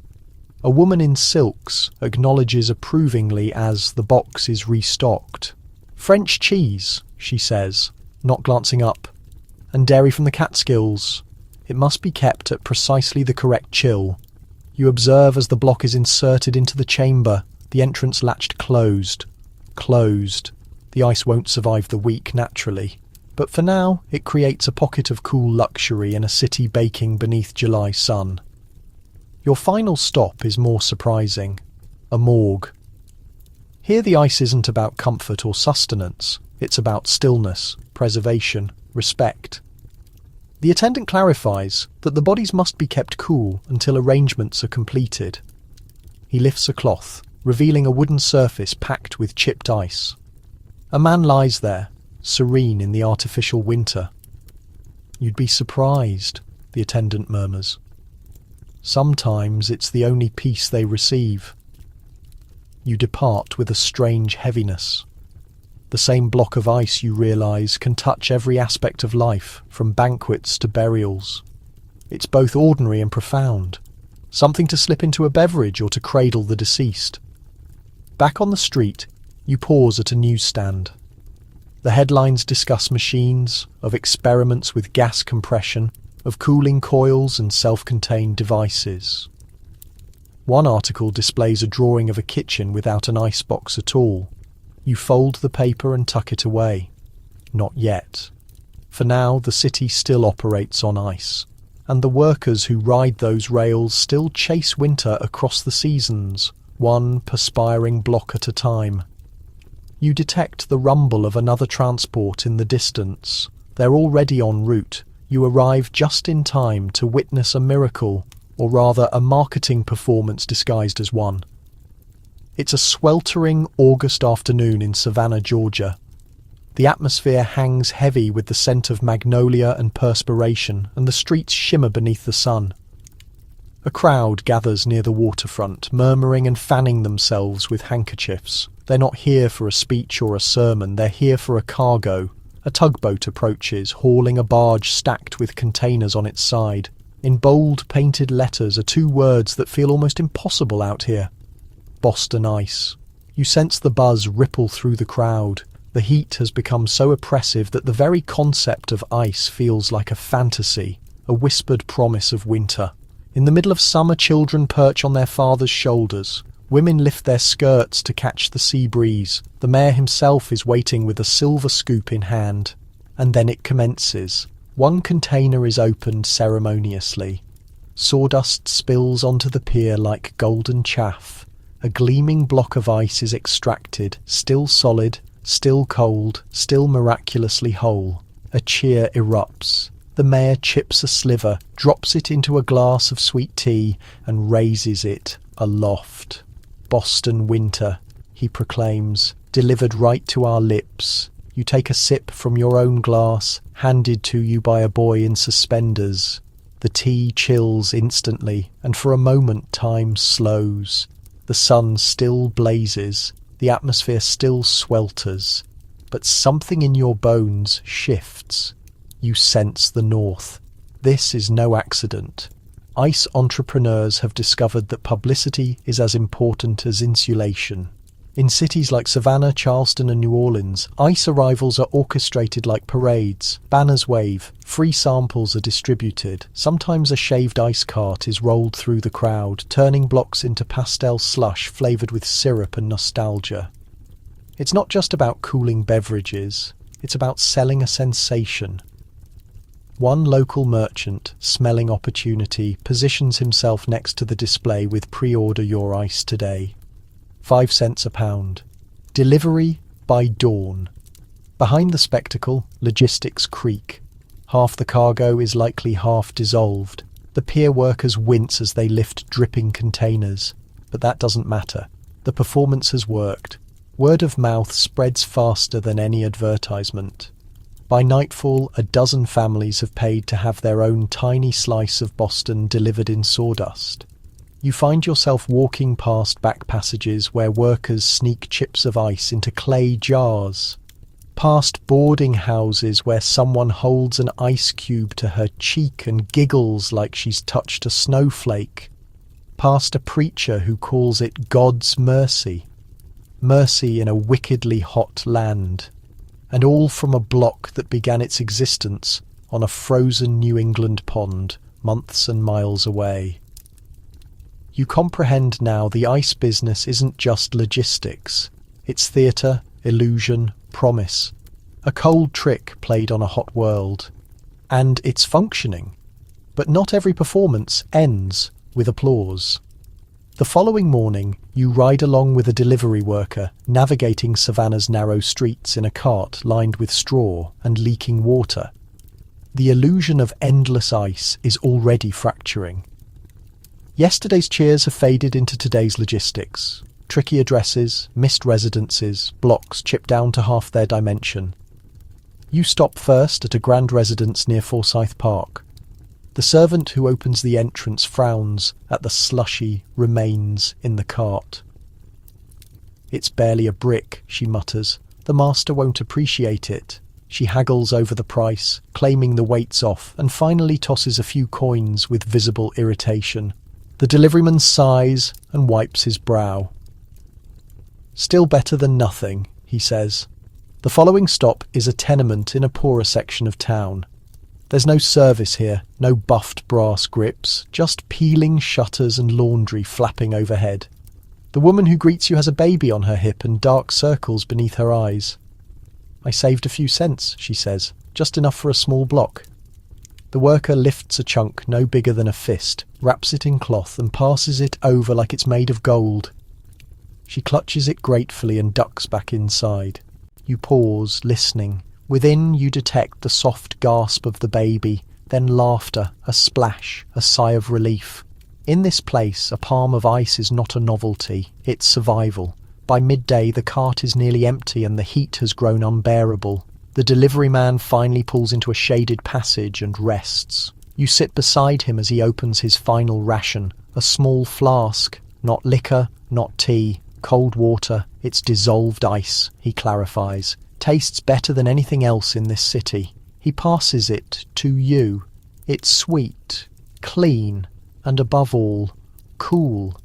A woman in silks acknowledges approvingly as the box is restocked. "French cheese," she says, not glancing up, "and dairy from the Catskills. It must be kept at precisely the correct chill." You observe as the block is inserted into the chamber, the entrance latched closed. Closed. The ice won't survive the week, naturally. But for now, it creates a pocket of cool luxury in a city baking beneath July sun. Your final stop is more surprising. A morgue. Here the ice isn't about comfort or sustenance. It's about stillness, preservation, respect. The attendant clarifies that the bodies must be kept cool until arrangements are completed. He lifts a cloth, revealing a wooden surface packed with chipped ice. A man lies there, serene in the artificial winter. "You'd be surprised," the attendant murmurs. "Sometimes it's the only peace they receive." You depart with a strange heaviness. The same block of ice, you realise, can touch every aspect of life, from banquets to burials. It's both ordinary and profound. something to slip into a beverage or to cradle the deceased. Back on the street, you pause at a newsstand. The headlines discuss machines, of experiments with gas compression, of cooling coils and self-contained devices. One article displays a drawing of a kitchen without an icebox at all. You fold the paper and tuck it away. Not yet. For now, the city still operates on ice, and the workers who ride those rails still chase winter across the seasons, one perspiring block at a time. You detect the rumble of another transport in the distance. They're already en route. You arrive just in time to witness a miracle, or rather a marketing performance disguised as one. It's a sweltering August afternoon in Savannah, Georgia. The atmosphere hangs heavy with the scent of magnolia and perspiration, and the streets shimmer beneath the sun. A crowd gathers near the waterfront, murmuring and fanning themselves with handkerchiefs. They're not here for a speech or a sermon, they're here for a cargo. A tugboat approaches, hauling a barge stacked with containers on its side. In bold painted letters are two words that feel almost impossible out here. Boston Ice. You sense the buzz ripple through the crowd. The heat has become so oppressive that the very concept of ice feels like a fantasy, a whispered promise of winter. In the middle of summer, children perch on their fathers' shoulders. Women lift their skirts to catch the sea breeze. The mayor himself is waiting with a silver scoop in hand. And then it commences. One container is opened ceremoniously. Sawdust spills onto the pier like golden chaff. A gleaming block of ice is extracted, still solid, still cold, still miraculously whole. A cheer erupts. The mayor chips a sliver, drops it into a glass of sweet tea, and raises it aloft. Boston winter, he proclaims, delivered right to our lips. You take a sip from your own glass, handed to you by a boy in suspenders. The tea chills instantly, and for a moment time slows. The sun still blazes, the atmosphere still swelters, but something in your bones shifts. You sense the north. This is no accident. Ice entrepreneurs have discovered that publicity is as important as insulation. In cities like Savannah, Charleston and New Orleans, ice arrivals are orchestrated like parades. Banners wave, free samples are distributed. Sometimes a shaved ice cart is rolled through the crowd, turning blocks into pastel slush flavoured with syrup and nostalgia. It's not just about cooling beverages, it's about selling a sensation. One local merchant, smelling opportunity, positions himself next to the display with "Pre-order your ice today." 5 cents a pound. Delivery by dawn. Behind the spectacle, logistics creak. Half the cargo is likely half dissolved. The pier workers wince as they lift dripping containers. But that doesn't matter. The performance has worked. Word of mouth spreads faster than any advertisement. By nightfall, a dozen families have paid to have their own tiny slice of Boston delivered in sawdust. You find yourself walking past back passages where workers sneak chips of ice into clay jars. Past boarding houses where someone holds an ice cube to her cheek and giggles like she's touched a snowflake. Past a preacher who calls it God's mercy. Mercy in a wickedly hot land. And all from a block that began its existence on a frozen New England pond, months and miles away. You comprehend now the ice business isn't just logistics. It's theatre, illusion, promise. A cold trick played on a hot world. And it's functioning. But not every performance ends with applause. The following morning, you ride along with a delivery worker, navigating Savannah's narrow streets in a cart lined with straw and leaking water. The illusion of endless ice is already fracturing. Yesterday's cheers have faded into today's logistics. Tricky addresses, missed residences, blocks chipped down to half their dimension. You stop first at a grand residence near Forsyth Park. The servant who opens the entrance frowns at the slushy remains in the cart. "It's barely a brick," she mutters. "The master won't appreciate it." She haggles over the price, claiming the weight's off, and finally tosses a few coins with visible irritation. The deliveryman sighs and wipes his brow. "Still better than nothing," he says. The following stop is a tenement in a poorer section of town. There's no service here, no buffed brass grips, just peeling shutters and laundry flapping overhead. The woman who greets you has a baby on her hip and dark circles beneath her eyes. "I saved a few cents," she says, "just enough for a small block." The worker lifts a chunk no bigger than a fist, wraps it in cloth and passes it over like it's made of gold. She clutches it gratefully and ducks back inside. You pause, listening. Within you detect the soft gasp of the baby, then laughter, a splash, a sigh of relief. In this place, a palm of ice is not a novelty, it's survival. By midday, the cart is nearly empty and the heat has grown unbearable. The delivery man finally pulls into a shaded passage and rests. You sit beside him as he opens his final ration, a small flask, not liquor, not tea, cold water, it's dissolved ice, he clarifies. Tastes better than anything else in this city. He passes it to you. It's sweet, clean, and above all, cool.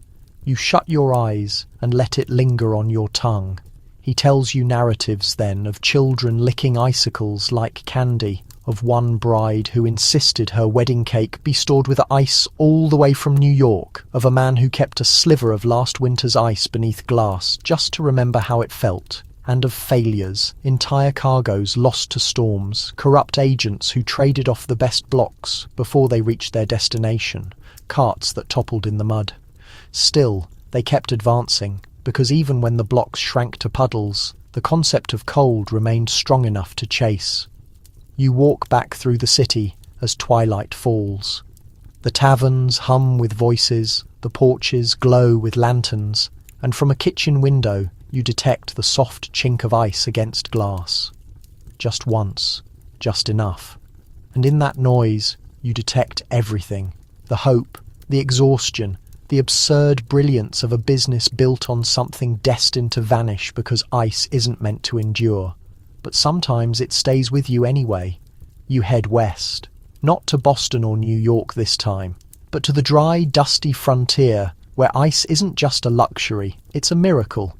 You shut your eyes and let it linger on your tongue. He tells you narratives then of children licking icicles like candy, of one bride who insisted her wedding cake be stored with ice all the way from New York, of a man who kept a sliver of last winter's ice beneath glass just to remember how it felt, and of failures, entire cargoes lost to storms, corrupt agents who traded off the best blocks before they reached their destination, carts that toppled in the mud. Still, they kept advancing, because even when the blocks shrank to puddles, the concept of cold remained strong enough to chase. You walk back through the city as twilight falls. The taverns hum with voices, the porches glow with lanterns, and from a kitchen window you detect the soft chink of ice against glass. Just once, just enough. And in that noise you detect everything, the hope, the exhaustion, the absurd brilliance of a business built on something destined to vanish because ice isn't meant to endure. But sometimes it stays with you anyway. You head west, not to Boston or New York this time, but to the dry, dusty frontier where ice isn't just a luxury, it's a miracle.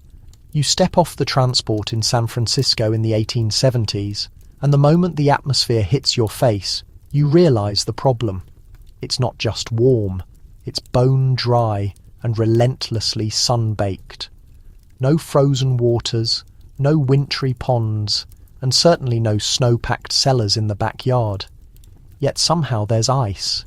You step off the transport in San Francisco in the 1870s, and the moment the atmosphere hits your face, you realize the problem. It's not just warm, it's bone dry and relentlessly sun-baked. No frozen waters, no wintry ponds, and certainly no snow-packed cellars in the backyard. Yet somehow there's ice.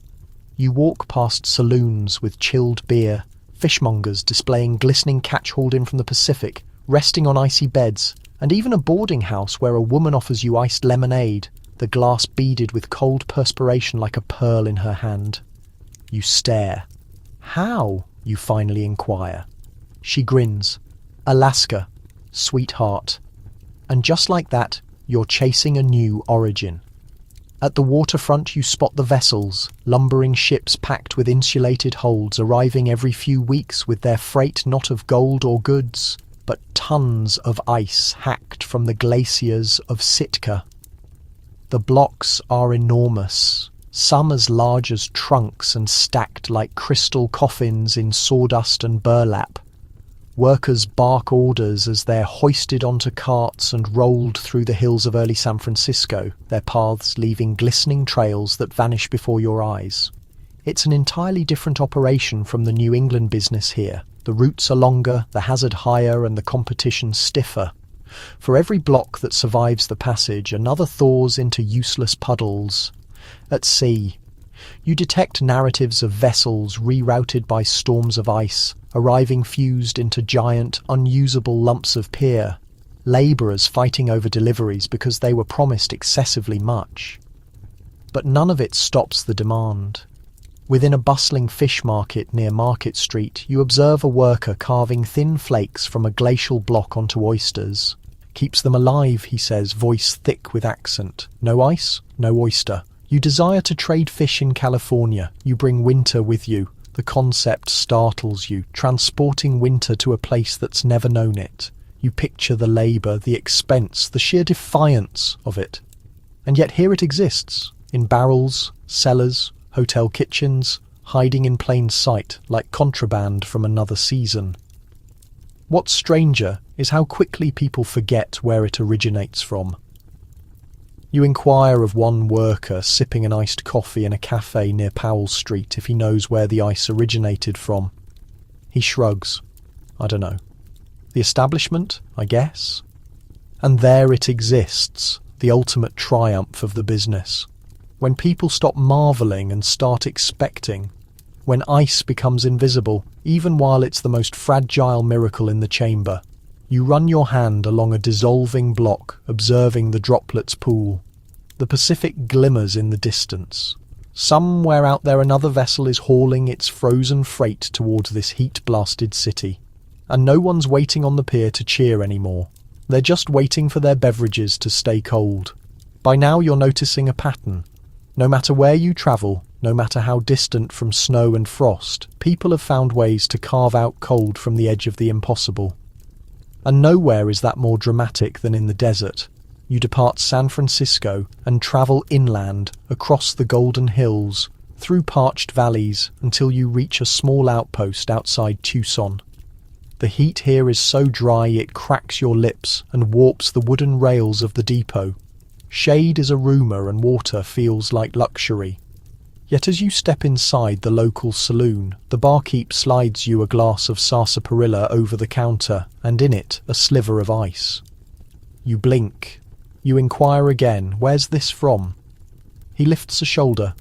You walk past saloons with chilled beer, fishmongers displaying glistening catch hauled in from the Pacific, resting on icy beds, and even a boarding house where a woman offers you iced lemonade, the glass beaded with cold perspiration like a pearl in her hand. You stare. How? You finally inquire. She grins. Alaska, sweetheart. And just like that, you're chasing a new origin. At the waterfront you spot the vessels, lumbering ships packed with insulated holds arriving every few weeks with their freight not of gold or goods, but tons of ice hacked from the glaciers of Sitka. The blocks are enormous, some as large as trunks and stacked like crystal coffins in sawdust and burlap. Workers bark orders as they're hoisted onto carts and rolled through the hills of early San Francisco, their paths leaving glistening trails that vanish before your eyes. It's an entirely different operation from the New England business here. The routes are longer, the hazard higher, and the competition stiffer. For every block that survives the passage, another thaws into useless puddles. At sea, you detect narratives of vessels rerouted by storms of ice, arriving fused into giant, unusable lumps of pier, labourers fighting over deliveries because they were promised excessively much. But none of it stops the demand. Within a bustling fish market near Market Street, you observe a worker carving thin flakes from a glacial block onto oysters. Keeps them alive, he says, voice thick with accent. No ice, no oyster. You desire to trade fish in California. You bring winter with you. The concept startles you, transporting winter to a place that's never known it. You picture the labour, the expense, the sheer defiance of it. And yet here it exists, in barrels, cellars, hotel kitchens, hiding in plain sight like contraband from another season. What's stranger is how quickly people forget where it originates from. You inquire of one worker sipping an iced coffee in a cafe near Powell Street if he knows where the ice originated from. He shrugs. I don't know. The establishment, I guess? And there it exists, the ultimate triumph of the business. When people stop marvelling and start expecting, when ice becomes invisible, even while it's the most fragile miracle in the chamber, you run your hand along a dissolving block, observing the droplets pool. The Pacific glimmers in the distance. Somewhere out there another vessel is hauling its frozen freight towards this heat-blasted city. And no one's waiting on the pier to cheer anymore. They're just waiting for their beverages to stay cold. By now you're noticing a pattern. No matter where you travel, no matter how distant from snow and frost, people have found ways to carve out cold from the edge of the impossible. And nowhere is that more dramatic than in the desert. You depart San Francisco and travel inland, across the Golden Hills, through parched valleys, until you reach a small outpost outside Tucson. The heat here is so dry it cracks your lips and warps the wooden rails of the depot. Shade is a rumour and water feels like luxury. Yet as you step inside the local saloon, the barkeep slides you a glass of sarsaparilla over the counter, and in it a sliver of ice. You blink. You inquire again, where's this from? He lifts a shoulder.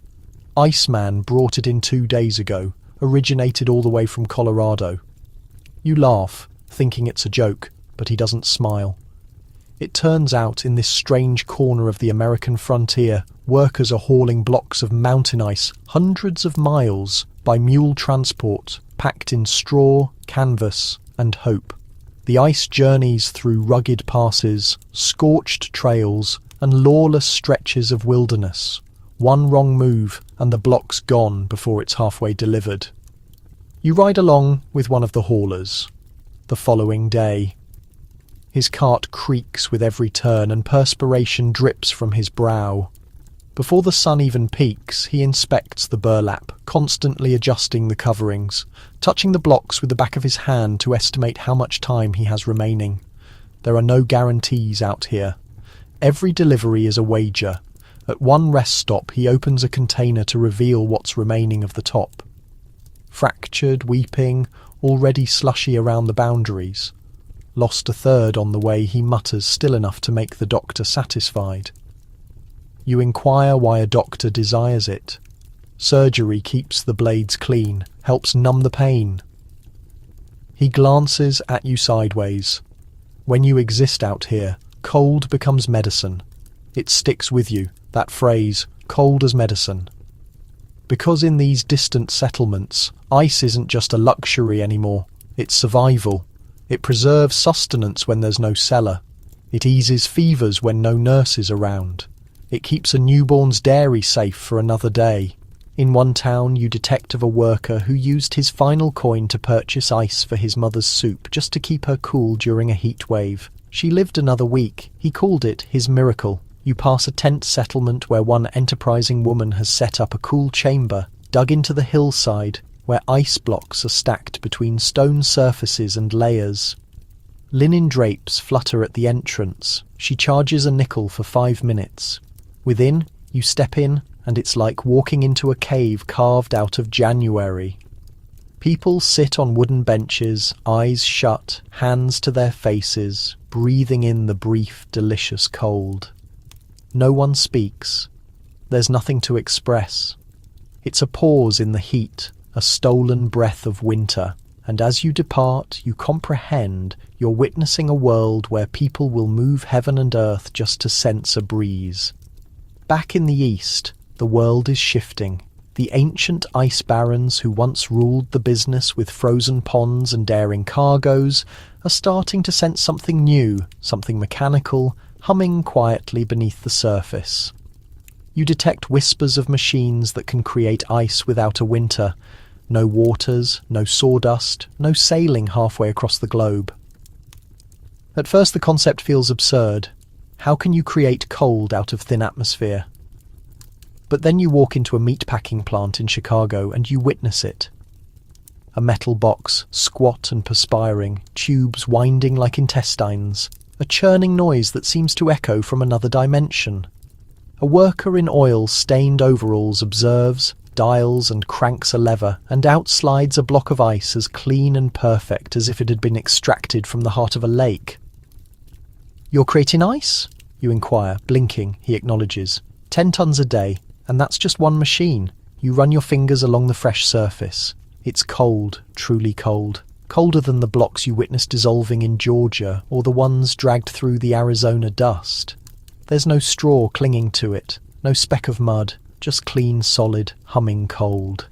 Iceman brought it in 2 days ago, originated all the way from Colorado. You laugh, thinking it's a joke, but he doesn't smile. It turns out in this strange corner of the American frontier, workers are hauling blocks of mountain ice hundreds of miles by mule transport, packed in straw, canvas, and hope. The ice journeys through rugged passes, scorched trails, and lawless stretches of wilderness. One wrong move, and the block's gone before it's halfway delivered. You ride along with one of the haulers. The following day. His cart creaks with every turn and perspiration drips from his brow. Before the sun even peaks, he inspects the burlap, constantly adjusting the coverings, touching the blocks with the back of his hand to estimate how much time he has remaining. There are no guarantees out here. Every delivery is a wager. At one rest stop, he opens a container to reveal what's remaining of the top. Fractured, weeping, already slushy around the boundaries. Lost a third on the way, he mutters still enough to make the doctor satisfied. You inquire why a doctor desires it. Surgery keeps the blades clean, helps numb the pain. He glances at you sideways. When you exist out here, cold becomes medicine. It sticks with you, that phrase, cold as medicine. Because in these distant settlements, ice isn't just a luxury anymore, it's survival. It preserves sustenance when there's no cellar. It eases fevers when no nurse is around. It keeps a newborn's dairy safe for another day. In one town you detect of a worker who used his final coin to purchase ice for his mother's soup just to keep her cool during a heat wave. She lived another week. He called it his miracle. You pass a tent settlement where one enterprising woman has set up a cool chamber, dug into the hillside, where ice blocks are stacked between stone surfaces and layers. Linen drapes flutter at the entrance. She charges a nickel for 5 minutes. Within, you step in, and it's like walking into a cave carved out of January. People sit on wooden benches, eyes shut, hands to their faces, breathing in the brief, delicious cold. No one speaks. There's nothing to express. It's a pause in the heat, a stolen breath of winter, and as you depart, you comprehend you're witnessing a world where people will move heaven and earth just to sense a breeze. Back in the east, the world is shifting. The ancient ice barons who once ruled the business with frozen ponds and daring cargoes are starting to sense something new, something mechanical, humming quietly beneath the surface. You detect whispers of machines that can create ice without a winter. No waters, no sawdust, no sailing halfway across the globe. At first the concept feels absurd. How can you create cold out of thin atmosphere? But then you walk into a meatpacking plant in Chicago and you witness it. A metal box, squat and perspiring, tubes winding like intestines, a churning noise that seems to echo from another dimension. A worker in oil-stained overalls observes, dials and cranks a lever, and out slides a block of ice as clean and perfect as if it had been extracted from the heart of a lake. "You're creating ice?" you inquire, blinking. He acknowledges. 10 tons a day, and that's just one machine. You run your fingers along the fresh surface. It's cold, truly cold. Colder than the blocks you witnessed dissolving in Georgia or the ones dragged through the Arizona dust. There's no straw clinging to it, no speck of mud, just clean, solid, humming cold.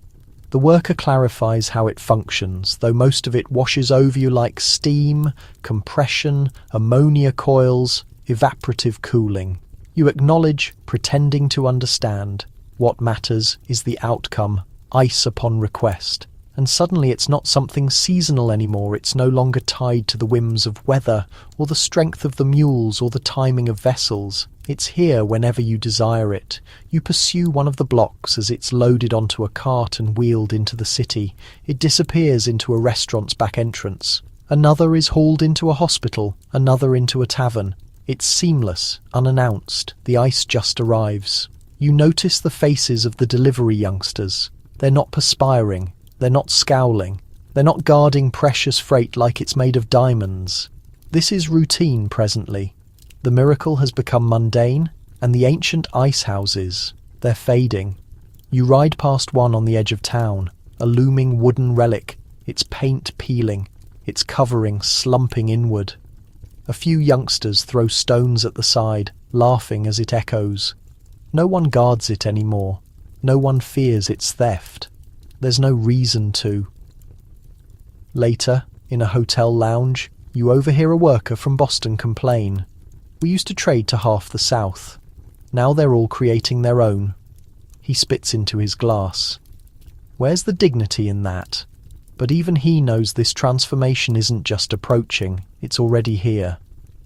The worker clarifies how it functions, though most of it washes over you like steam, compression, ammonia coils, evaporative cooling. You acknowledge, pretending to understand. What matters is the outcome, ice upon request. And suddenly it's not something seasonal anymore. It's no longer tied to the whims of weather, or the strength of the mules, or the timing of vessels. It's here whenever you desire it. You pursue one of the blocks as it's loaded onto a cart and wheeled into the city. It disappears into a restaurant's back entrance. Another is hauled into a hospital, another into a tavern. It's seamless, unannounced. The ice just arrives. You notice the faces of the delivery youngsters. They're not perspiring. They're not scowling. They're not guarding precious freight like it's made of diamonds. This is routine presently. The miracle has become mundane, and the ancient ice houses, they're fading. You ride past one on the edge of town, a looming wooden relic, its paint peeling, its covering slumping inward. A few youngsters throw stones at the side, laughing as it echoes. No one guards it anymore. No one fears its theft. There's no reason to. Later, in a hotel lounge, you overhear a worker from Boston complain. "We used to trade to half the South. Now they're all creating their own." He spits into his glass. Where's the dignity in that? But even he knows this transformation isn't just approaching, it's already here.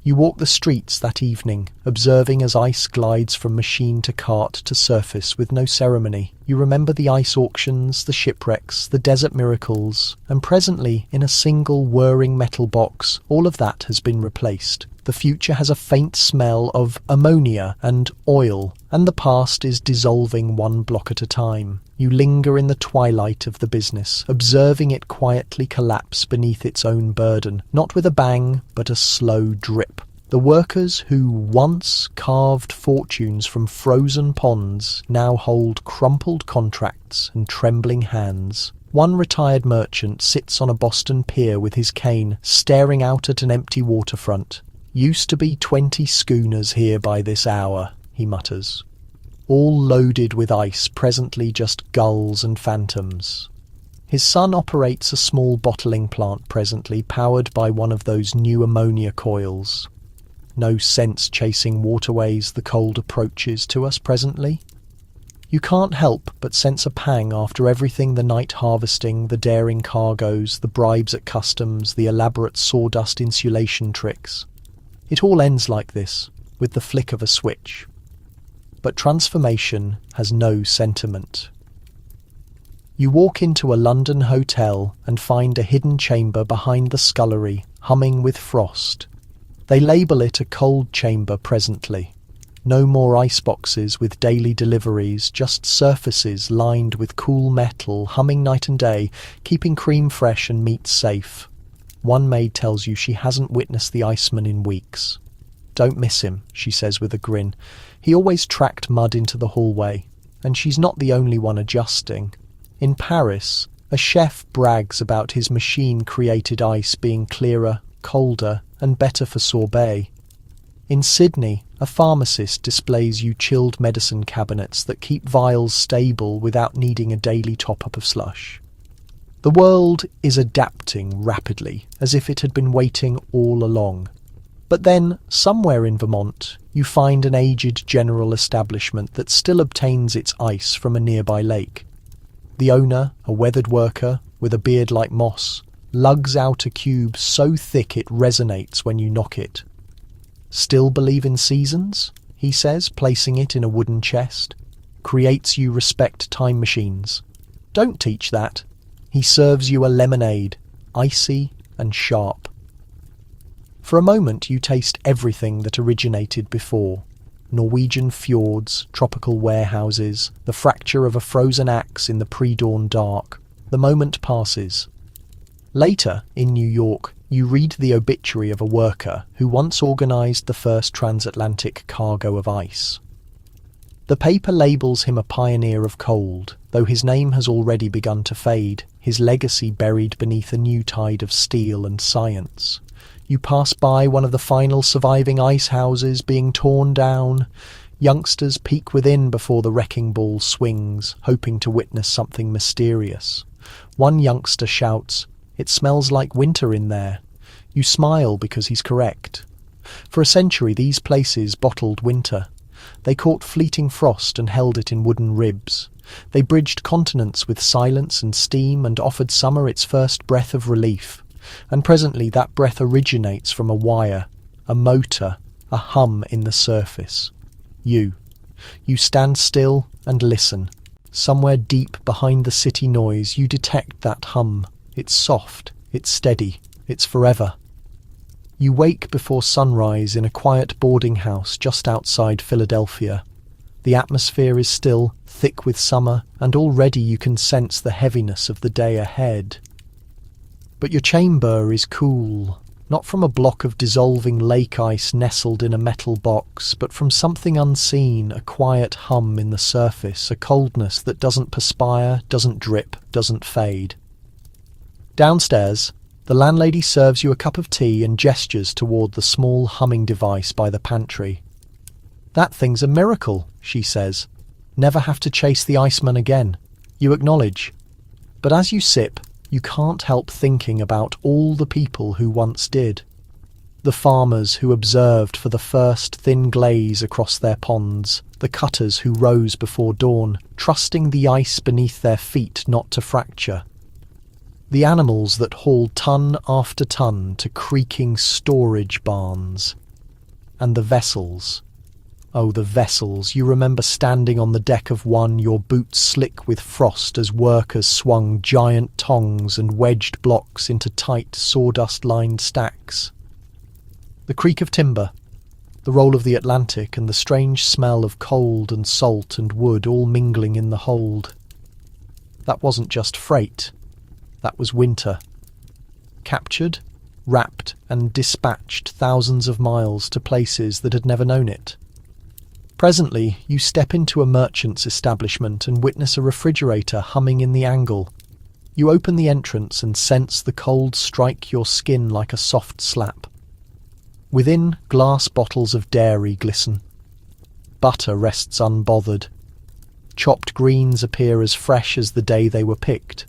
You walk the streets that evening, observing as ice glides from machine to cart to surface with no ceremony. You remember the ice auctions, the shipwrecks, the desert miracles, and presently, in a single whirring metal box, all of that has been replaced. The future has a faint smell of ammonia and oil, and the past is dissolving one block at a time. You linger in the twilight of the business, observing it quietly collapse beneath its own burden, not with a bang, but a slow drip. The workers who once carved fortunes from frozen ponds now hold crumpled contracts and trembling hands. One retired merchant sits on a Boston pier with his cane, staring out at an empty waterfront. "Used to be 20 schooners here by this hour," he mutters. All loaded with ice, presently just gulls and phantoms. His son operates a small bottling plant presently, powered by one of those new ammonia coils. No sense chasing waterways the cold approaches to us presently. You can't help but sense a pang after everything: the night harvesting, the daring cargoes, the bribes at customs, the elaborate sawdust insulation tricks. It all ends like this, with the flick of a switch. But transformation has no sentiment. You walk into a London hotel and find a hidden chamber behind the scullery, humming with frost. They label it a cold chamber presently. No more iceboxes with daily deliveries, just surfaces lined with cool metal, humming night and day, keeping cream fresh and meat safe. One maid tells you she hasn't witnessed the Iceman in weeks. "Don't miss him," she says with a grin. "He always tracked mud into the hallway, and she's not the only one adjusting." In Paris, a chef brags about his machine-created ice being clearer, colder, and better for sorbet. In Sydney, a pharmacist displays you chilled medicine cabinets that keep vials stable without needing a daily top-up of slush. The world is adapting rapidly, as if it had been waiting all along. But then, somewhere in Vermont, you find an aged general establishment that still obtains its ice from a nearby lake. The owner, a weathered worker with a beard like moss, lugs out a cube so thick it resonates when you knock it. "Still believe in seasons?" he says, placing it in a wooden chest. creates you respect time machines. Don't teach that. He serves you a lemonade, icy and sharp. For a moment you taste everything that originated before. Norwegian fjords, tropical warehouses, the fracture of a frozen axe in the pre-dawn dark. The moment passes. Later, in New York, you read the obituary of a worker who once organised the first transatlantic cargo of ice. The paper labels him a pioneer of cold, though his name has already begun to fade, his legacy buried beneath a new tide of steel and science. You pass by one of the final surviving ice houses being torn down. Youngsters peek within before the wrecking ball swings, hoping to witness something mysterious. One youngster shouts, "It smells like winter in there." You smile because he's correct. For a century these places bottled winter. They caught fleeting frost and held it in wooden ribs. They bridged continents with silence and steam and offered summer its first breath of relief. And presently that breath originates from a wire, a motor, a hum in the surface. You stand still and listen. Somewhere deep behind the city noise you detect that hum. It's soft, it's steady, it's forever. You wake before sunrise in a quiet boarding house just outside Philadelphia. The atmosphere is still, thick with summer, and already you can sense the heaviness of the day ahead. But your chamber is cool, not from a block of dissolving lake ice nestled in a metal box, but from something unseen, a quiet hum in the surface, a coldness that doesn't perspire, doesn't drip, doesn't fade. Downstairs, the landlady serves you a cup of tea and gestures toward the small humming device by the pantry. "That thing's a miracle," she says. "Never have to chase the iceman again." You acknowledge. But as you sip, you can't help thinking about all the people who once did. The farmers who observed for the first thin glaze across their ponds, the cutters who rose before dawn, trusting the ice beneath their feet not to fracture. The animals that hauled ton after ton to creaking storage barns. And the vessels. Oh, the vessels. You remember standing on the deck of one, your boots slick with frost as workers swung giant tongs and wedged blocks into tight, sawdust-lined stacks. The creak of timber, the roll of the Atlantic, and the strange smell of cold and salt and wood all mingling in the hold. That wasn't just freight. That was winter. Captured, wrapped, and dispatched thousands of miles to places that had never known it. Presently, you step into a merchant's establishment and witness a refrigerator humming in the angle. You open the entrance and sense the cold strike your skin like a soft slap. Within, glass bottles of dairy glisten. Butter rests unbothered. Chopped greens appear as fresh as the day they were picked.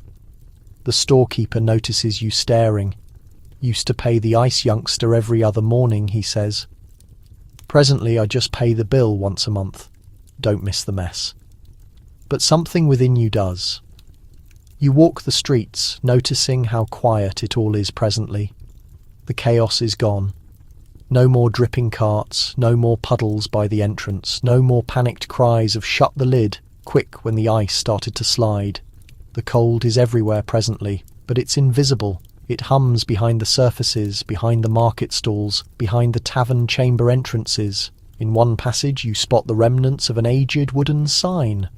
The storekeeper notices you staring. "Used to pay the ice youngster every other morning," he says. "Presently I just pay the bill once a month. Don't miss the mess." But something within you does. You walk the streets, noticing how quiet it all is presently. The chaos is gone. No more dripping carts, no more puddles by the entrance, no more panicked cries of "shut the lid," quick when the ice started to slide. The cold is everywhere presently, but it's invisible. It hums behind the surfaces, behind the market stalls, behind the tavern chamber entrances. In one passage you spot the remnants of an aged wooden sign.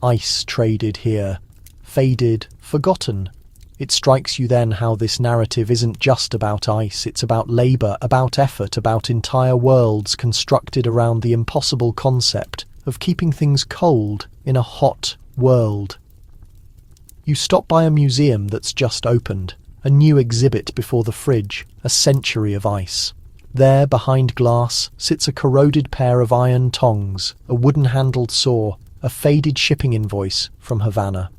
Ice traded here. Faded, forgotten. It strikes you then how this narrative isn't just about ice, it's about labour, about effort, about entire worlds constructed around the impossible concept of keeping things cold in a hot world. You stop by a museum that's just opened, a new exhibit before the fridge, a century of ice. There, behind glass, sits a corroded pair of iron tongs, a wooden-handled saw, a faded shipping invoice from Havana.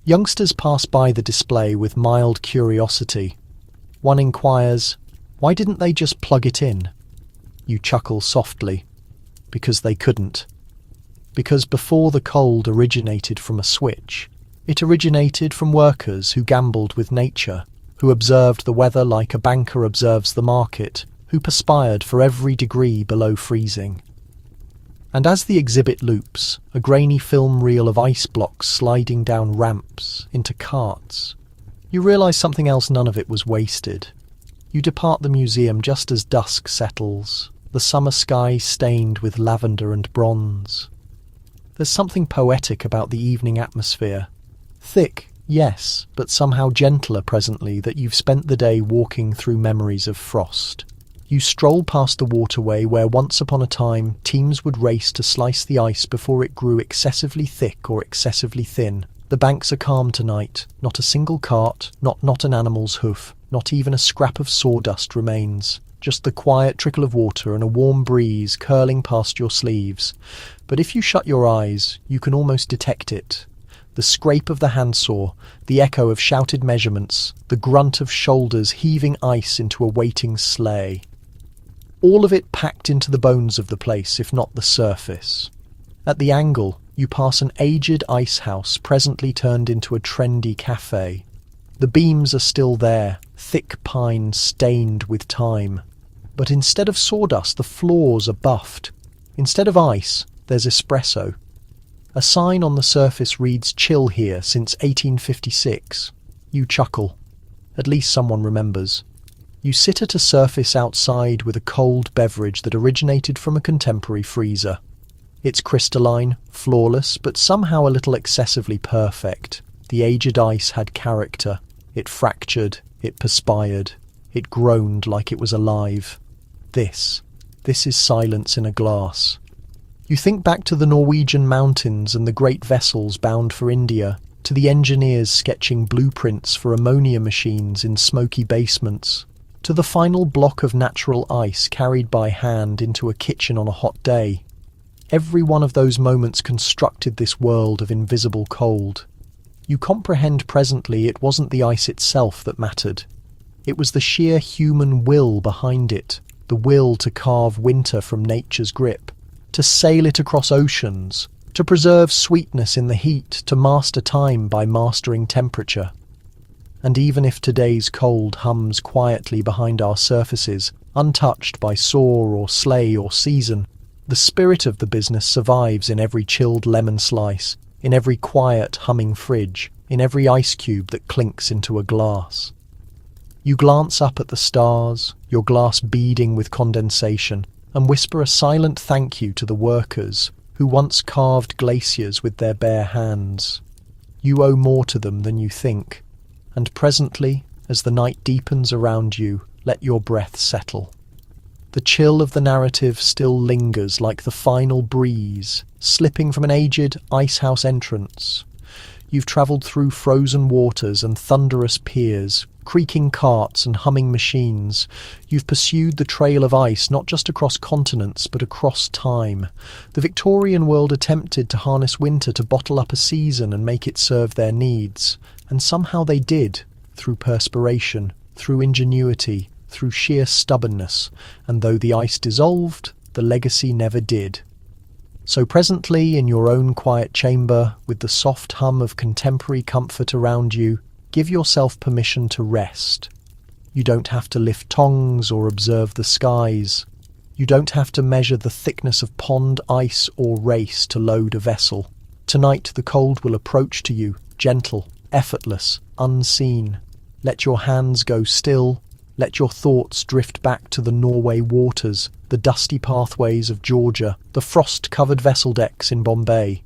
Youngsters pass by the display with mild curiosity. One inquires, "Why didn't they just plug it in?" You chuckle softly. Because they couldn't. Because before the cold originated from a switch, it originated from workers who gambled with nature, who observed the weather like a banker observes the market, who perspired for every degree below freezing. And as the exhibit loops, a grainy film reel of ice blocks sliding down ramps into carts, you realise something else. None of it was wasted. You depart the museum just as dusk settles, the summer sky stained with lavender and bronze. There's something poetic about the evening atmosphere. Thick, yes, but somehow gentler presently that you've spent the day walking through memories of frost. You stroll past the waterway where once upon a time teams would race to slice the ice before it grew excessively thick or excessively thin. The banks are calm tonight. Not a single cart, not an animal's hoof, not even a scrap of sawdust remains. Just the quiet trickle of water and a warm breeze curling past your sleeves. But if you shut your eyes, you can almost detect it. The scrape of the handsaw, the echo of shouted measurements, the grunt of shoulders heaving ice into a waiting sleigh. All of it packed into the bones of the place, if not the surface. At the angle, you pass an aged ice house presently turned into a trendy cafe. The beams are still there, thick pine stained with time. But instead of sawdust, the floors are buffed. Instead of ice, there's espresso. A sign on the surface reads "Chill here since 1856. You chuckle. At least someone remembers. You sit at a surface outside with a cold beverage that originated from a contemporary freezer. It's crystalline, flawless, but somehow a little excessively perfect. The aged ice had character. It fractured, it perspired, it groaned like it was alive. This is silence in a glass. You think back to the Norwegian mountains and the great vessels bound for India, to the engineers sketching blueprints for ammonia machines in smoky basements, to the final block of natural ice carried by hand into a kitchen on a hot day. Every one of those moments constructed this world of invisible cold. You comprehend presently it wasn't the ice itself that mattered. It was the sheer human will behind it, the will to carve winter from nature's grip, to sail it across oceans, to preserve sweetness in the heat, to master time by mastering temperature. And even if today's cold hums quietly behind our surfaces, untouched by saw or sleigh or season, the spirit of the business survives in every chilled lemon slice, in every quiet humming fridge, in every ice cube that clinks into a glass. You glance up at the stars, your glass beading with condensation, and whisper a silent thank you to the workers who once carved glaciers with their bare hands. You owe more to them than you think. And presently, as the night deepens around you, let your breath settle. The chill of the narrative still lingers like the final breeze, slipping from an aged icehouse entrance. You've travelled through frozen waters and thunderous piers, creaking carts and humming machines. You've pursued the trail of ice not just across continents but across time. The Victorian world attempted to harness winter to bottle up a season and make it serve their needs. And somehow they did, through perspiration, through ingenuity, through sheer stubbornness, and though the ice dissolved, the legacy never did. So presently, in your own quiet chamber, with the soft hum of contemporary comfort around you, give yourself permission to rest. You don't have to lift tongs or observe the skies. You don't have to measure the thickness of pond ice or race to load a vessel. Tonight the cold will approach to you, gentle, effortless, unseen. Let your hands go still. Let your thoughts drift back to the Norway waters, the dusty pathways of Georgia, the frost-covered vessel decks in Bombay.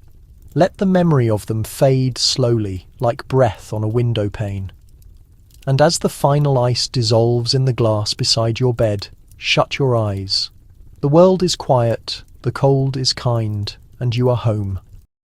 Let the memory of them fade slowly, like breath on a window pane. And as the final ice dissolves in the glass beside your bed, shut your eyes. The world is quiet, the cold is kind, and you are home.